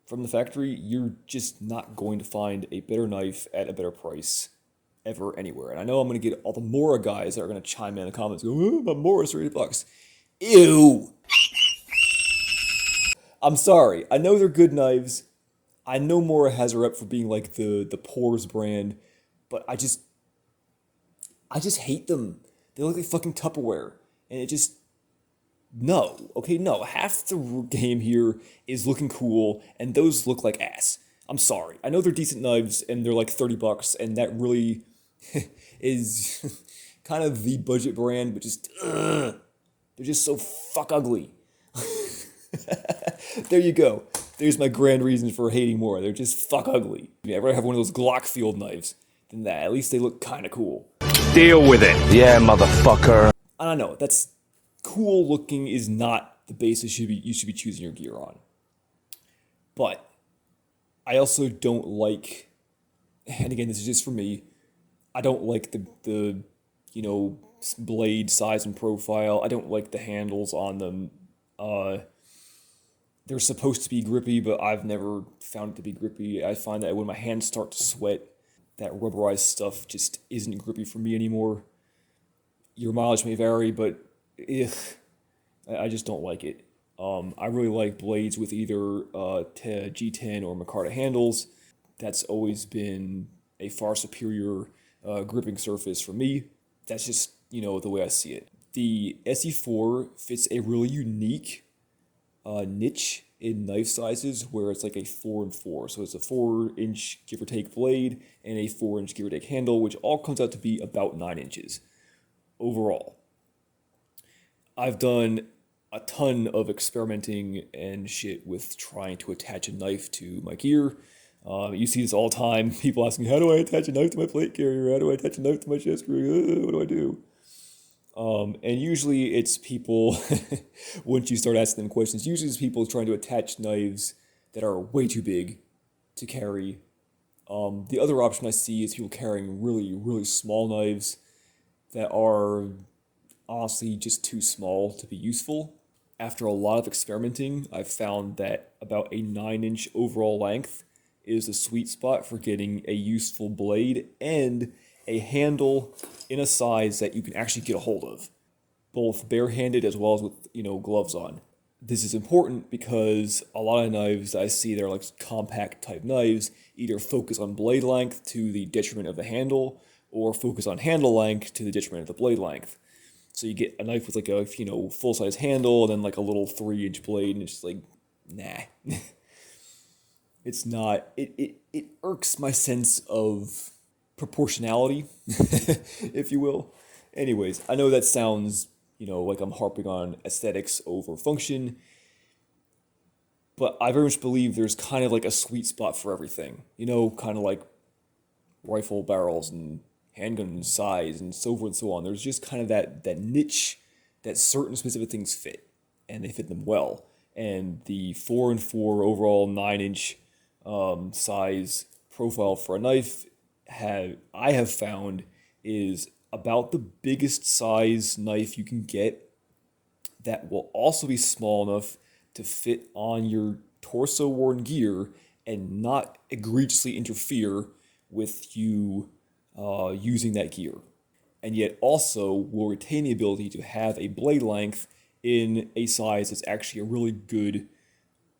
from the factory, you're just not going to find a better knife at a better price ever anywhere. And I know I'm going to get all the Mora guys that are going to chime in the comments and go, oh, my Mora's $30. Ew! I'm sorry. I know they're good knives. I know Mora has a rep for being like the Pores brand, but I just hate them. They look like fucking Tupperware. And it just, no. Okay, no. Half the game here is looking cool, and those look like ass. I'm sorry. I know they're decent knives, and they're like $30, and that really is kind of the budget brand, but just, they're just so fuck ugly. There you go. There's my grand reason for hating Mora. They're just fuck ugly. I'd rather have one of those Glock field knives than that. At least they look kind of cool. Deal with it. Yeah, motherfucker. I don't know. That's cool looking is not the basis you should be choosing your gear on. But I also don't like, and again, this is just for me, I don't like the blade size and profile. I don't like the handles on them. They're supposed to be grippy, but I've never found it to be grippy. I find that when my hands start to sweat, that rubberized stuff just isn't grippy for me anymore. Your mileage may vary, but I just don't like it. I really like blades with either G10 or micarta handles. That's always been a far superior gripping surface for me. That's just, the way I see it. The SE4 fits a really unique niche in knife sizes where it's like a 4-and-4. So it's a 4-inch give or take blade and a 4-inch give or take handle, which all comes out to be about 9 inches overall. I've done a ton of experimenting and shit with trying to attach a knife to my gear. You see this all the time. People asking, how do I attach a knife to my plate carrier? How do I attach a knife to my chest screw? What do I do? And usually it's people, once you start asking them questions, usually it's people trying to attach knives that are way too big to carry. The other option I see is people carrying really, really small knives that are honestly just too small to be useful. After a lot of experimenting, I've found that about a 9-inch overall length is the sweet spot for getting a useful blade and a handle in a size that you can actually get a hold of, both barehanded as well as with, gloves on. This is important because a lot of knives I see that are like compact type knives either focus on blade length to the detriment of the handle or focus on handle length to the detriment of the blade length. So you get a knife with like a, full-size handle and then like a little 3-inch blade, and it's just like, nah. It's not, it irks my sense of proportionality, if you will. Anyways, I know that sounds, like I'm harping on aesthetics over function, but I very much believe there's kind of like a sweet spot for everything. Kind of like rifle barrels and handgun size and so forth and so on. There's just kind of that niche that certain specific things fit, and they fit them well. And the 4x4 overall 9-inch size profile for a knife I have found is about the biggest size knife you can get that will also be small enough to fit on your torso worn gear and not egregiously interfere with you using that gear, and yet also will retain the ability to have a blade length in a size that's actually a really good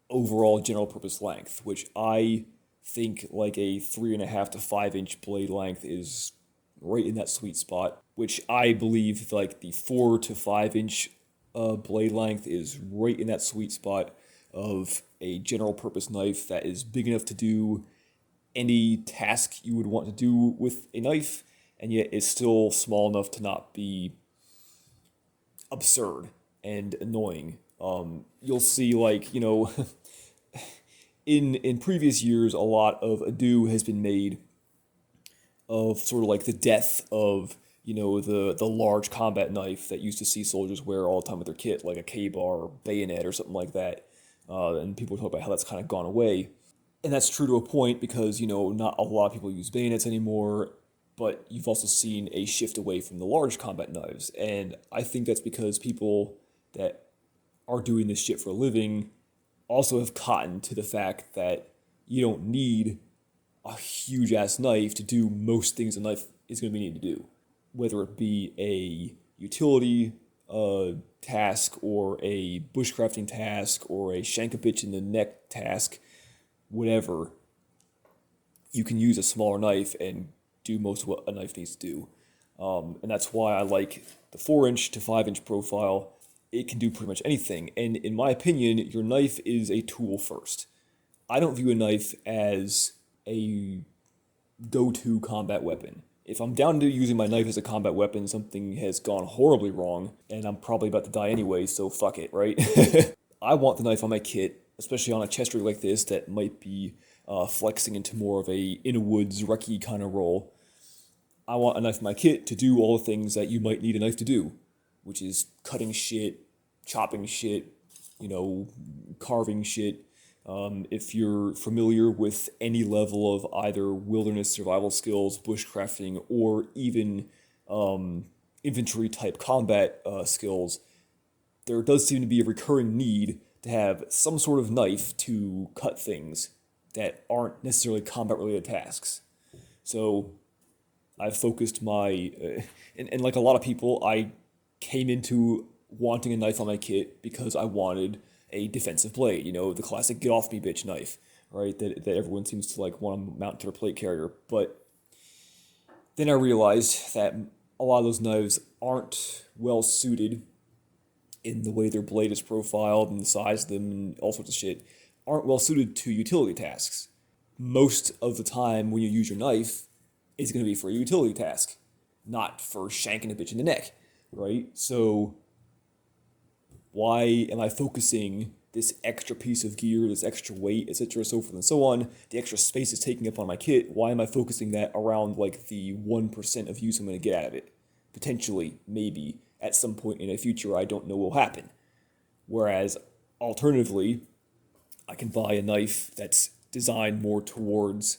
overall general purpose length, which I think like a 3.5 to 5-inch blade length is right in that sweet spot, which I believe like the 4 to 5-inch blade length is right in that sweet spot of a general purpose knife that is big enough to do any task you would want to do with a knife, and yet is still small enough to not be absurd and annoying. You'll see, like, in previous years, a lot of ado has been made of sort of like the death of, the large combat knife that used to see soldiers wear all the time with their kit, like a K-bar or bayonet or something like that. And people talk about how that's kind of gone away. And that's true to a point because, not a lot of people use bayonets anymore, but you've also seen a shift away from the large combat knives. And I think that's because people that are doing this shit for a living also have cottoned to the fact that you don't need a huge-ass knife to do most things a knife is going to be needed to do. Whether it be a utility task or a bushcrafting task or a shank a bitch in the neck task, whatever, you can use a smaller knife and do most of what a knife needs to do. And that's why I like the 4-inch to 5-inch profile. It can do pretty much anything. And in my opinion, your knife is a tool first. I don't view a knife as a go-to combat weapon. If I'm down to using my knife as a combat weapon, something has gone horribly wrong, and I'm probably about to die anyway, so fuck it, right? I want the knife on my kit, especially on a chest rig like this that might be flexing into more of a in-a-woods recce kind of role. I want a knife in my kit to do all the things that you might need a knife to do, which is cutting shit, chopping shit, carving shit. If you're familiar with any level of either wilderness survival skills, bushcrafting, or even infantry type combat skills, there does seem to be a recurring need to have some sort of knife to cut things that aren't necessarily combat related tasks. So I've focused my, and like a lot of people, I came into wanting a knife on my kit because I wanted a defensive blade, the classic get off me bitch knife, right? That everyone seems to like want to mount to their plate carrier. But then I realized that a lot of those knives aren't well suited in the way their blade is profiled and the size of them and all sorts of shit, aren't well suited to utility tasks. Most of the time when you use your knife, it's going to be for a utility task, not for shanking a bitch in the neck, right? So why am I focusing this extra piece of gear, this extra weight, etc., so forth and so on, the extra space it's taking up on my kit, why am I focusing that around like the 1% of use I'm going to get out of it? Potentially, maybe, at some point in the future, I don't know will happen. Whereas, alternatively, I can buy a knife that's designed more towards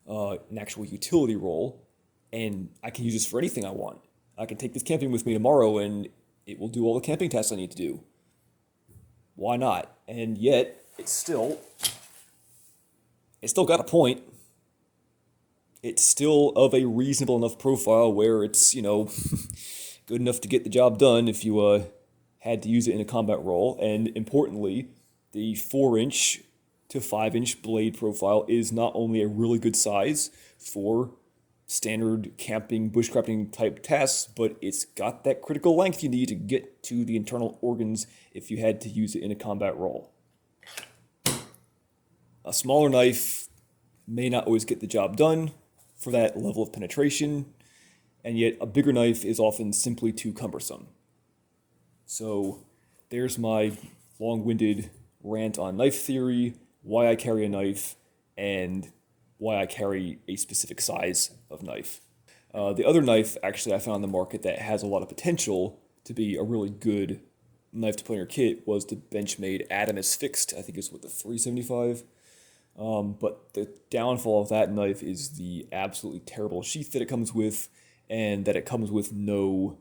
an actual utility role, and I can use this for anything I want. I can take this camping with me tomorrow, and it will do all the camping tasks I need to do. Why not? And yet, it's still got a point. It's still of a reasonable enough profile where it's, good enough to get the job done if you had to use it in a combat role. And importantly, the 4-inch to 5-inch blade profile is not only a really good size for standard camping, bushcrafting type tasks, but it's got that critical length you need to get to the internal organs if you had to use it in a combat role. A smaller knife may not always get the job done for that level of penetration, and yet a bigger knife is often simply too cumbersome. So there's my long-winded rant on knife theory, why I carry a knife, and why I carry a specific size of knife. The other knife, actually, I found on the market that has a lot of potential to be a really good knife to put in your kit was the Benchmade Adamus Fixed. I think it's with the 375. But the downfall of that knife is the absolutely terrible sheath that it comes with, and that it comes with no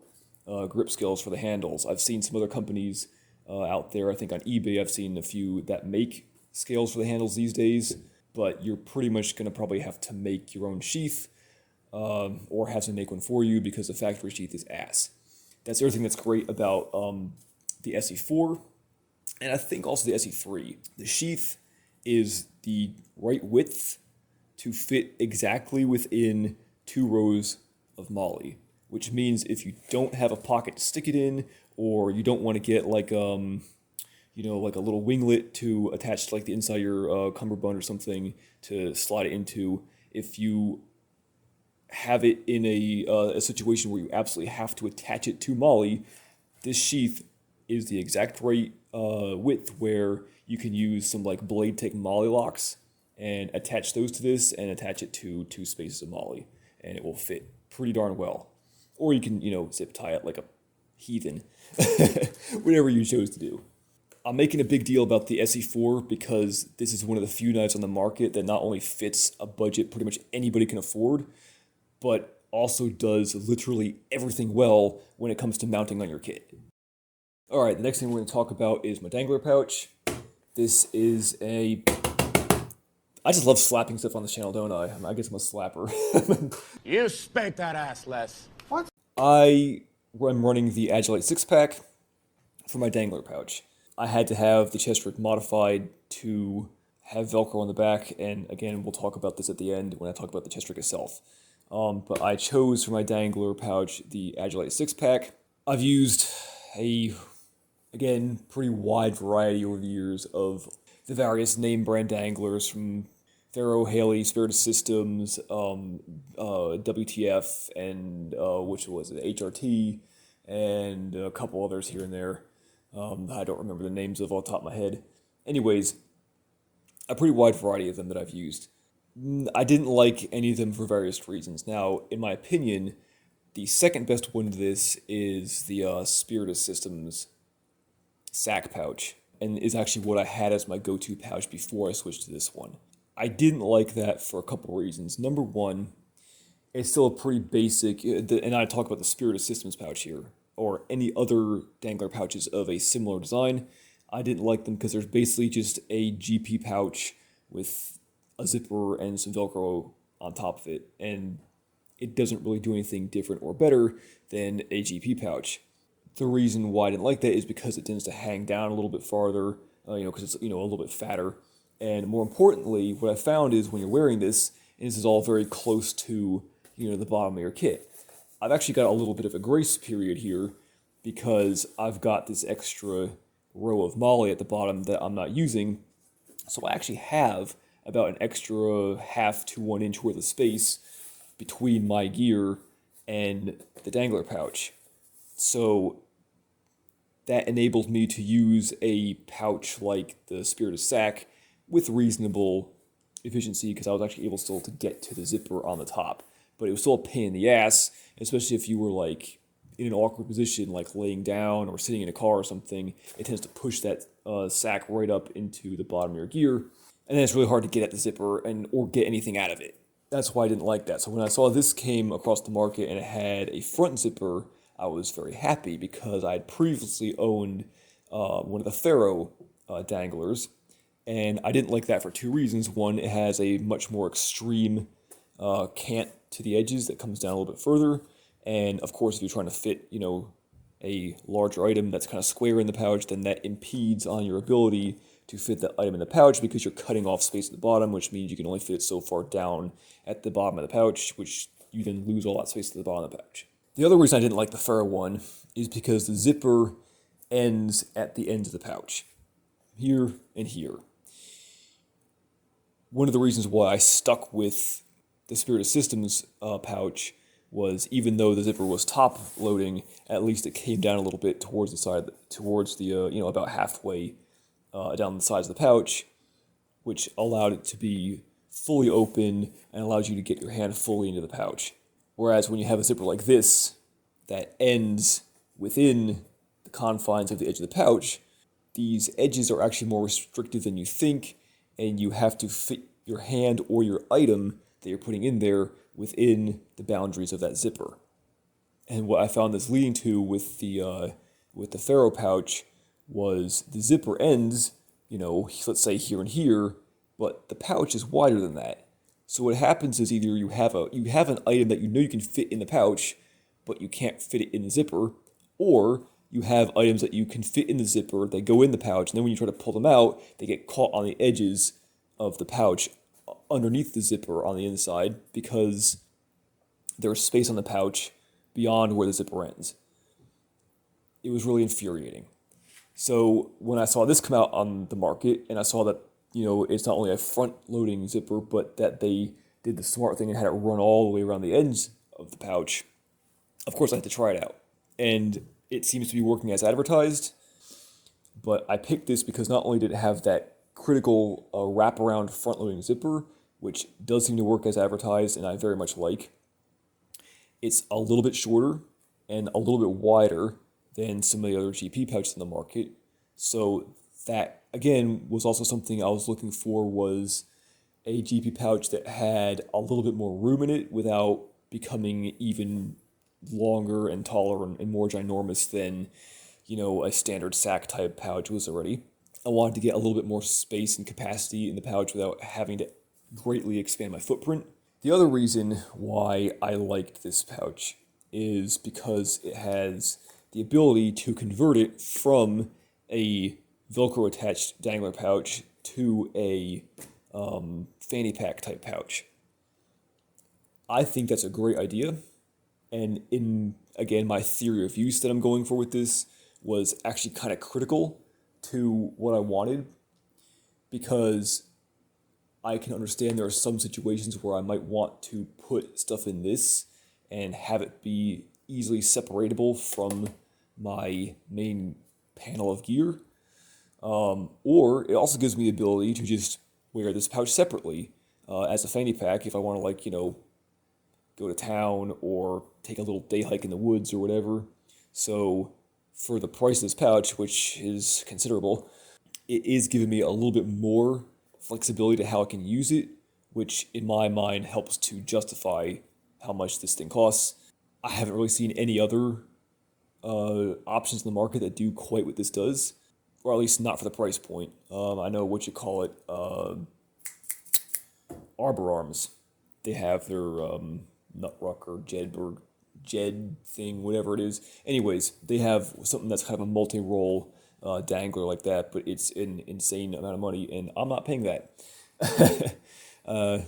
grip scales for the handles. I've seen some other companies out there, I think on eBay, I've seen a few that make scales for the handles these days, but you're pretty much going to probably have to make your own sheath or have someone make one for you because the factory sheath is ass. That's the other thing that's great about the SE4, and I think also the SE3. The sheath is the right width to fit exactly within 2 rows of Molle, which means if you don't have a pocket to stick it in, or you don't want to get like like a little winglet to attach to like the inside of your cummerbund or something to slide it into, if you have it in a situation where you absolutely have to attach it to Molle, this sheath is the exact right width where you can use some like blade tech Molle locks and attach those to this and attach it to 2 spaces of Molle, and it will fit pretty darn well. Or you can, zip tie it like a heathen, whatever you chose to do. I'm making a big deal about the SE4 because this is one of the few knives on the market that not only fits a budget pretty much anybody can afford, but also does literally everything well when it comes to mounting on your kit. Alright, the next thing we're going to talk about is my Dangler pouch. This is a... I just love slapping stuff on this channel, don't I? I guess I'm a slapper. You spank that ass, Les. I am running the Agilite 6-pack for my Dangler pouch. I had to have the chest rig modified to have Velcro on the back, and again, we'll talk about this at the end when I talk about the chest rig itself. But I chose for my Dangler pouch the Agilite 6-pack. I've used again, pretty wide variety over the years of the various name brand danglers from Faro, Haley, Spirit Systems, WTF, and which was it, HRT, and a couple others here and there. I don't remember the names of off the top of my head. Anyways, a pretty wide variety of them that I've used. I didn't like any of them for various reasons. Now, in my opinion, the second best one to this is the Spirit Systems sack pouch, and is actually what I had as my go-to pouch before I switched to this one. I didn't like that for a couple reasons. Number one, it's still a pretty basic, and I talk about the Spirit Systems pouch here, or any other Dangler pouches of a similar design. I didn't like them because there's basically just a GP pouch with a zipper and some Velcro on top of it, and it doesn't really do anything different or better than a GP pouch. The reason why I didn't like that is because it tends to hang down a little bit farther, because it's, a little bit fatter. And more importantly, what I found is when you're wearing this, and this is all very close to, the bottom of your kit, I've actually got a little bit of a grace period here because I've got this extra row of Molle at the bottom that I'm not using. So I actually have about an extra half to 1 inch worth of space between my gear and the Dangler pouch. So that enabled me to use a pouch like the Spirit Sack with reasonable efficiency because I was actually able still to get to the zipper on the top. But it was still a pain in the ass, especially if you were like in an awkward position, like laying down or sitting in a car or something. It tends to push that sack right up into the bottom of your gear, and then it's really hard to get at the zipper or get anything out of it. That's why I didn't like that. So when I saw this came across the market and it had a front zipper, I was very happy because I had previously owned one of the Faro danglers, and I didn't like that for 2 reasons. One, it has a much more extreme cant to the edges that comes down a little bit further, and of course if you're trying to fit, a larger item that's kind of square in the pouch, then that impedes on your ability to fit that item in the pouch because you're cutting off space at the bottom, which means you can only fit it so far down at the bottom of the pouch, which you then lose all that space at the bottom of the pouch. The other reason I didn't like the Ferro one is because the zipper ends at the ends of the pouch, here and here. One of the reasons why I stuck with the Spirit of Systems pouch was, even though the zipper was top loading, at least it came down a little bit towards the side, about halfway down the sides of the pouch, which allowed it to be fully open and allows you to get your hand fully into the pouch. Whereas when you have a zipper like this that ends within the confines of the edge of the pouch, these edges are actually more restrictive than you think, and you have to fit your hand or your item that you're putting in there within the boundaries of that zipper. And what I found this leading to with the Ferro pouch was the zipper ends, let's say here and here, but the pouch is wider than that. So what happens is either you have an item that you can fit in the pouch, but you can't fit it in the zipper, or you have items that you can fit in the zipper, they go in the pouch, and then when you try to pull them out, they get caught on the edges of the pouch underneath the zipper on the inside because there's space on the pouch beyond where the zipper ends. It was really infuriating. So when I saw this come out on the market, and I saw that it's not only a front-loading zipper, but that they did the smart thing and had it run all the way around the ends of the pouch, of course I had to try it out. And it seems to be working as advertised, but I picked this because not only did it have that critical wraparound front-loading zipper, which does seem to work as advertised and I very much like, it's a little bit shorter and a little bit wider than some of the other GP pouches in the market. So that, again, was also something I was looking for, was a GP pouch that had a little bit more room in it without becoming even longer and taller and more ginormous than, a standard sack type pouch was already. I wanted to get a little bit more space and capacity in the pouch without having to greatly expand my footprint. The other reason why I liked this pouch is because it has the ability to convert it from a Velcro attached Dangler pouch to a fanny pack type pouch. I think that's a great idea. And again, my theory of use that I'm going for with this was actually kind of critical to what I wanted, because I can understand there are some situations where I might want to put stuff in this and have it be easily separatable from my main panel of gear. Or it also gives me the ability to just wear this pouch separately as a fanny pack if I want to, go to town or take a little day hike in the woods or whatever. So for the price of this pouch, which is considerable, it is giving me a little bit more flexibility to how I can use it, which in my mind helps to justify how much this thing costs. I haven't really seen any other options in the market that do quite what this does, or at least not for the price point. I know Arbor Arms. They have their Nutruck or Jed thing, whatever it is. Anyways, they have something that's kind of a multi-roll dangler like that, but it's an insane amount of money, and I'm not paying that.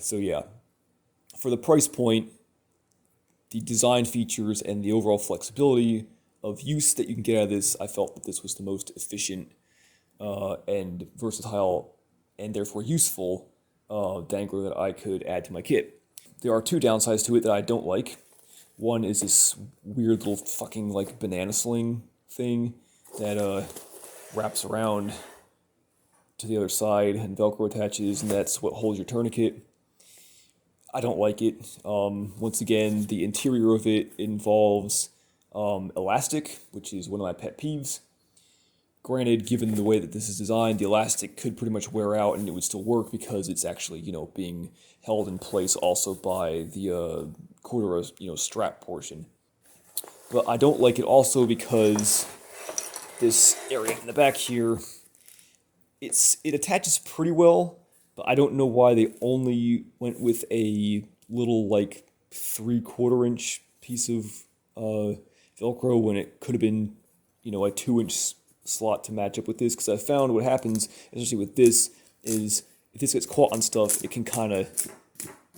So yeah, for the price point, the design features, and the overall flexibility of use that you can get out of this, I felt that this was the most efficient and versatile and therefore useful dangler that I could add to my kit. There are two downsides to it that I don't like. One is this weird little fucking banana sling thing that wraps around to the other side and Velcro attaches, and that's what holds your tourniquet. I don't like it. Once again, the interior of it involves elastic, which is one of my pet peeves. Granted, given the way that this is designed, the elastic could pretty much wear out and it would still work because it's actually, being held in place also by the corduroy, strap portion. But I don't like it also because this area in the back here, it attaches pretty well, but I don't know why they only went with a little 3/4 inch piece of Velcro when it could have been, a 2-inch slot to match up with this, because I found what happens, especially with this, is if this gets caught on stuff, it can kind of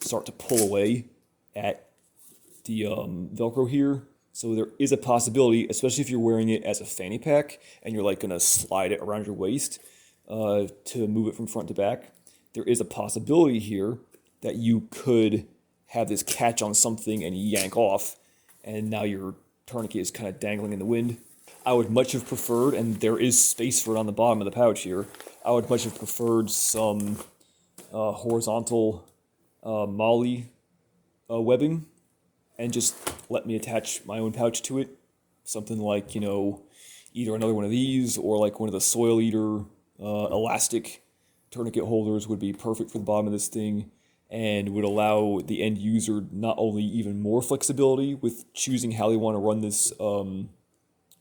start to pull away at the Velcro here. So there is a possibility, especially if you're wearing it as a fanny pack and you're like gonna slide it around your waist to move it from front to back. There is a possibility here that you could have this catch on something and yank off, and now your tourniquet is kind of dangling in the wind. I would much have preferred, and there is space for it on the bottom of the pouch here, I would much have preferred some horizontal Molle webbing, and just let me attach my own pouch to it. Something like, either another one of these or like one of the Soil Eater elastic tourniquet holders would be perfect for the bottom of this thing, and would allow the end user not only even more flexibility with choosing how they want to run this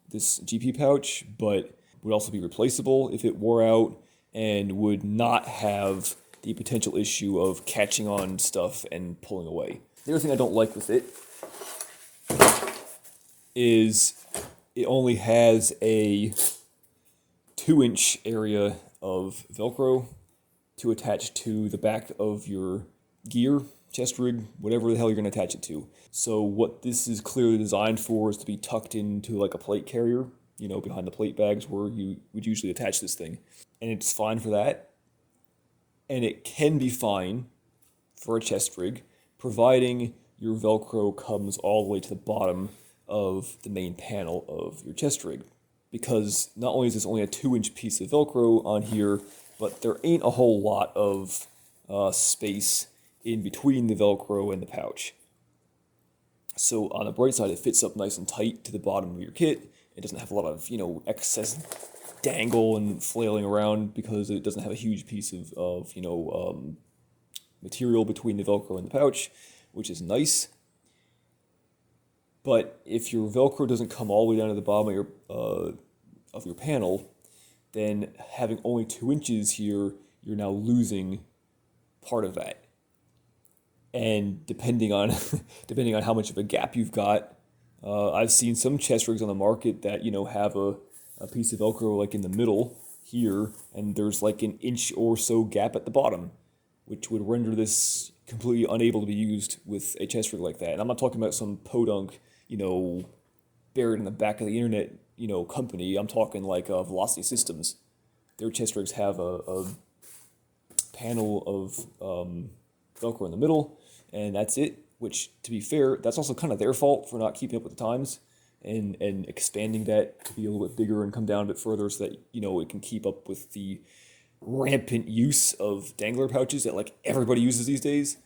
this GP pouch, but would also be replaceable if it wore out, and would not have the potential issue of catching on stuff and pulling away. The other thing I don't like with it is it only has a 2-inch area of Velcro to attach to the back of your gear, chest rig, whatever the hell you're going to attach it to. So what this is clearly designed for is to be tucked into like a plate carrier, behind the plate bags where you would usually attach this thing. And it's fine for that. And it can be fine for a chest rig, providing your Velcro comes all the way to the bottom of the main panel of your chest rig. Because not only is this only a 2-inch piece of Velcro on here, but there ain't a whole lot of space in between the Velcro and the pouch. So on the bright side, it fits up nice and tight to the bottom of your kit. It doesn't have a lot of, excess dangle and flailing around because it doesn't have a huge piece of material between the Velcro and the pouch, which is nice. But if your Velcro doesn't come all the way down to the bottom of your panel, then having only 2 inches here, you're now losing part of that. And depending on how much of a gap you've got, I've seen some chest rigs on the market that have a piece of Velcro like in the middle here, and there's like an inch or so gap at the bottom, which would render this completely unable to be used with a chest rig like that. And I'm not talking about some podunk, buried in the back of the internet, company. I'm talking like Velocity Systems. Their chest rigs have a panel of Velcro in the middle, and that's it. Which, to be fair, that's also kind of their fault for not keeping up with the times and expanding that to be a little bit bigger and come down a bit further so that, it can keep up with the rampant use of Dangler pouches that like everybody uses these days.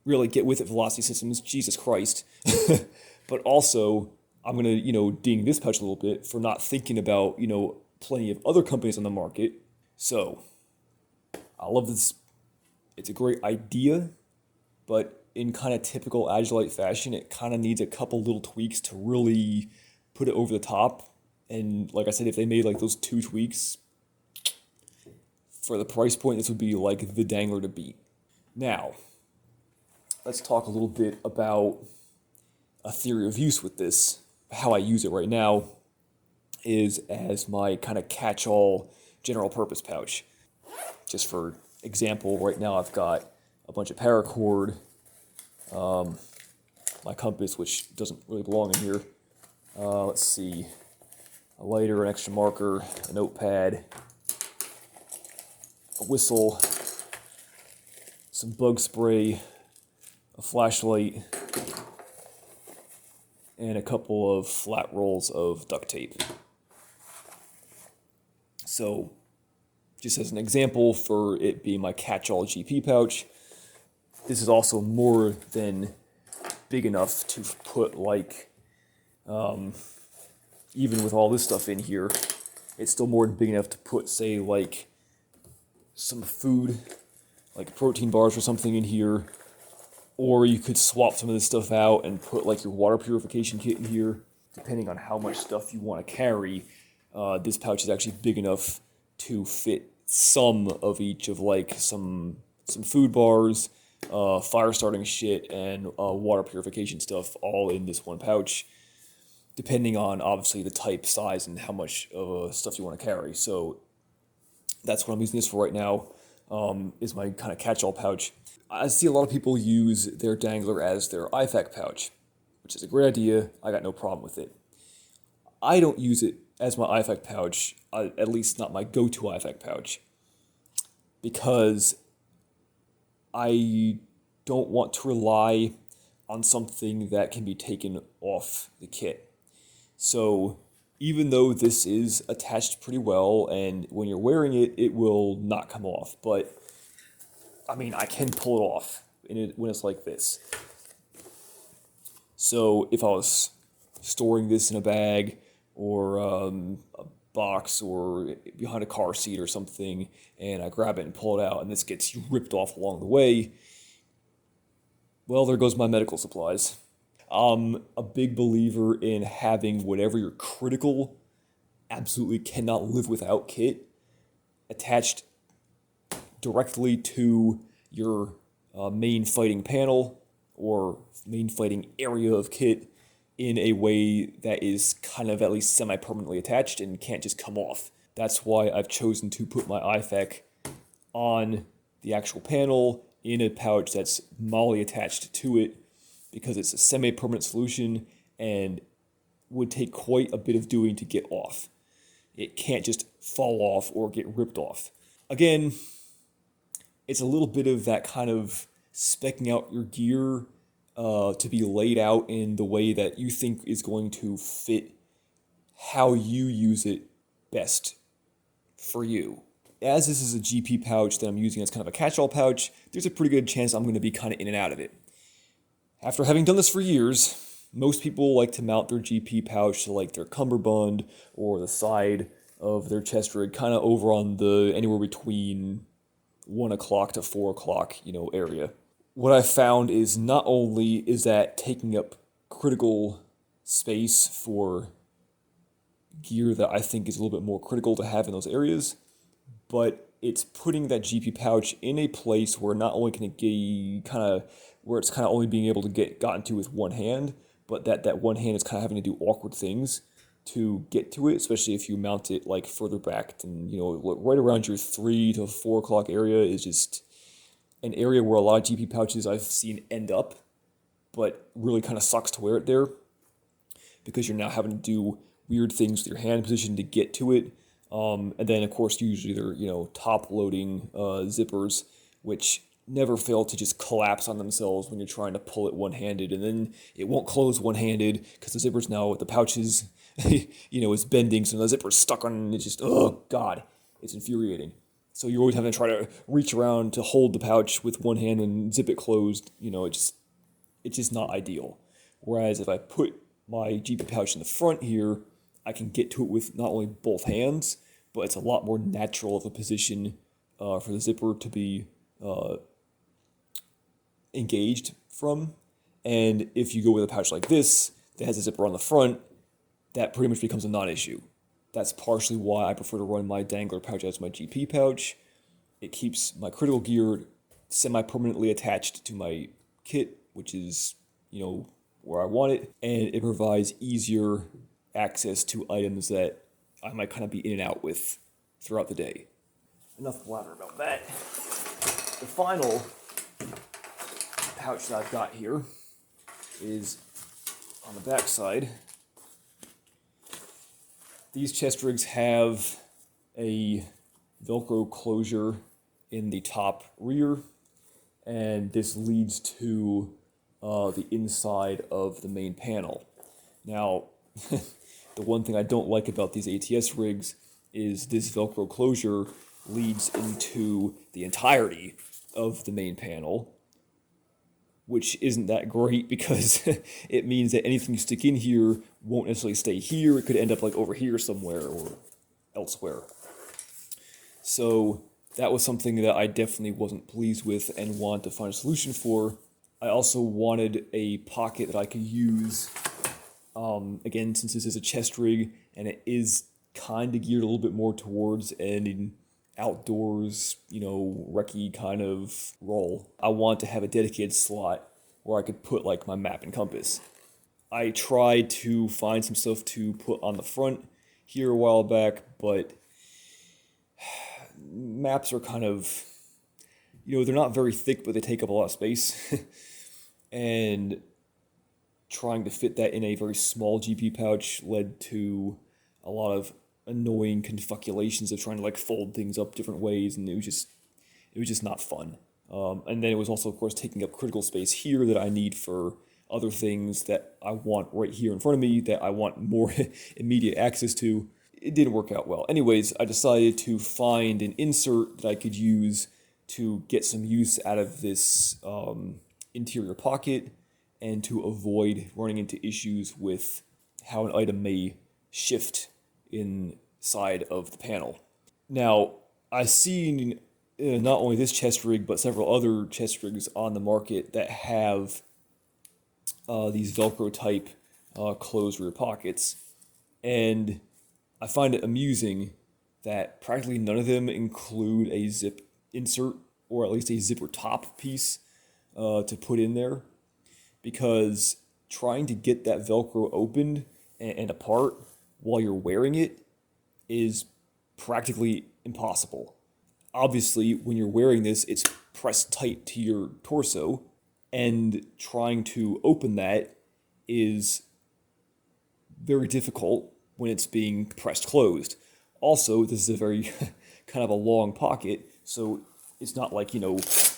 Really get with it, Velocity Systems, Jesus Christ. But also, I'm going to, ding this pouch a little bit for not thinking about, plenty of other companies on the market. So, I love this. It's a great idea, but in kind of typical Agilite fashion, it kind of needs a couple little tweaks to really put it over the top. And like I said, if they made like those 2 tweaks, for the price point, this would be like the Dangler to beat. Now, let's talk a little bit about a theory of use with this. How I use it right now is as my kind of catch-all general purpose pouch. Just for example, right now I've got a bunch of paracord, my compass, which doesn't really belong in here. Let's see, a lighter, an extra marker, a notepad, a whistle, some bug spray, a flashlight, and a couple of flat rolls of duct tape. So, just as an example for it being my catch-all GP pouch, this is also more than big enough to put like, even with all this stuff in here, it's still more than big enough to put, say, like some food, like protein bars or something in here, or you could swap some of this stuff out and put like your water purification kit in here. Depending on how much stuff you want to carry, this pouch is actually big enough to fit some of each of like some food bars, fire starting shit, and water purification stuff all in this one pouch, depending on obviously the type, size, and how much stuff you want to carry. So that's what I'm using this for right now, is my kind of catch-all pouch. I see a lot of people use their Dangler as their IFAK pouch, which is a great idea. I got no problem with it. I don't use it as my IFAK pouch, at least not my go-to IFAK pouch, because I don't want to rely on something that can be taken off the kit. So even though this is attached pretty well, and when you're wearing it, it will not come off, but I mean, I can pull it off when it's like this. So if I was storing this in a bag or a box or behind a car seat or something, and I grab it and pull it out, and this gets ripped off along the way, well, there goes my medical supplies. I'm a big believer in having whatever your critical, absolutely cannot live without kit attached directly to your main fighting panel or main fighting area of kit in a way that is kind of at least semi-permanently attached and can't just come off. That's why I've chosen to put my IFAK on the actual panel in a pouch that's Molle attached to it, because it's a semi-permanent solution and would take quite a bit of doing to get off. It can't just fall off or get ripped off. Again, it's a little bit of that kind of specking out your gear to be laid out in the way that you think is going to fit how you use it best for you. As this is a GP pouch that I'm using as kind of a catch-all pouch, there's a pretty good chance I'm going to be kind of in and out of it. After having done this for years, most people like to mount their GP pouch to like their cummerbund or the side of their chest rig, kind of over on the anywhere between 1 o'clock to 4 o'clock, area. What I found is not only is that taking up critical space for gear that I think is a little bit more critical to have in those areas, but it's putting that GP pouch in a place where not only can it get where it's kind of only being able to get gotten to with one hand, but that one hand is kind of having to do awkward things to get to it, especially if you mount it like further back than, right around your 3 to 4 o'clock area is just an area where a lot of GP pouches I've seen end up, but really kind of sucks to wear it there because you're now having to do weird things with your hand position to get to it. And then, of course, usually they're, top-loading zippers, which never fail to just collapse on themselves when you're trying to pull it one-handed, and then it won't close one-handed because the zipper's now, the pouches, is bending, so the zipper's stuck on, and it's just, oh, God, it's infuriating. So you're always having to try to reach around to hold the pouch with one hand and zip it closed, it's just not ideal. Whereas if I put my GP pouch in the front here, I can get to it with not only both hands, but it's a lot more natural of a position for the zipper to be engaged from. And if you go with a pouch like this that has a zipper on the front, that pretty much becomes a non-issue. That's partially why I prefer to run my Dangler pouch as my GP pouch. It keeps my critical gear semi-permanently attached to my kit, which is, where I want it, and it provides easier access to items that I might kind of be in and out with throughout the day. Enough blather about that. The final pouch that I've got here is on the back side. These chest rigs have a Velcro closure in the top rear, and this leads to the inside of the main panel. Now, the one thing I don't like about these ATS rigs is this Velcro closure leads into the entirety of the main panel, which isn't that great because it means that anything you stick in here won't necessarily stay here. It could end up like over here somewhere or elsewhere. So that was something that I definitely wasn't pleased with and wanted to find a solution for. I also wanted a pocket that I could use, again, since this is a chest rig and it is kind of geared a little bit more towards an outdoors, recce kind of role. I want to have a dedicated slot where I could put like my map and compass. I tried to find some stuff to put on the front here a while back, but maps are kind of, they're not very thick, but they take up a lot of space. And trying to fit that in a very small GP pouch led to a lot of annoying confuculations of trying to like fold things up different ways, and it was just not fun. And then it was also, of course, taking up critical space here that I need for other things that I want right here in front of me that I want more immediate access to. It didn't work out well. Anyways, I decided to find an insert that I could use to get some use out of this interior pocket and to avoid running into issues with how an item may shift inside of the panel. Now, I've seen not only this chest rig, but several other chest rigs on the market that have these Velcro type closed rear pockets. And I find it amusing that practically none of them include a zip insert, or at least a zipper top piece to put in there, because trying to get that Velcro opened and apart while you're wearing it is practically impossible. Obviously, when you're wearing this, it's pressed tight to your torso, and trying to open that is very difficult when it's being pressed closed. Also, this is a very kind of a long pocket, so it's not like,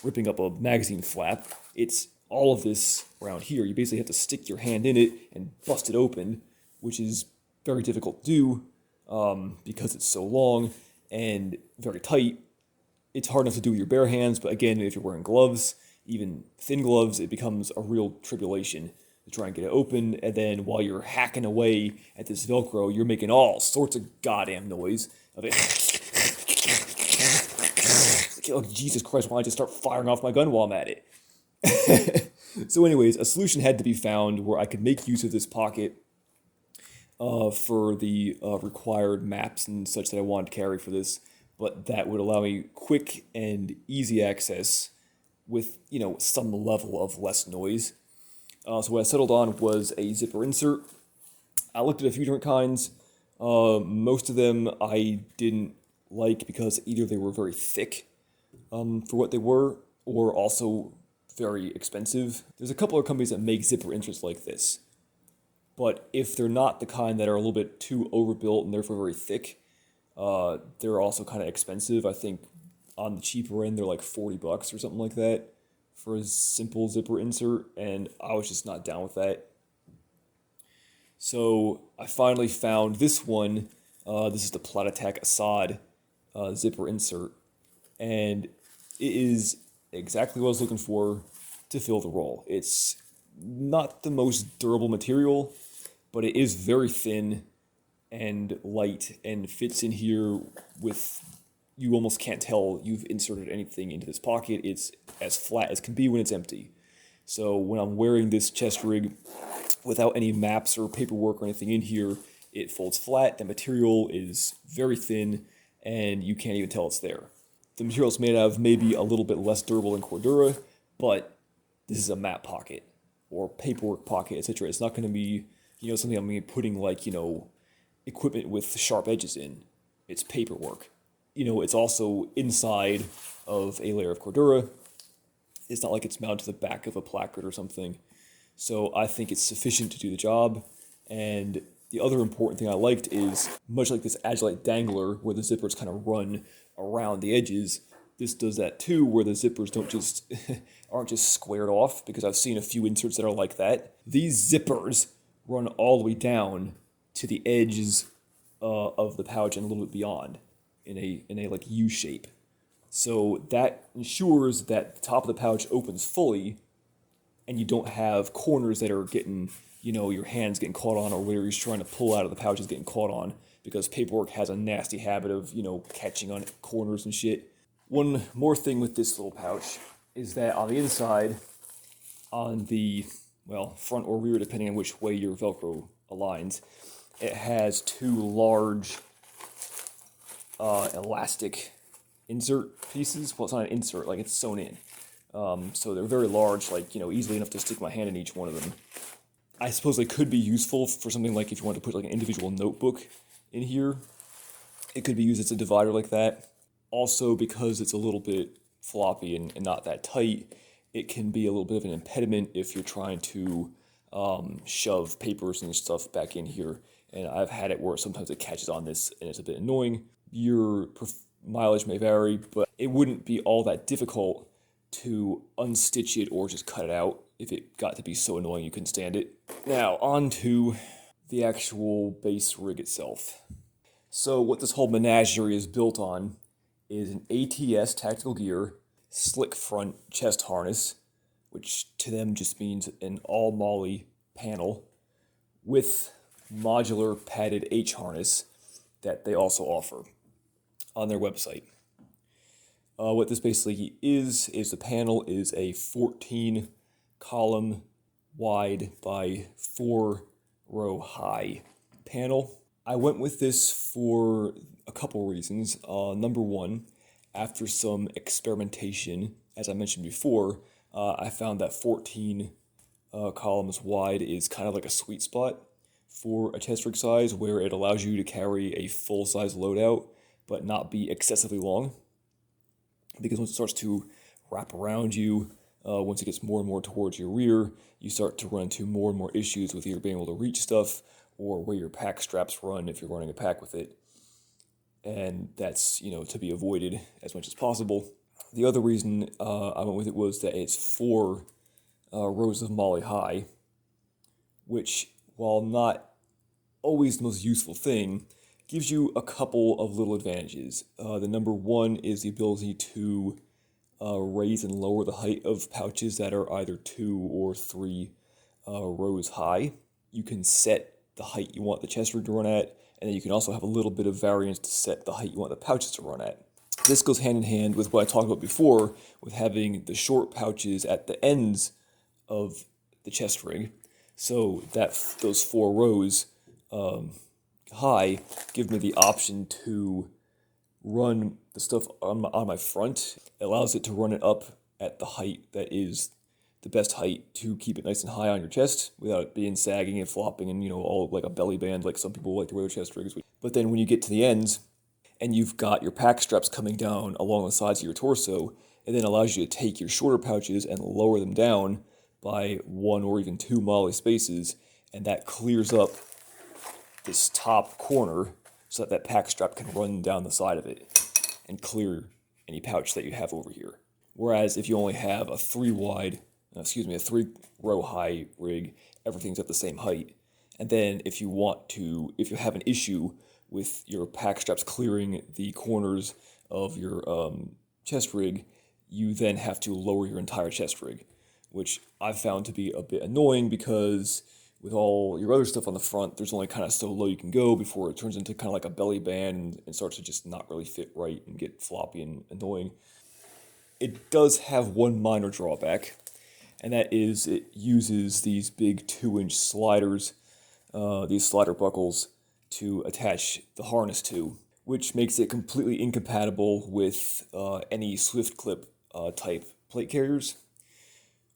ripping up a magazine flap. It's all of this around here. You basically have to stick your hand in it and bust it open, which is very difficult to do because it's so long and very tight. It's hard enough to do with your bare hands, but again, if you're wearing gloves, even thin gloves, it becomes a real tribulation to try and get it open. And then while you're hacking away at this Velcro, you're making all sorts of goddamn noise of it. Oh, Jesus Christ, why don't I just start firing off my gun while I'm at it? So anyways, a solution had to be found where I could make use of this pocket for the required maps and such that I wanted to carry for this, but that would allow me quick and easy access with, some level of less noise. So what I settled on was a zipper insert. I looked at a few different kinds. Most of them I didn't like because either they were very thick for what they were, or also very expensive. There's a couple of companies that make zipper inserts like this, but if they're not the kind that are a little bit too overbuilt and therefore very thick, they're also kind of expensive. I think on the cheaper end, they're like $40 or something like that for a simple zipper insert, and I was just not down with that. So I finally found this one. This is the Platattack Assad zipper insert, and it is exactly what I was looking for to fill the role. It's not the most durable material, but it is very thin and light and fits in here with, you almost can't tell you've inserted anything into this pocket. It's as flat as can be when it's empty. So when I'm wearing this chest rig without any maps or paperwork or anything in here, it folds flat, the material is very thin, and you can't even tell it's there. The material it's made out of may be a little bit less durable than Cordura, but this is a map pocket or paperwork pocket, etc. It's not going to be, something I'm going to be putting like, equipment with sharp edges in. It's paperwork. It's also inside of a layer of Cordura. It's not like it's mounted to the back of a placard or something. So I think it's sufficient to do the job. And the other important thing I liked is, much like this Agilite Dangler, where the zippers kind of run around the edges, this does that too, where the zippers aren't just squared off, because I've seen a few inserts that are like that. These zippers run all the way down to the edges of the pouch and a little bit beyond in a like U shape. So that ensures that the top of the pouch opens fully, and you don't have corners that are getting, your hands getting caught on, or whatever you're trying to pull out of the pouch is getting caught on, because paperwork has a nasty habit of, catching on corners and shit. One more thing with this little pouch is that on the inside, on the, front or rear, depending on which way your Velcro aligns, it has two large elastic insert pieces. Well, it's not an insert, like it's sewn in. So they're very large, like, easily enough to stick my hand in each one of them. I suppose they could be useful for something like if you want to put like an individual notebook in here. It could be used as a divider like that. Also, because it's a little bit floppy and not that tight, it can be a little bit of an impediment if you're trying to shove papers and stuff back in here. And I've had it where sometimes it catches on this and it's a bit annoying. Your mileage may vary, but it wouldn't be all that difficult to unstitch it or just cut it out if it got to be so annoying you couldn't stand it. Now, on to the actual base rig itself. So what this whole menagerie is built on is an ATS tactical gear, slick front chest harness, which to them just means an all Molle panel, with modular padded H harness that they also offer on their website. What this basically is the panel is a 14 column wide by 4 row high panel. I went with this for a couple reasons. Number one, after some experimentation, as I mentioned before, I found that 14 columns wide is kind of like a sweet spot for a chest rig size, where it allows you to carry a full-size loadout but not be excessively long. Because once it starts to wrap around you, once it gets more and more towards your rear, you start to run into more and more issues with either being able to reach stuff or where your pack straps run if you're running a pack with it. And that's, to be avoided as much as possible. The other reason I went with it was that it's 4 rows of Molle high, which, while not always the most useful thing, gives you a couple of little advantages. The number one is the ability to raise and lower the height of pouches that are either 2 or 3 rows high. You can set the height you want the chest rig to run at, and then you can also have a little bit of variance to set the height you want the pouches to run at. This goes hand in hand with what I talked about before, with having the short pouches at the ends of the chest rig, so that those 4 rows high give me the option to run the stuff on my front. It allows it to run it up at the height that is the best height to keep it nice and high on your chest without it being sagging and flopping and, all like a belly band like some people like to wear their chest rigs. But then when you get to the ends and you've got your pack straps coming down along the sides of your torso, it then allows you to take your shorter pouches and lower them down by 1 or even 2 Molle spaces, and that clears up this top corner so that pack strap can run down the side of it and clear any pouch that you have over here. Whereas if you only have a 3 row high rig, everything's at the same height. And then if you have an issue with your pack straps clearing the corners of your chest rig, you then have to lower your entire chest rig, which I've found to be a bit annoying because with all your other stuff on the front, there's only kind of so low you can go before it turns into kind of like a belly band and starts to just not really fit right and get floppy and annoying. It does have one minor drawback, and that is it uses these big 2-inch sliders, these slider buckles, to attach the harness to, which makes it completely incompatible with any swift clip type plate carriers,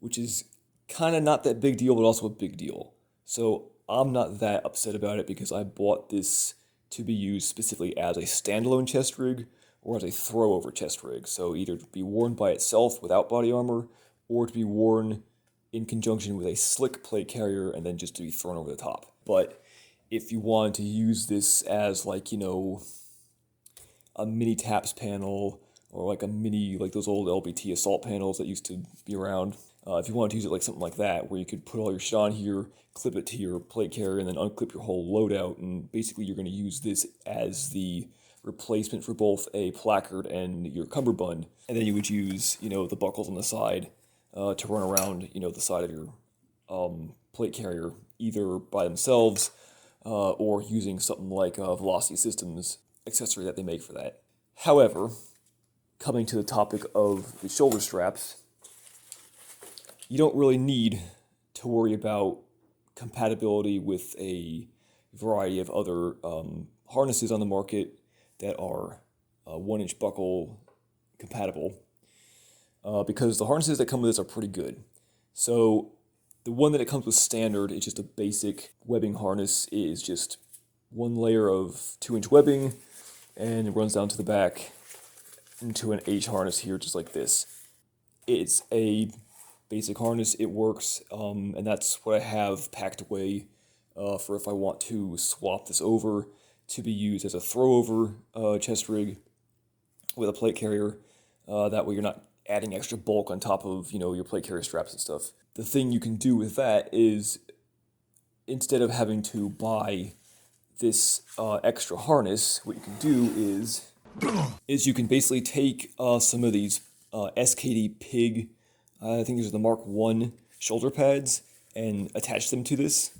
which is kind of not that big deal, but also a big deal. So I'm not that upset about it because I bought this to be used specifically as a standalone chest rig or as a throw-over chest rig. So either to be worn by itself without body armor or to be worn in conjunction with a slick plate carrier and then just to be thrown over the top. But if you wanted to use this as like, a mini TAPS panel or like a mini, like those old LBT assault panels that used to be around, if you wanted to use it like something like that, where you could put all your shit on here, clip it to your plate carrier, and then unclip your whole loadout, and basically you're going to use this as the replacement for both a placard and your cummerbund, and then you would use, the buckles on the side to run around, the side of your plate carrier, either by themselves or using something like a Velocity Systems accessory that they make for that. However, coming to the topic of the shoulder straps, you don't really need to worry about compatibility with a variety of other harnesses on the market that are 1-inch buckle compatible, because the harnesses that come with this are pretty good. So the one that it comes with standard is just a basic webbing harness. It is just 1 layer of 2-inch webbing, and it runs down to the back into an H harness here, just like this. It's a basic harness, it works, and that's what I have packed away for if I want to swap this over to be used as a throw-over chest rig with a plate carrier. That way you're not adding extra bulk on top of, your plate carrier straps and stuff. The thing you can do with that is, instead of having to buy this extra harness, what you can do is you can basically take some of these SKD Pig, I think these are the Mark 1 shoulder pads, and attach them to this.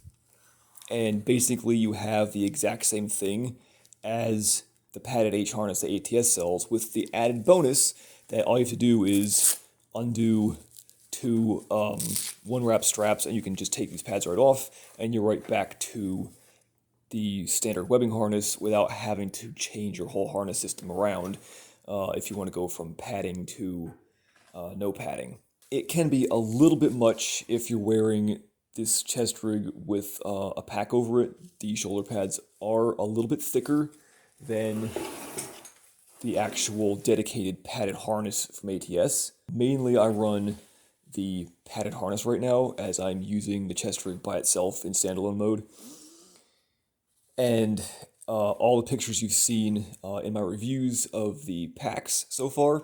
And basically you have the exact same thing as the padded H harness that ATS sells, with the added bonus that all you have to do is undo 2 one-wrap straps, and you can just take these pads right off, and you're right back to the standard webbing harness without having to change your whole harness system around if you want to go from padding to no padding. It can be a little bit much if you're wearing this chest rig with a pack over it. The shoulder pads are a little bit thicker than the actual dedicated padded harness from ATS. Mainly I run the padded harness right now, as I'm using the chest rig by itself in standalone mode. And all the pictures you've seen in my reviews of the packs so far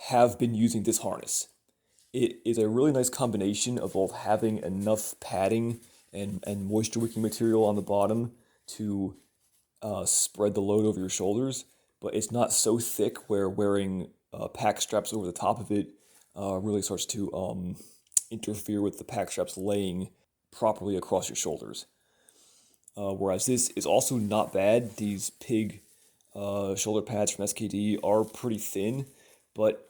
have been using this harness. It is a really nice combination of both having enough padding and moisture wicking material on the bottom to spread the load over your shoulders, but it's not so thick where wearing pack straps over the top of it really starts to interfere with the pack straps laying properly across your shoulders. Whereas this is also not bad. These Pig shoulder pads from SKD are pretty thin, but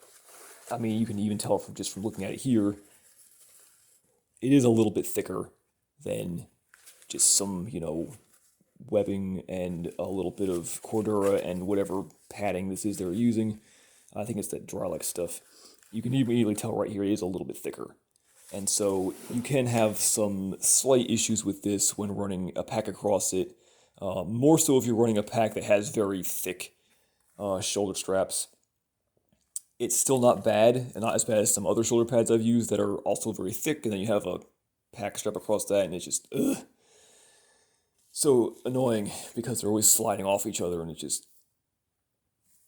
I mean, you can even tell from looking at it here, it is a little bit thicker than just some, webbing and a little bit of Cordura and whatever padding this is they're using. I think it's that Drylex stuff. You can immediately tell right here it is a little bit thicker. And so you can have some slight issues with this when running a pack across it. More so if you're running a pack that has very thick shoulder straps. It's still not bad, and not as bad as some other shoulder pads I've used that are also very thick, and then you have a pack strap across that, and it's just, so annoying, because they're always sliding off each other, and it's just,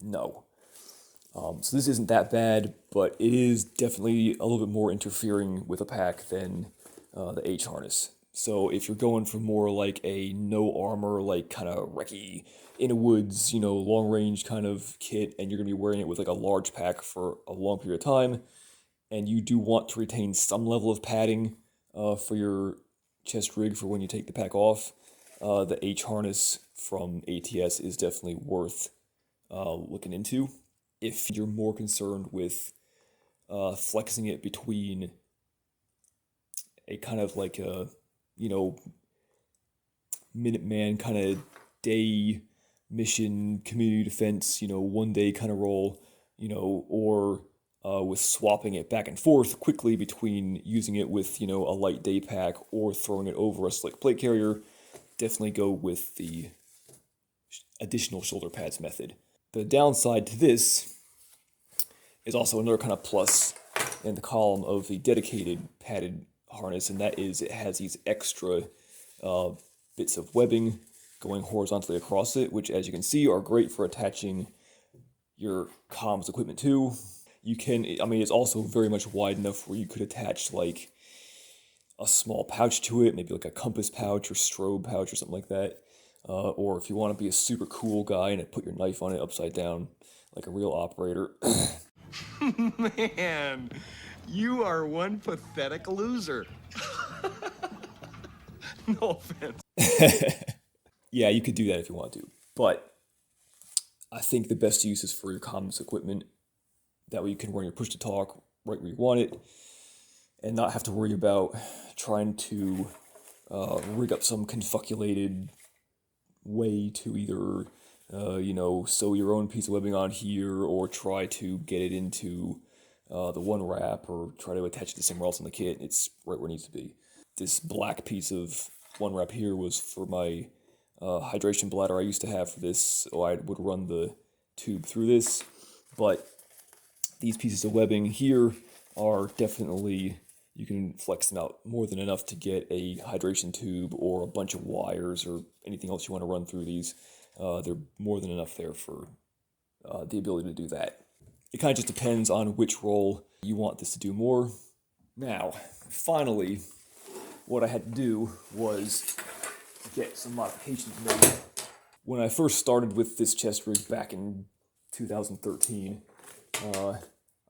no. So this isn't that bad, but it is definitely a little bit more interfering with a pack than the H harness. So if you're going for more like a no armor, like kind of recce, in the woods, long range kind of kit, and you're going to be wearing it with like a large pack for a long period of time, and you do want to retain some level of padding for your chest rig for when you take the pack off, the H harness from ATS is definitely worth looking into. If you're more concerned with flexing it between a kind of like a, Minuteman kind of day mission, community defense, one day kind of role, or with swapping it back and forth quickly between using it with, a light day pack or throwing it over a slick plate carrier, definitely go with the additional shoulder pads method. The downside to this is also another kind of plus in the column of the dedicated padded harness, and that is it has these extra bits of webbing going horizontally across it, which, as you can see, are great for attaching your comms equipment to. It's also very much wide enough where you could attach like a small pouch to it, maybe like a compass pouch or strobe pouch or something like that. Or if you want to be a super cool guy and put your knife on it upside down like a real operator. Man, you are one pathetic loser. No offense. Yeah, you could do that if you want to. But I think the best use is for your comms equipment. That way you can run your push-to-talk right where you want it and not have to worry about trying to rig up some confuculated way to either, sew your own piece of webbing on here or try to get it into the one wrap or try to attach it to somewhere else in the kit. It's right where it needs to be. This black piece of one wrap here was for my hydration bladder I used to have for this, so I would run the tube through this. But these pieces of webbing here are definitely you can flex them out more than enough to get a hydration tube or a bunch of wires or anything else you want to run through these. They're more than enough there for the ability to do that. It kind of just depends on which role you want this to do more. Now, finally, what I had to do was get some modifications made. When I first started with this chest rig back in 2013, I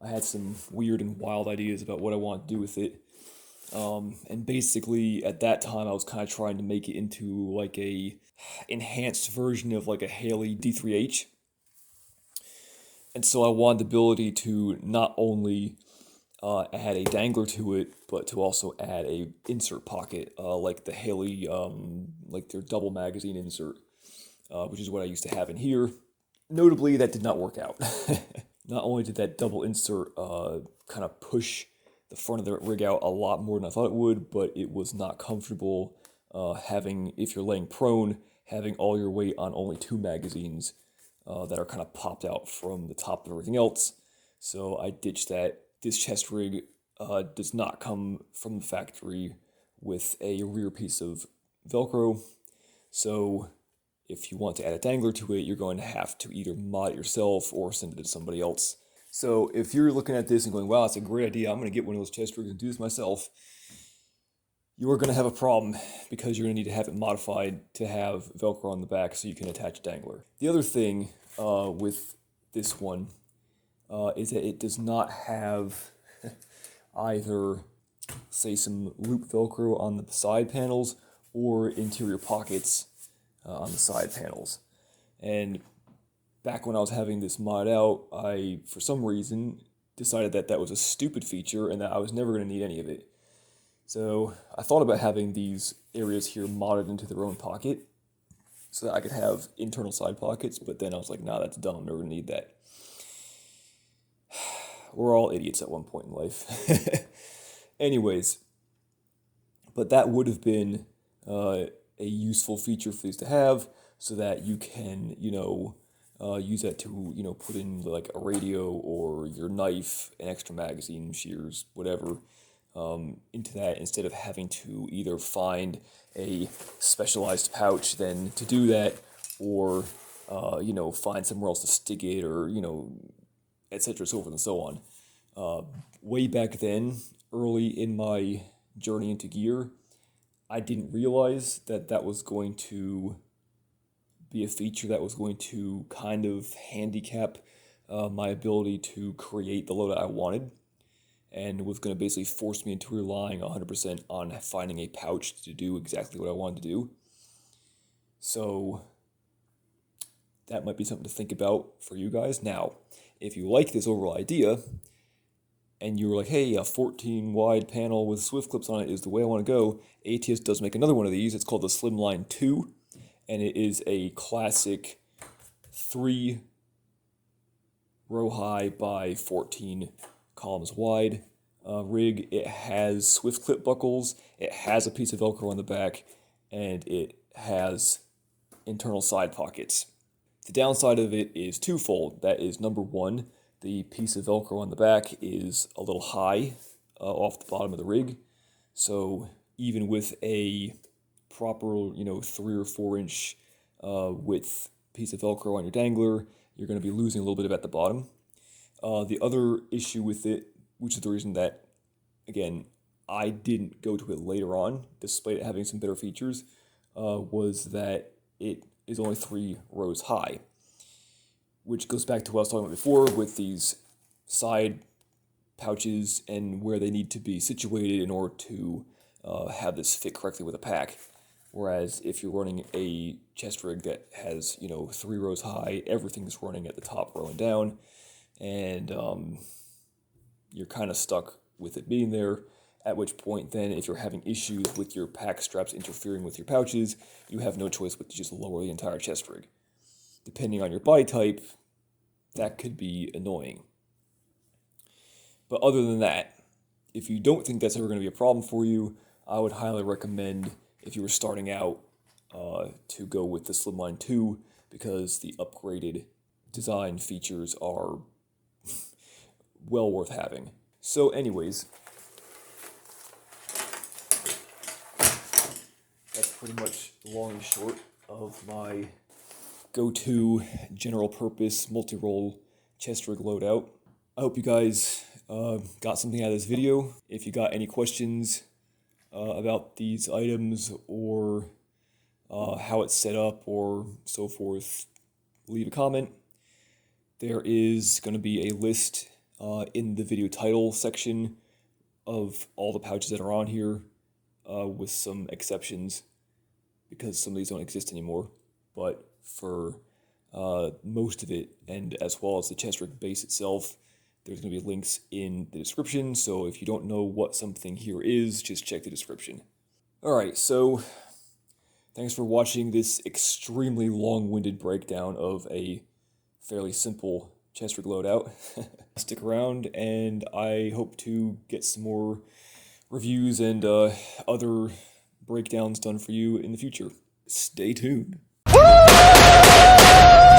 had some weird and wild ideas about what I wanted to do with it. And basically, at that time, I was kind of trying to make it into like a enhanced version of like a Haley D3H. And so I wanted the ability to not only add a dangler to it, but to also add a insert pocket, like the Haley, like their double magazine insert, which is what I used to have in here. Notably, that did not work out. Not only did that double insert kind of push the front of the rig out a lot more than I thought it would, but it was not comfortable having, if you're laying prone, having all your weight on only 2 magazines that are kind of popped out from the top of everything else. So I ditched that. This chest rig does not come from the factory with a rear piece of Velcro. So if you want to add a dangler to it, you're going to have to either mod it yourself or send it to somebody else. So if you're looking at this and going, wow, that's a great idea, I'm going to get one of those chest rigs and do this myself, you are going to have a problem because you're going to need to have it modified to have Velcro on the back so you can attach a dangler. The other thing with this one is that it does not have either, say, some loop Velcro on the side panels or interior pockets on the side panels. And back when I was having this mod out, I, for some reason, decided that that was a stupid feature and that I was never going to need any of it. So I thought about having these areas here modded into their own pocket so that I could have internal side pockets, but then I was like, nah, that's dumb, I'm never going to need that. We're all idiots at one point in life. Anyways, but that would have been a useful feature for these to have so that you can, use that to, put in like a radio or your knife, an extra magazine, shears, whatever, into that instead of having to either find a specialized pouch then to do that or, find somewhere else to stick it or, etc. so forth and so on. Way back then, early in my journey into gear, I didn't realize that that was going to be a feature that was going to kind of handicap my ability to create the loadout I wanted, and was going to basically force me into relying 100% on finding a pouch to do exactly what I wanted to do. So that might be something to think about for you guys. Now, if you like this overall idea, and you were like, hey, a 14 wide panel with swift clips on it is the way I want to go, ATS does make another one of these. It's called the Slimline 2, and it is a classic 3 row high by 14 columns wide rig. It has swift clip buckles, it has a piece of Velcro on the back, and it has internal side pockets. The downside of it is twofold. That is, number one, the piece of Velcro on the back is a little high off the bottom of the rig. So even with a proper, 3 or 4 inch width piece of Velcro on your dangler, you're going to be losing a little bit of at the bottom. The other issue with it, which is the reason that, again, I didn't go to it later on, despite it having some better features, was that it is only 3 rows high, which goes back to what I was talking about before with these side pouches and where they need to be situated in order to have this fit correctly with a pack. Whereas if you're running a chest rig that has, 3 rows high, everything's running at the top row and down, and you're kind of stuck with it being there, at which point then if you're having issues with your pack straps interfering with your pouches, you have no choice but to just lower the entire chest rig. Depending on your body type, that could be annoying. But other than that, if you don't think that's ever going to be a problem for you, I would highly recommend, if you were starting out, to go with the Slimline 2, because the upgraded design features are well worth having. So anyways, pretty much the long and short of my go-to general purpose multi-role chest rig loadout. I hope you guys got something out of this video. If you got any questions about these items or how it's set up or so forth, leave a comment. There is going to be a list in the video title section of all the pouches that are on here, with some exceptions because some of these don't exist anymore. But for most of it, and as well as the chest rig base itself, there's going to be links in the description, so if you don't know what something here is, just check the description. Alright, so thanks for watching this extremely long-winded breakdown of a fairly simple chest rig loadout. Stick around, and I hope to get some more reviews and other breakdowns done for you in the future. Stay tuned.